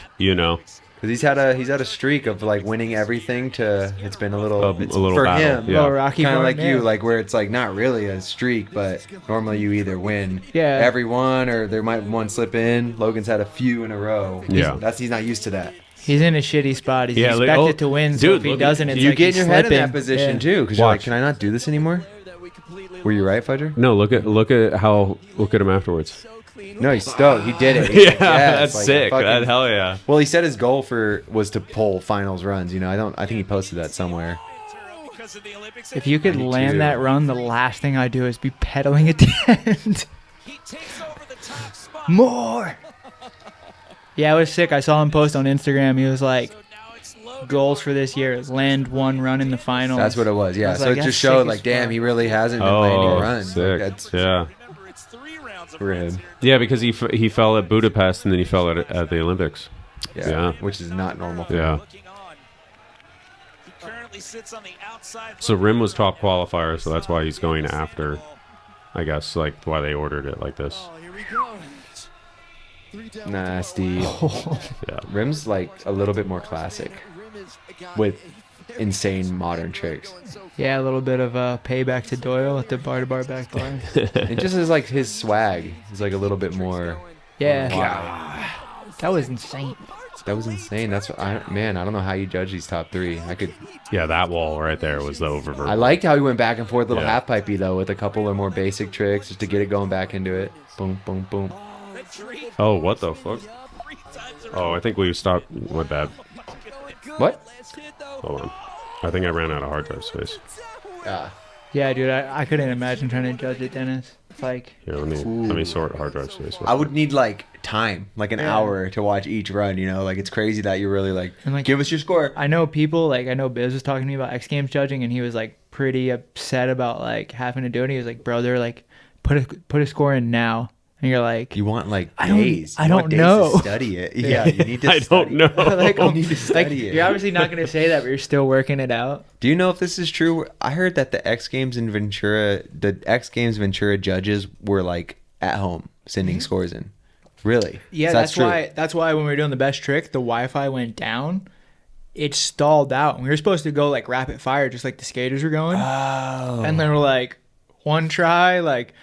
Because he's had a streak of like winning everything to. It's been a little for
battle,
him.
yeah.
Little rocky
Kind of
for
like
him,
you,
yeah.
like where it's like not really a streak, but normally you either win every one or there might one slip in. Logan's had a few in a row.
Yeah.
He's not used to that.
He's in a shitty spot. He's expected to win, so
dude,
if he
look,
doesn't, it's
You
like
get in
he's
your head in
slipping.
that position
Yeah.
too, because you're like,
Watch.
can I not do this anymore?
we completely
Were you
lost
right, Fudger?
No, look at him afterwards.
so clean.
No, he's stoked. He did it. He's
Yeah,
like, yes,
that's
like,
sick.
fucking-
That hell yeah.
Well, he said his goal was to pull finals runs. You know, I think he posted that somewhere.
Because of the Olympics.
If you could
Me
land
too.
that run, the last thing I do is be pedaling at the end.
He takes over the top spot.
More. Yeah, it was sick. I saw him post on Instagram. He was like,
So now it's Logan
goals for this year: land one run in the finals.
That's what it was.
I
Yeah.
was
So
like,
it
that's
just showed
sick
like,
as
damn,
fuck.
he really hasn't been landing
Oh,
runs.
sick.
Like, that's
Yeah.
Remember, it's 3 rounds of
for
runs
him.
here.
Yeah, because he fell at Budapest and then he fell at the Olympics. Yeah.
Which is not normal. For him.
Yeah.
Looking on. He currently sits on the outside.
So Rim was top qualifier, so that's why he's going after. I guess like why they ordered it like this.
Oh, here we go. 3 down.
Nasty.
Yeah.
Rim's like a little bit more classic with insane modern tricks.
Yeah, a little bit of payback to Doyle at the bar-to-bar back bar.
It just is like his swag. He's like a little bit more.
Yeah,
Wow.
that was insane.
That was insane. That's what I don't know how you judge these top three.
Yeah, that wall right there was the oververt.
I liked how he went back and forth, little
Yeah.
half pipey though, with a couple of more basic tricks just to get it going back into it. Boom, boom, boom.
Oh, what the fuck? Oh, I think we stopped. My bad.
What?
Hold on. I think I ran out of hard drive space.
Yeah, dude, I couldn't imagine trying to judge it, Dennis. It's like,
Here, let me sort hard drive space.
I would need like time, like an
Yeah.
hour to watch each run. You know, like it's crazy that you're really like,
And, like,
give us your score.
I know people, like, I know Biz was talking to me about X Games judging, and he was, like, pretty upset about, like, having to do it. He was like, bro, they're like, put a score in now. And you're like,
You want like
I don't-
days.
I
You want
don't
days
know.
to study it. Yeah, you need to.
I don't know.
like,
You need to study
like,
it.
you're obviously not going to say that, but you're still working it out.
Do you know if this is true? I heard that the X Games Ventura judges were like at home sending scores in. Really?
Yeah,
So
that's
true.
why when we were doing the best trick, the Wi-Fi went down. It stalled out. And we were supposed to go like rapid fire, just like the skaters were going.
Oh.
And then we're like, one try, like,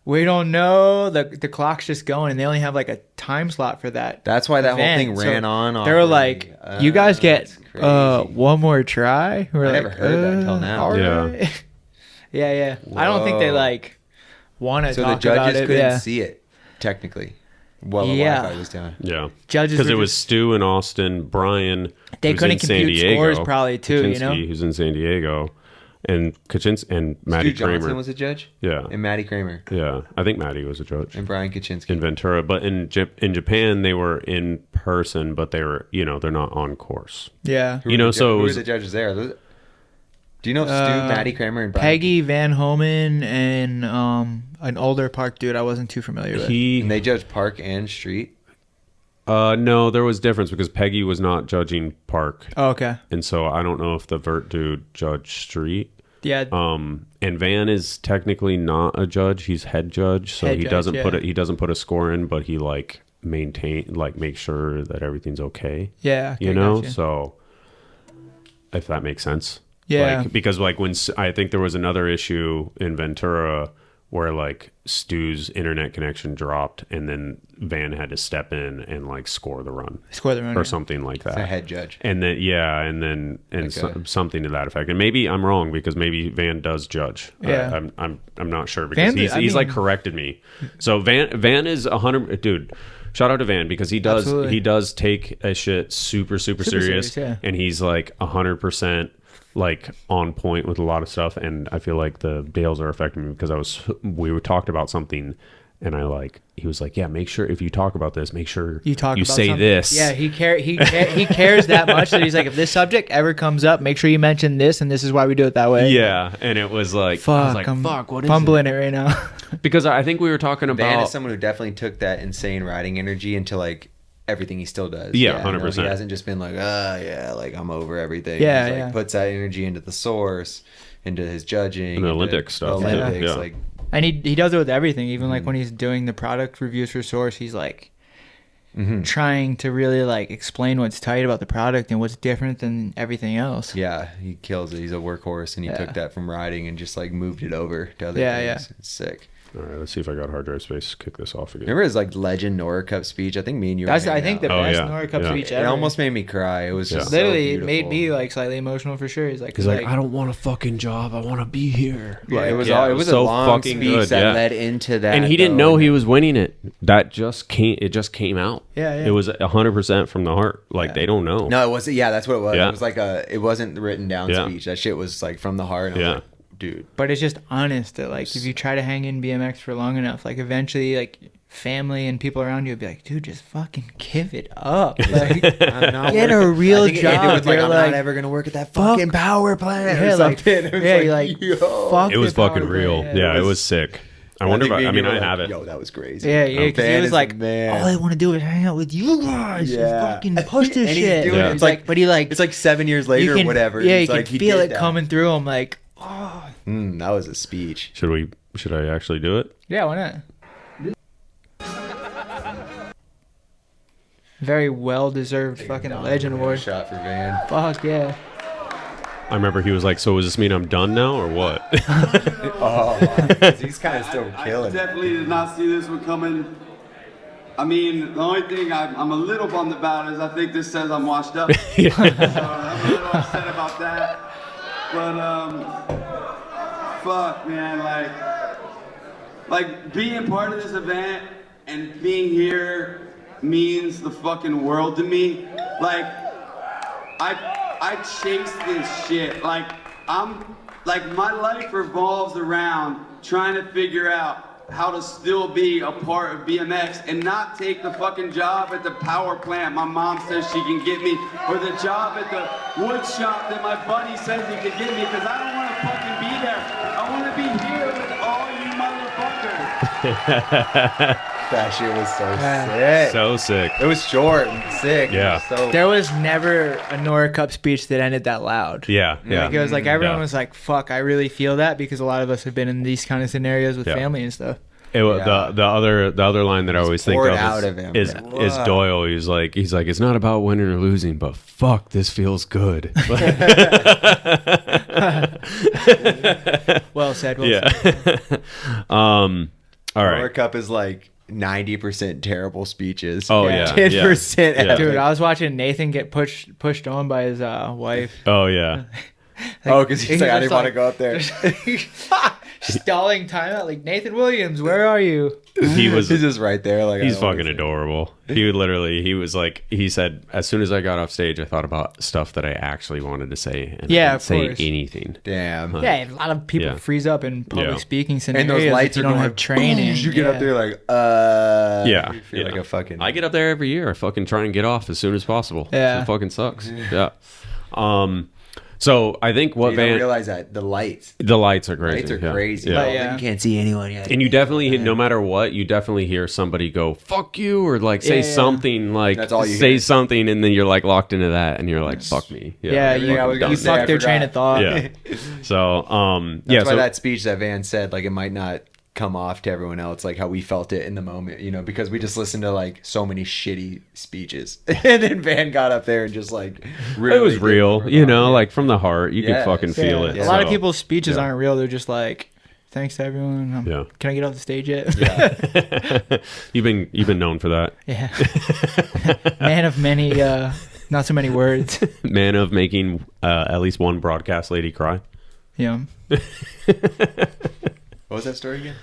we don't know. The clock's just going, and they only have like a time slot for that.
That's why that whole
event.
thing
So
ran on.
They were
awkwardly.
like, "You guys get
That's crazy.
one more try." We're
I
like,
never heard that until now.
all
Yeah.
right. yeah. I don't think they
Whoa.
like want to
So the
talk about
judges
it.
couldn't
Yeah,
see it technically. Well, the
Yeah.
Wi-Fi was down.
Yeah.
judges
Because
were
it was
just-
Stu and Austin, Brian.
They
who's
couldn't
in San
compute
Diego,
scores probably too, you know?
Kaczynski, who's in San Diego, and Kaczynski and Matty
Stu Johnson
Kramer.
was a judge.
Yeah.
And Matty Kramer
Yeah. I think Matty was a judge.
and Brian Kaczynski.
In Ventura, but in Japan they were in person, but they were they're not on course.
yeah.
Who
you
were
know,
the
so it
who
was-
were the judges there? Do you know Stu, Matty Kramer, and Brian?
Peggy Van Homan and an older Park dude I wasn't too familiar with.
And they judged Park and Street.
No, there was difference because Peggy was not judging Park,
Oh, okay.
and so I don't know if the vert dude judged Street.
Yeah.
And Van is technically not a judge; he's head judge, so
Head
he
judge,
doesn't
yeah.
he doesn't put a score in, but he like make sure that everything's okay.
Yeah.
You
okay,
know,
gotcha.
so if that makes sense.
Yeah.
Like, because like when I think there was another issue in Ventura where like Stu's internet connection dropped and then Van had to step in and like score the run
Score the run.
or
yeah.
something like that.
The head judge.
And then
Okay.
something to that effect. And maybe I'm wrong because maybe Van does judge.
Yeah.
I'm not sure because
Van- I
he's like
mean-
corrected me. So Van is 100 dude. Shout out to Van because he does
Absolutely.
he does take a shit super serious,
serious, yeah.
and he's like 100% like on point with a lot of stuff. And I feel like the Dales are affecting me because we were talked about something. And he was like, yeah, make sure if you talk about this, make sure
You talk about
say
something.
this.
Yeah, he cares that much that he's like, if this subject ever comes up, make sure you mention this, and this is why we do it that way.
Yeah. And it was like, I was
Fuck,
like,
I'm
fuck, what is
fumbling it right now.
it? Because I think we were talking
Van
about
is someone who definitely took that insane riding energy into like everything he still does.
Yeah,
you know,
100%.
He hasn't just been like, yeah, like I'm over everything.
Yeah,
He's, like,
yeah.
puts that energy into the source, into his judging,
And the
into
Olympic stuff,
the
yeah.
Olympics,
Yeah.
like
And he does it with everything. Even
Mm-hmm.
like when he's doing the product reviews for Source, he's like
Mm-hmm.
trying to really like explain what's tight about the product and what's different than everything else.
yeah, he kills it. He's a workhorse, and he
Yeah.
took that from riding and just like moved it over to other
Yeah,
things. It's sick.
All right, let's see if I got hard drive space. Kick this off again.
Remember his like legend NORA Cup speech? I think me and you.
That's
were
I
hanging
think the
out.
best
yeah,
NORA Cup
yeah.
speech
It
ever.
almost made me cry. It was just
Literally,
so
it made
beautiful.
me like slightly emotional for sure. He's like,
I don't want a fucking job. I want to be here.
Like, it was
yeah,
all,
it
it
was
was
so
a long
fucking
speech
good,
that
yeah.
led into that.
And he didn't know he was winning it. That just came. It just came out.
Yeah, yeah.
It was 100% from the heart. Like they don't know.
No, it wasn't. Yeah, that's what it was.
Yeah.
It was like it wasn't written down
Yeah.
speech. That shit was like from the heart. And I was
Yeah.
like, dude.
But it's just honest that like if you try to hang in BMX for long enough, like eventually like family and people around you will be like, dude, just fucking give it up. Like,
I'm not
get a
working-
real
I think it ended
job.
with, like,
They're
I'm
like,
not ever gonna work at that fucking power plant.
Yeah,
or
like,
something. It was
yeah, you're like,
yo.
fuck
It was
the power
fucking real.
plant.
Yeah, it was sick. I wonder if
think me
I
and you
mean,
were
I
like,
have it.
Yo, that was crazy.
Yeah, yeah, because he
Van
was
is
like,
the man.
all I want to do is hang out with you guys.
Yeah.
Yeah. Fucking push this
And he's
shit.
doing
it.
He's
It's
like, but he like,
It's like 7 years later
you can,
or whatever.
Yeah,
It's
you
like
can
he
feel
did
it
that.
coming through him. Like, oh,
That was a speech.
Should I actually do it?
yeah, why not? Very well deserved fucking legend award.
Shot for Van.
Fuck yeah.
I remember he was like, "So does this mean I'm done now, or what?"
Oh, he's kind of still killing.
Definitely did not see this one coming. I mean, the only thing I'm a little bummed about is I think this says I'm washed up. So I'm a little upset about that. But fuck, man, like being part of this event and being here means the fucking world to me. Like, I chase this shit. Like, my life revolves around trying to figure out how to still be a part of BMX and not take the fucking job at the power plant my mom says she can get me, or the job at the wood shop that my buddy says he can get me, because I don't want to fucking be there. I want to be here with all you motherfuckers.
That shit was so sick.
So sick.
It was short and sick.
Yeah.
So
There was never a NORA Cup speech that ended that loud.
Yeah, yeah.
Like, it was like everyone
Yeah.
was like, fuck, I really feel that, because a lot of us have been in these kind of scenarios with
Yeah.
family and stuff.
The other line that I always think
poured
of
out of him.
is
Yeah.
Doyle. He's like it's not about winning or losing, but fuck, this feels good.
Well said. Well
Yeah.
said.
All
NORA
right.
Cup is like 90% terrible speeches.
Oh,
Yeah.
yeah.
10%
Yeah.
epic.
Dude, I was watching Nathan get pushed on by his wife.
Oh yeah.
Oh, because he's like, I
just
didn't want to go up there.
Stalling timeout, like, Nathan Williams, where are you?
He was.
He's just right there. Like,
He's
I don't wanna
fucking
say it.
adorable. He was like, he said, as soon as I got off stage, I thought about stuff that I actually wanted to say, and
Yeah,
I didn't
of
say
course.
anything.
Damn.
Yeah, a lot of people
Yeah.
freeze up in public
Yeah.
speaking
And
scenarios.
those lights
if you
are
don't
going
have training.
You get up
Yeah.
there like,
Yeah,
You feel
yeah.
like a fucking.
I get up there every year. I fucking try and get off as soon as possible.
Yeah.
It fucking sucks. Yeah. So I think what
You don't
Van
realize that the lights.
the lights are crazy.
Lights are
yeah.
crazy.
Yeah.
But yeah.
You can't see anyone yet.
And you definitely hit, no matter what, you definitely hear somebody go "fuck you" or like say
Yeah, yeah.
something like
That's all you
say
hear.
something, and then you're like locked into that, and you're like "fuck me."
Yeah,
Everything I was
you
gonna say, I
fucked their train
forgot.
of thought.
Yeah. So
That's
yeah.
why
So
that speech that Van said, like, it might not come off to everyone else like how we felt it in the moment, you know, because we just listened to like so many shitty speeches. And then Van got up there and just like really
it was
did
real,
it.
you know, like from the heart. You
Yes.
could fucking feel it.
A lot of
So,
people's speeches
yeah.
aren't real. They're just like, thanks to everyone.
Yeah.
Can I get off the stage yet?
Yeah.
you've been known for that.
Yeah. Man of many, not so many words.
Man of making at least one broadcast lady cry.
Yeah.
What was that story again?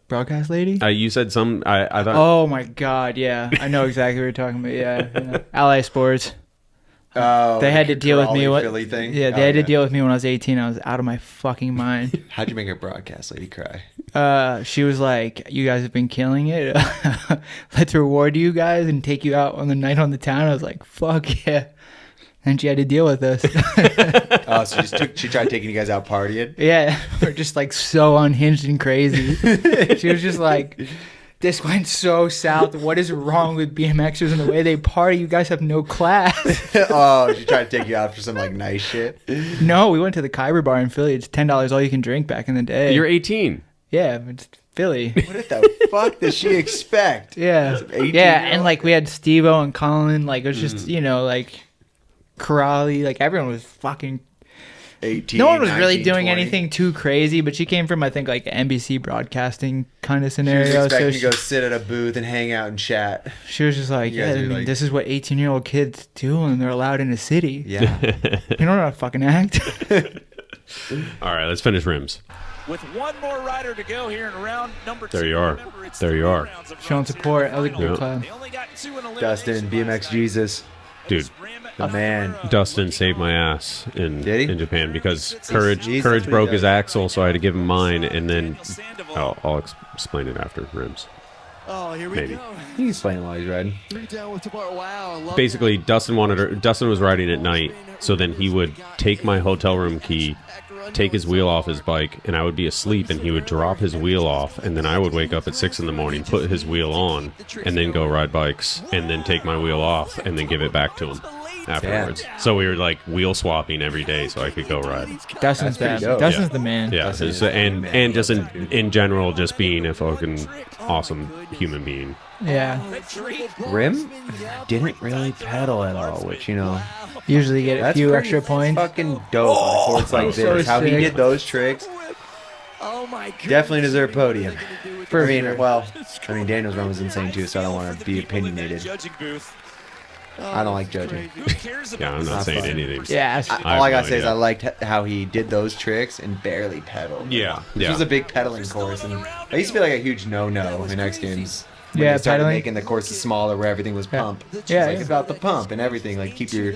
Broadcast lady?
You said some. I thought.
Oh my God. Yeah. I know exactly what you're talking about. Yeah. Ally Sports.
Oh,
They had to deal with me.
What Philly thing?
Yeah, they had to deal with me when I was 18. I was out of my fucking mind.
How'd you make a broadcast lady cry?
She was like, "You guys have been killing it. Let's reward you guys and take you out on the night on the town." I was like, "Fuck yeah!" And she had to deal with us.
Oh, so she tried taking you guys out partying?
Yeah, we're just like so unhinged and crazy. She was just like, "This went so south. What is wrong with BMXers and the way they party? You guys have no class."
Oh, she tried to take you out for some like nice shit.
No, we went to the Kyber bar in Philly. It's $10 all you can drink back in the day.
You're 18.
Yeah, it's Philly.
What the fuck does she expect?
Yeah.
Some 18-year-old?
Yeah, and like we had Steve-O and Colin. Like it was just, you know, like Corrali. Like everyone was fucking
18.
No one was really
19,
doing
20.
anything too crazy, but she came from, I think, like NBC broadcasting kind of
She was
scenario.
expecting
So
to go sit at a booth and hang out and chat.
she was just like,
You
yeah,
guys
I
are
mean,
like-
this is what 18-year-old kids do when they're allowed in a city.
Yeah.
You don't know how to fucking act.
All right, let's finish rims.
With one more rider to go here in round number 2.
There you are.
Remember, it's
There you
3
are.
rounds of
Showing
runs
support.
in
I like
every
the
round.
club.
They only got 2 in elimination
Dustin, BMX
last night.
Jesus.
Dude,
The man.
Dustin saved my ass in Japan because Courage
Jeez,
Courage
that's what
broke
he
his
does.
axle, so I had to give him mine, and then I'll explain it after rims.
Oh, here we
Maybe.
go.
You can explain it while he's riding.
3 down with Tabar. Wow, I love
Basically,
that.
Dustin was riding at night, so then he would take my hotel room key, take his wheel off his bike, and I would be asleep, and he would drop his wheel off, and then I would wake up at 6 in the morning, put his wheel on, and then go ride bikes, and then take my wheel off, and then give it back to him afterwards. So we were like wheel swapping every day so I could go ride.
Dustin's
pretty
that.
dope.
Dustin's
Yeah.
the man.
Yeah,
Dustin
it's-
is
and
the
and just in general, just being a fucking awesome human being.
Yeah.
Rim didn't really pedal at all, which, you know,
Usually get a
that's
few
pretty
extra points.
fucking dope on courts like
So
this. How he
sick.
did those tricks.
Oh my God.
Definitely deserve podium.
For
I mean,
sure.
well, I mean, Daniel's run was insane too, so I don't want to be opinionated.
Judging booth.
I don't like judging.
Who cares
Yeah, I'm
about
not saying
fun.
anything.
Yeah.
All I gotta
have
say
no
is I
idea.
liked how he did those tricks and barely pedaled.
Yeah,
This
yeah.
was a big pedaling course, and that used to be like a huge no-no in X Games. When
Yeah,
they started
pedaling.
making the courses smaller where everything was
Yeah.
pump.
Yeah,
It's like,
yeah.
it's about the pump and everything. Like keep your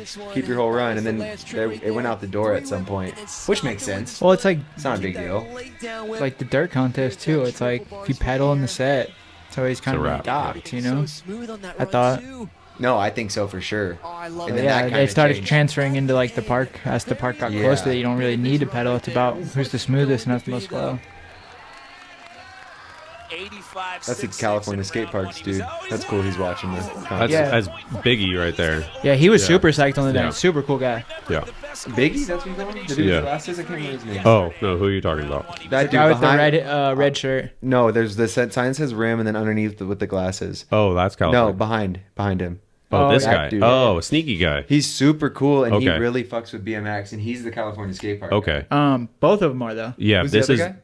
whole run, and then it went out the door at some point, which makes sense.
Well, it's like
It's not a big deal.
like the dirt contest too. It's like if you pedal in the set, it's always kind
It's a
of
wrap.
docked, you know.
So smooth on that
I
run,
thought-
too.
No, I think so for sure.
Oh, I love
And
it.
then that
Yeah,
kinda
they started
changed.
transferring into like the park. As the park got
Yeah.
closer, you don't really need to pedal. It's about who's the smoothest and that's the most flow.
85,
That's the
6,
California
6 in
skate
round
parks,
one. He was
dude.
always
That's cool. He's watching the.
That's,
contest.
Yeah.
that's Biggie right there.
Yeah, he was
Yeah.
super psyched on the
Yeah.
night. Super cool guy.
Yeah.
Biggie, that's what you call him? The dude
Yeah.
with glasses? I can't remember his name.
Oh no, who are you talking about?
That dude
Guy with the
behind.
red shirt.
No, there's the sign says rim, and then underneath with the glasses.
Oh, that's California.
No, behind him.
Oh, this
that
guy.
dude.
Oh, a sneaky guy.
He's super cool, and he
Okay.
really fucks with BMX, and he's the California skate park.
Okay.
Both of them are though.
Yeah,
Who's the
this
other
is
guy?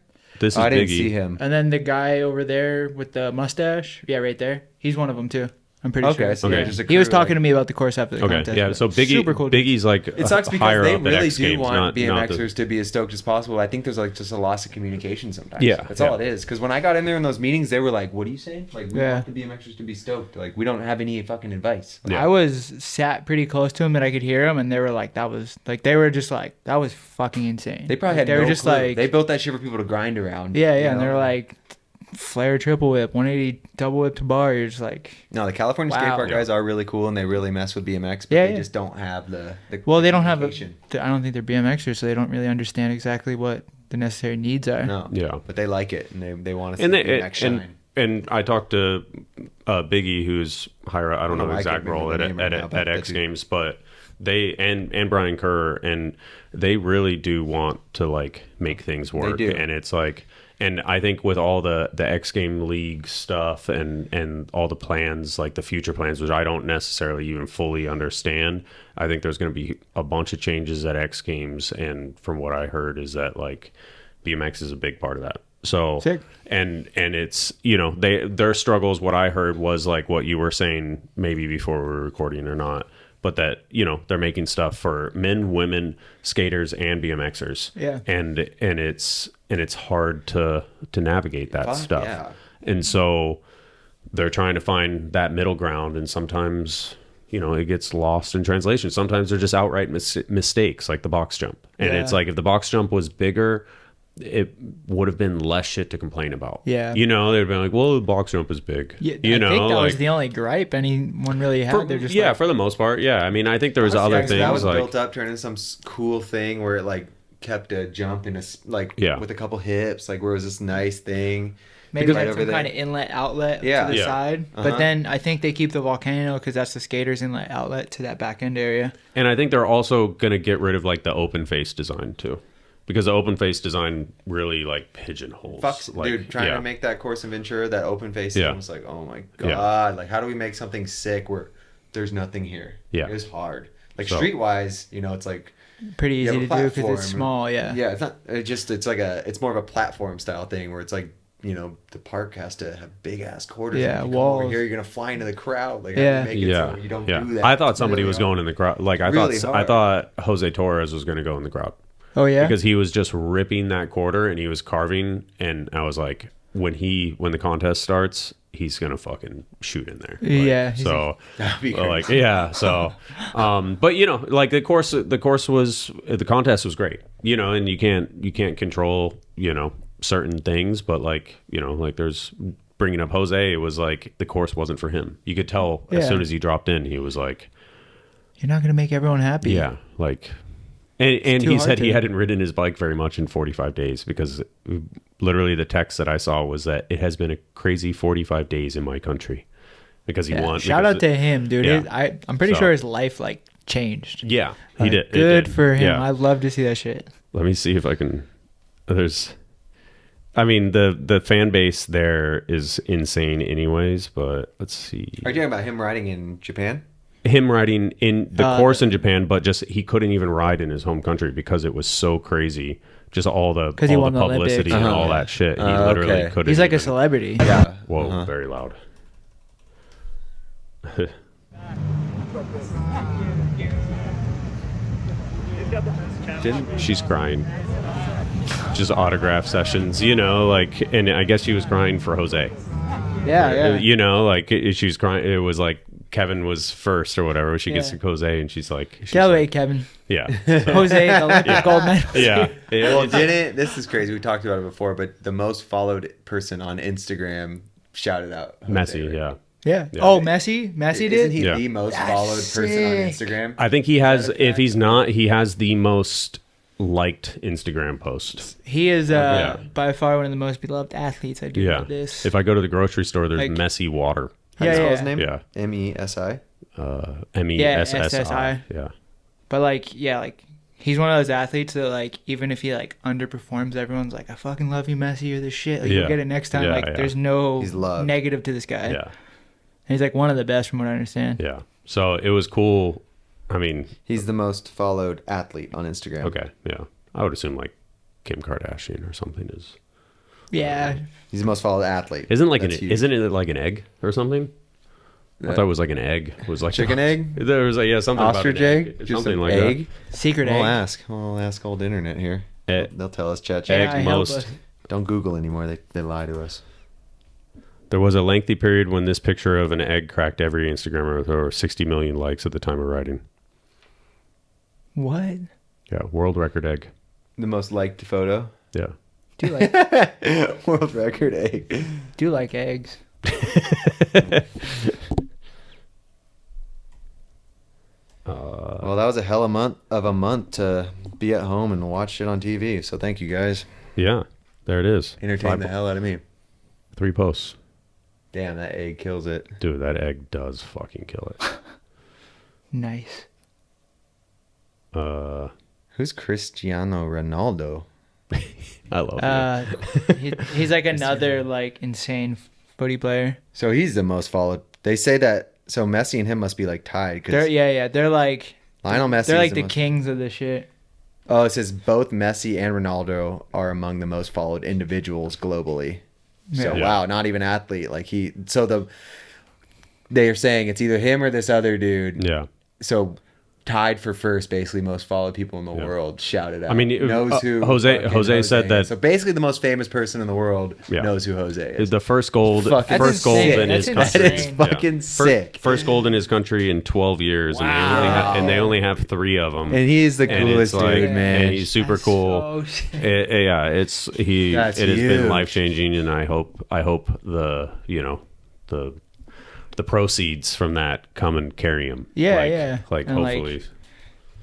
this is
I didn't
Biggie.
see him.
And then the guy over there with the mustache. Yeah, right there. He's one of them too. I'm pretty
Okay,
sure.
so
Okay.
yeah, just a
He was
crew,
talking
like-
to me about the course after the
Okay,
contest.
yeah.
but
So Biggie,
super cool dude.
Biggie's like
It sucks because
higher
they
up at
really
X
do
Games,
want
not
BMXers
the,
to be as stoked as possible. I think there's like just a loss of communication sometimes.
Yeah,
that's all
yeah.
it is. Because when I got in there in those meetings, they were like, "What are you saying? Like, we
Yeah.
want the BMXers to be stoked. Like, we don't have any fucking advice." Like,
Yeah.
I was sat pretty close to him that I could hear him, and they were like, "That was like," they were just like, "That was fucking insane."
they probably
Like,
had
they
no
were just
clue.
like,
They built that shit for people to grind around.
yeah,
you
yeah, and they
know?
were like, flare triple whip, 180 double whip to bar. You're just like,
No, the California skate
Wow.
park
Yeah.
guys are really cool, and they really mess with BMX, but
Yeah,
they
yeah.
just don't have the
well, they don't have
communication.
I don't think they're BMXers, so they don't really understand exactly what the necessary needs are.
No.
Yeah.
But they like it, and they want to see
and they,
BMX shine.
and I talked to Biggie, who's higher. I don't know the
I
exact
can't remember
role
the
at
name right now, but
X
that dude-
Games, but they and Brian Kerr, and they really do want to like make things work.
do.
And it's like, and I think with all the X Game League stuff and all the plans, like the future plans, which I don't necessarily even fully understand, I think there's going to be a bunch of changes at X Games, and from what I heard is that like BMX is a big part of that. So
Sick.
and it's, you know, their struggles, what I heard was like what you were saying maybe before we were recording or not, but that, you know, they're making stuff for men, women, skaters, and BMXers.
Yeah.
And it's hard to navigate that
Fuck,
stuff.
yeah.
And so they're trying to find that middle ground, and sometimes, you know, it gets lost in translation. Sometimes they're just outright mistakes, like the box jump. And
Yeah.
it's like if the box jump was bigger, it would have been less shit to complain about.
Yeah.
You know, they'd been like, well, the box jump is big.
Yeah,
you
I
know,
think that was
like,
the only gripe anyone really had. They're just
yeah,
like,
for the most part. Yeah. I mean, I think there was
Yeah,
other
'cause
things
that was
like,
built up, turned into some cool thing where it like kept a jump in
Yeah.
with a couple hips, like where it was this nice thing.
maybe
Because
like
right
some
over
kind
there.
of inlet outlet
Yeah.
to the
Yeah.
side.
Uh-huh.
But then I think they keep the volcano because that's the skaters inlet outlet to that back end area.
and I think they're also going to get rid of like the open face design too, because the open face design really like pigeonholes.
Fucks,
like,
dude, trying
yeah.
to make that course in Ventura, that open face
Yeah.
thing was like, oh my god,
Yeah.
like how do we make something sick where there's nothing here?
Yeah.
It was hard. Like
So-
streetwise, you know, it's like
pretty
You
easy
have
to
a
do because it's
platform.
small. Yeah.
Yeah, it's not. It's more of a platform style thing where it's like, you know, the park has to have big ass quarters.
Yeah,
If you come over
walls.
here, you're gonna fly into the crowd. Like,
Yeah.
how do you make it so you don't do that?
I thought
It's
somebody
really
was
hard.
going in the crowd. Like I
Really
thought,
hard.
Jose Torres was going to go in the crowd.
Oh yeah.
Because he was just ripping that quarter and he was carving, and I was like, when the contest starts, he's gonna fucking shoot in there. Like,
Yeah, he's
so
That'd be
like
crazy.
yeah. So, but you know, like the contest was great. You know, and you can't control, you know, certain things, but like, you know, like there's bringing up Jose, it was like the course wasn't for him. You could tell as
Yeah.
soon as he dropped in, he was like,
You're not gonna make everyone happy.
yeah, like, and
too
he
hard
said he
to-
hadn't ridden his bike very much in 45 days because literally the text that I saw was that it has been a crazy 45 days in my country because he
Yeah.
won.
Shout out to him, dude.
Yeah.
I'm pretty
So-
sure his life like changed.
Yeah, he
Like,
did. It
Good
did.
for him.
Yeah.
I'd love to see that shit.
Let me see if I can. I mean, the fan base there is insane, anyways. But let's see.
Are you talking about him riding in Japan?
Him riding in the course in Japan, but just he couldn't even ride in his home country because it was so crazy. Just all the
'Cause he won the
publicity
Olympics.
and all that shit. He literally
okay.
couldn't.
He's like a
even-
celebrity.
Yeah.
Whoa, very loud. She's crying. Just autograph sessions, you know, like, and I guess she was crying for Jose.
Yeah.
You know, like she was crying. It was like Kevin was first or whatever. She gets to Jose, and she's like,
Get away, Kevin.
yeah,
Jose, the Olympic gold medal.
yeah.
Well, this is crazy. We talked about it before, but the most followed person on Instagram shouted out Jose,
Messy,
right?
yeah.
Yeah.
Yeah.
Oh, Messi. Messi
Isn't
did.
he
Yeah.
the most
That's
followed person on
sick.
Instagram?
I think he has. If he's not, he has the most liked Instagram post.
He is
Yeah.
by far one of the most beloved athletes. I do
Yeah.
know this.
If I go to the grocery store, there's
Like-
messy water.
How do you
Yeah,
spell
yeah.
his name?
Yeah.
MESI.
MESSI. Yeah.
But like, yeah, like he's one of those athletes that like even if he like underperforms, everyone's like, I fucking love you, Messi. You're the shit. Like
Yeah.
you'll get it next time.
Yeah,
like
yeah.
there's no
He's loved.
negative to this guy.
Yeah.
And he's like one of the best from what I understand.
Yeah. So it was cool. I mean,
He's the most followed athlete on Instagram.
okay. Yeah. I would assume like Kim Kardashian or something is.
Yeah.
He's the most followed athlete.
Isn't like
That's huge.
isn't it like an egg or something? I thought it was like an egg. It was like
Chicken egg?
There was like something
Ostrich
about an
egg?
egg.
Just
Something
an
like
egg?
Secret
We'll
egg.
ask. We'll ask old internet here.
that.
They'll tell us chat.
Yeah,
Egg
help
most.
us.
Don't Google anymore. They lie to us.
There was a lengthy period when this picture of an egg cracked every Instagrammer with over 60 million likes at the time of writing.
What?
Yeah, world record egg.
The most liked photo.
Yeah.
Do you like
World record egg.
do you like eggs?
Well, that was a hell of a month to be at home and watch it on TV. So thank you guys.
Yeah, there it is.
Entertained the hell out of me.
3 posts.
Damn, that egg kills it.
Dude, that egg does fucking kill it.
Nice.
Who's Cristiano Ronaldo?
I love it.
He's like another like insane footy player.
So he's the most followed. They say that. So Messi and him must be like tied.
They're
Because
they're like
Lionel Messi.
they're
is
like the
most-
kings of the shit.
Oh, it says both Messi and Ronaldo are among the most followed individuals globally. So
Yeah.
wow, not even athlete. Like he. So they are saying it's either him or this other dude.
Yeah.
So tied for first, basically most followed people in the world. Shout it out.
I mean,
knows who
Jose
fucking
said that-
is. So basically, the most famous person in the world
Yeah.
knows who Jose is.
The first gold,
Fucking
first gold
insane.
in
That's
his
insane.
country.
That is fucking sick.
First gold in his country in 12 years, and they only have 3 of them.
And he's the
And
coolest
it's like-
dude, man.
And he's super cool.
So sick.
Yeah, it has
That's
been
huge.
life changing, and I hope the the proceeds from that come and carry him.
Yeah,
like,
yeah.
Like
And, like,
hopefully.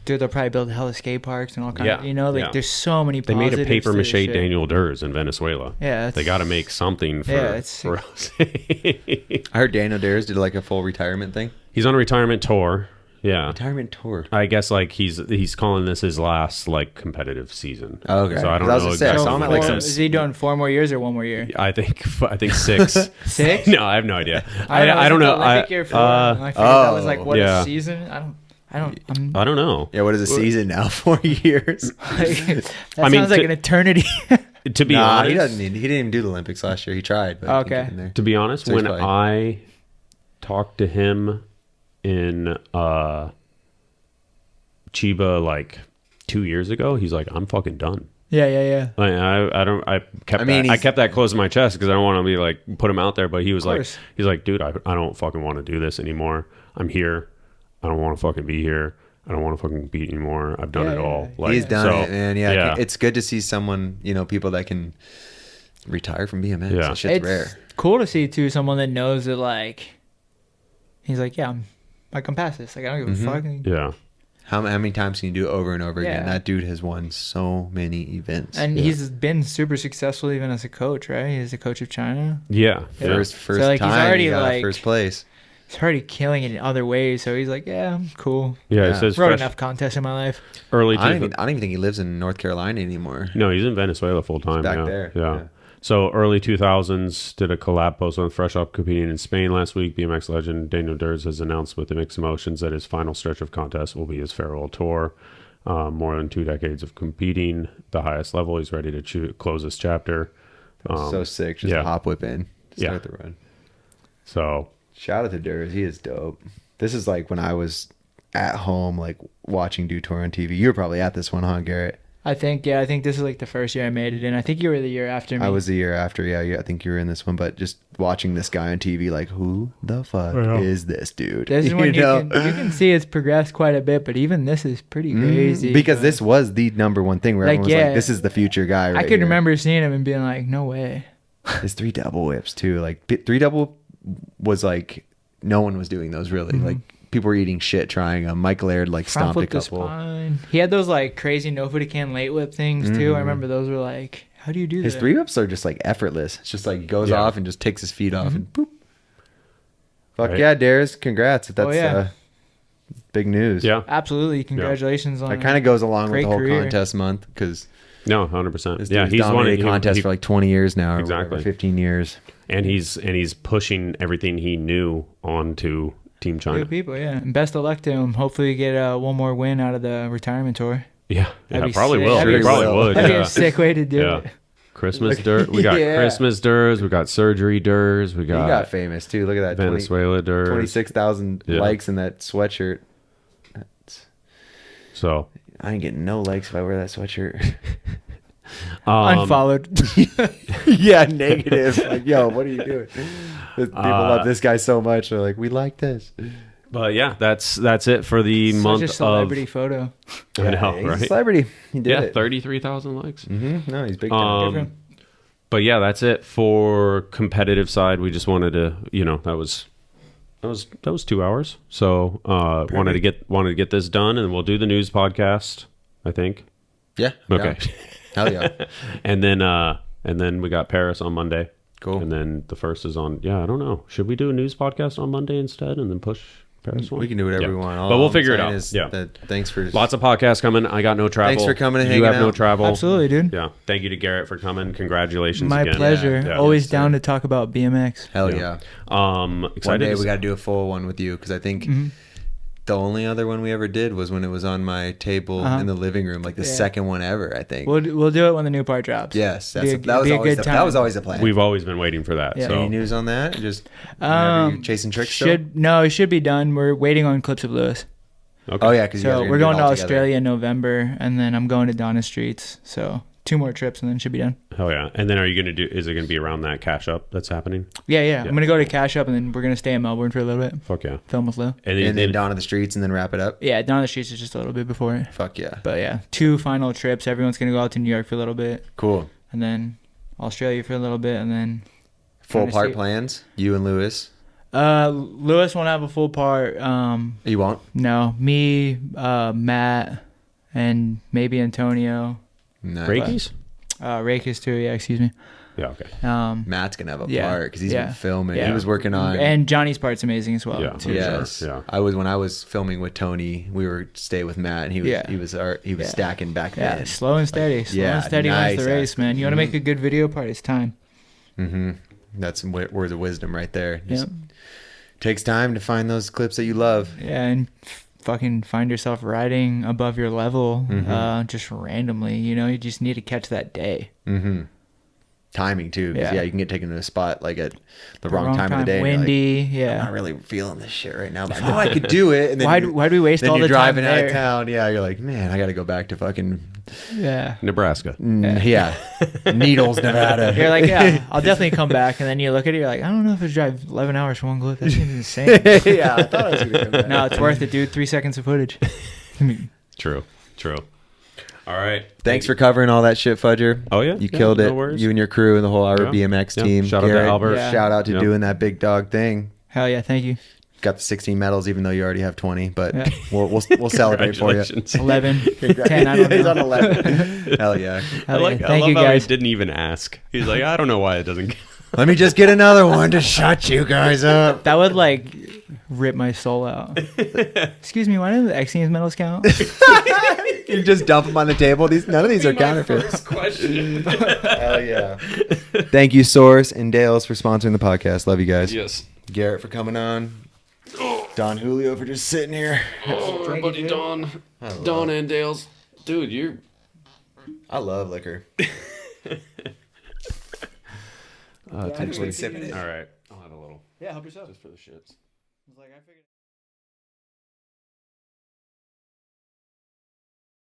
Dude, they'll probably build hella skate parks and all kinds
Yeah,
of, you know, like
yeah.
there's so many
They made a
positives
paper
to
mache
this shit.
Daniel Durs in Venezuela.
Yeah,
They got to make something for,
Yeah, it's-
for Jose.
I heard Daniel Dares did like a full retirement thing.
He's on a retirement tour. Yeah.
Retirement tour.
I guess like he's calling this his last like competitive season.
Oh, okay.
So I don't
'Cause I was
know
gonna say, I
exactly.
saw him at,
what
like,
it
some-
is.
Is he doing 4 more years or 1 more year?
I think 6.
6?
No, I have no idea.
I
I don't know.
Olympic year 4. I figured that was like what
yeah.
a season. I don't. I don't.
I don't know.
Yeah, what is a season now? 4 years.
That
I mean,
sounds like an eternity.
To be
Nah,
honest,
he didn't even do the Olympics last year. He tried, but he didn't get in there.
to be honest,
So he's
when
probably-
I talked to him in Chiba like 2 years ago, he's like, "I'm fucking done."
Yeah.
Like, I kept that close to my chest because I don't want to be like put him out there. But he was like, he's like, dude, I don't fucking want to do this anymore. I'm here. I don't want to fucking be here. I don't want to fucking compete anymore. I've done it all. Like,
he's done it, man. Yeah, it's good to see someone, people that can retire from BMX.
Yeah,
That shit's
It's
rare.
cool to see too someone that knows that like he's like, yeah, I'm past this. Like I don't give a fuck.
Yeah.
How many times can you do it over and over again?
Yeah.
That dude has won so many events.
And he's been super successful even as a coach, right? He's a coach of China.
Yeah.
First
So, like,
time
he's already
he got
like
first place.
He's already killing it in other ways. So he's like, yeah, I'm cool.
Yeah, it says
Rode
fresh,
enough contests in my life.
early.
I don't even think he lives in North Carolina anymore.
No, he's in Venezuela full time.
back
yeah.
there,
Yeah.
yeah.
So early 2000s, did a collab post on Fresh Up competing in Spain last week. BMX legend Daniel Durs has announced with the mixed emotions that his final stretch of contests will be his farewell tour. More than 2 decades of competing, the highest level. He's ready to close this chapter.
So sick. Just hop whip in. Start the run.
So
shout out to Durs. He is dope. This is like when I was at home, like watching Do Tour on TV. You were probably at this one, huh, Garrett?
I think this is like the first year I made it in. I think you were the year after me.
I was the year after. Yeah, I think you were in this one. But just watching this guy on TV, like, who the fuck is this dude?
This is when you can see it's progressed quite a bit, but even this is pretty crazy.
Because this was the number one thing where everyone was like, this is the future guy right
I could remember seeing him and being like, no way.
His 3 double whips, too. Like, 3 double was like, no one was doing those really. Like, people were eating shit trying them. Mike Laird, like,
Front
stomped a
flip the
couple.
spine. He had those, like, crazy no-footy-can late whip things, too. I remember those were like, how do you do
His
that?
3 whips are just, like, effortless. It's just, like, he goes off and just takes his feet off and boop. Fuck yeah, Darius. Congrats. If that's big news.
Yeah.
Absolutely. Congratulations on
that. Kind of goes along with the whole
career.
contest month because...
No, 100%.
Yeah, he's dominated contests for like 20 years now, or
exactly
15 years,
and he's pushing everything he knew onto Team China.
Good people, yeah. And best of luck to him. Hopefully, you get one more win out of the retirement tour.
Yeah, probably
sick.
will.
That'd
He
be
probably would.
That'd be a sick way to do it.
Christmas Durs. We got Christmas Durs. We got surgery Durs. We got.
He got famous too. Look at that.
Venezuela Durs.
26,000 likes in that sweatshirt.
So
I ain't getting no likes if I wear that sweatshirt.
Unfollowed.
Yeah, negative. Like, yo, what are you doing? People love this guy so much. They're like, we like this.
But yeah, that's it for the
Such
month
a celebrity
of.
photo.
I know,
he's
right?
a celebrity. He did it.
33,000 likes.
Mm-hmm. No, he's big time.
But yeah, that's it for competitive side. We just wanted to, that was 2 hours. So wanted to get this done, and we'll do the news podcast, I think.
Yeah.
Okay.
Hell yeah.
and then we got Paris on Monday.
Cool.
And then the first is on. Yeah, I don't know. Should we do a news podcast on Monday instead, and then push Paris one?
We can do whatever we want.
But we'll figure it out.
Thanks for
lots of podcasts coming. I got no travel.
Thanks for coming and
you
hanging
have no
out.
travel.
Absolutely, dude.
Yeah. Thank you to Garrett for coming. Congratulations
My
again.
pleasure.
Yeah.
Always down to talk about BMX.
Hell yeah.
Excited.
One day we got to do a full one with you because I think the only other one we ever did was when it was on my table in the living room, like the second one ever, I think.
We'll do it when the new part drops.
Yes,
That was
always the plan.
We've always been waiting for that.
Yeah.
So.
Any news on that? Just whenever you're chasing tricks still?
No, it should be done. We're waiting on clips of Lewis.
Okay.
Oh yeah, because
we're going to Australia in November, and then I'm going to Donna Streets. So 2 more trips, and then it should be done.
Hell yeah! And then are you going to do? Is it going to be around that cash up that's happening?
Yeah. I'm gonna go to Cash Up, and then we're gonna stay in Melbourne for a little bit.
Fuck yeah!
Film with Lou.
And then Dawn of the Streets, and then wrap it up.
Yeah, Dawn of the Streets is just a little bit before it.
Fuck yeah!
But yeah, 2 final trips. Everyone's gonna go out to New York for a little bit.
Cool.
And then Australia for a little bit, and then
full part plans. You and Lewis.
Lewis won't have a full part.
You won't?
No, me, Matt, and maybe Antonio.
Nice.
Reikis?
Reikis too. Yeah, excuse me.
Yeah, okay.
Matt's gonna have a part because he's been filming.
Yeah.
He was working on,
and Johnny's part's amazing as well.
Yeah,
too.
Yes.
Sure.
Yeah. When I was filming with Tony, we were stay with Matt, and he was stacking back then.
Yeah, slow and steady. Slow and steady wins the race, man. You want to make a good video part? It's time.
Mm-hmm. That's words of wisdom right there.
Yeah.
Takes time to find those clips that you love.
Yeah, and fucking find yourself riding above your level just randomly. You know, you just need to catch that day.
Mm-hmm. Timing too, because
Yeah.
you can get taken to a spot like at the wrong time of the day.
Windy,
and you're like,
yeah.
I'm not really feeling this shit right now, but I know I could do it. And then
Why'd we waste
then
all
you're
the time
driving out
there?
of town. Yeah, you're like, man, I got to go back to fucking
Nebraska.
Needles, Nevada.
You're like, yeah, I'll definitely come back. And then you look at it, you're like, I don't know if it's drive 11 hours for one clip. That seems insane.
Yeah, I thought I was gonna come back.
No, it's worth it, dude. 3 seconds of footage.
True. All right.
Thanks for covering all that shit, Fudger.
Oh, yeah?
You
Yeah,
killed
no
it.
worries.
You and your crew and the whole
Yeah.
ourbmx
Yeah.
team.
Shout out to
Garrett,
Albert.
Yeah.
Shout out to
Yep.
doing that big dog thing.
Hell yeah, thank you.
Got the 16 medals, even though you already have 20. But we'll celebrate for you.
Congratulations.
11, 10, I don't
He's
know.
on 11. Hell yeah.
Hell
I
yeah.
love
Thank you,
how
guys.
he didn't even ask. He's like, I don't know why it doesn't.
Let me just get another one to shut you guys up.
That would like rip my soul out. Excuse me, why do the X Games medals count?
You just dump them on the table. None of these are counterfeit.
First question.
Hell yeah. Thank you, Source and Dales, for sponsoring the podcast. Love you guys.
Yes.
Garrett for coming on. Don Julio for just sitting here.
Oh, our buddy Don and Dales. Dude,
I love liquor.
All
I'm just sipping it.
right. I'll have a little.
Yeah, help yourself.
Just for the shits.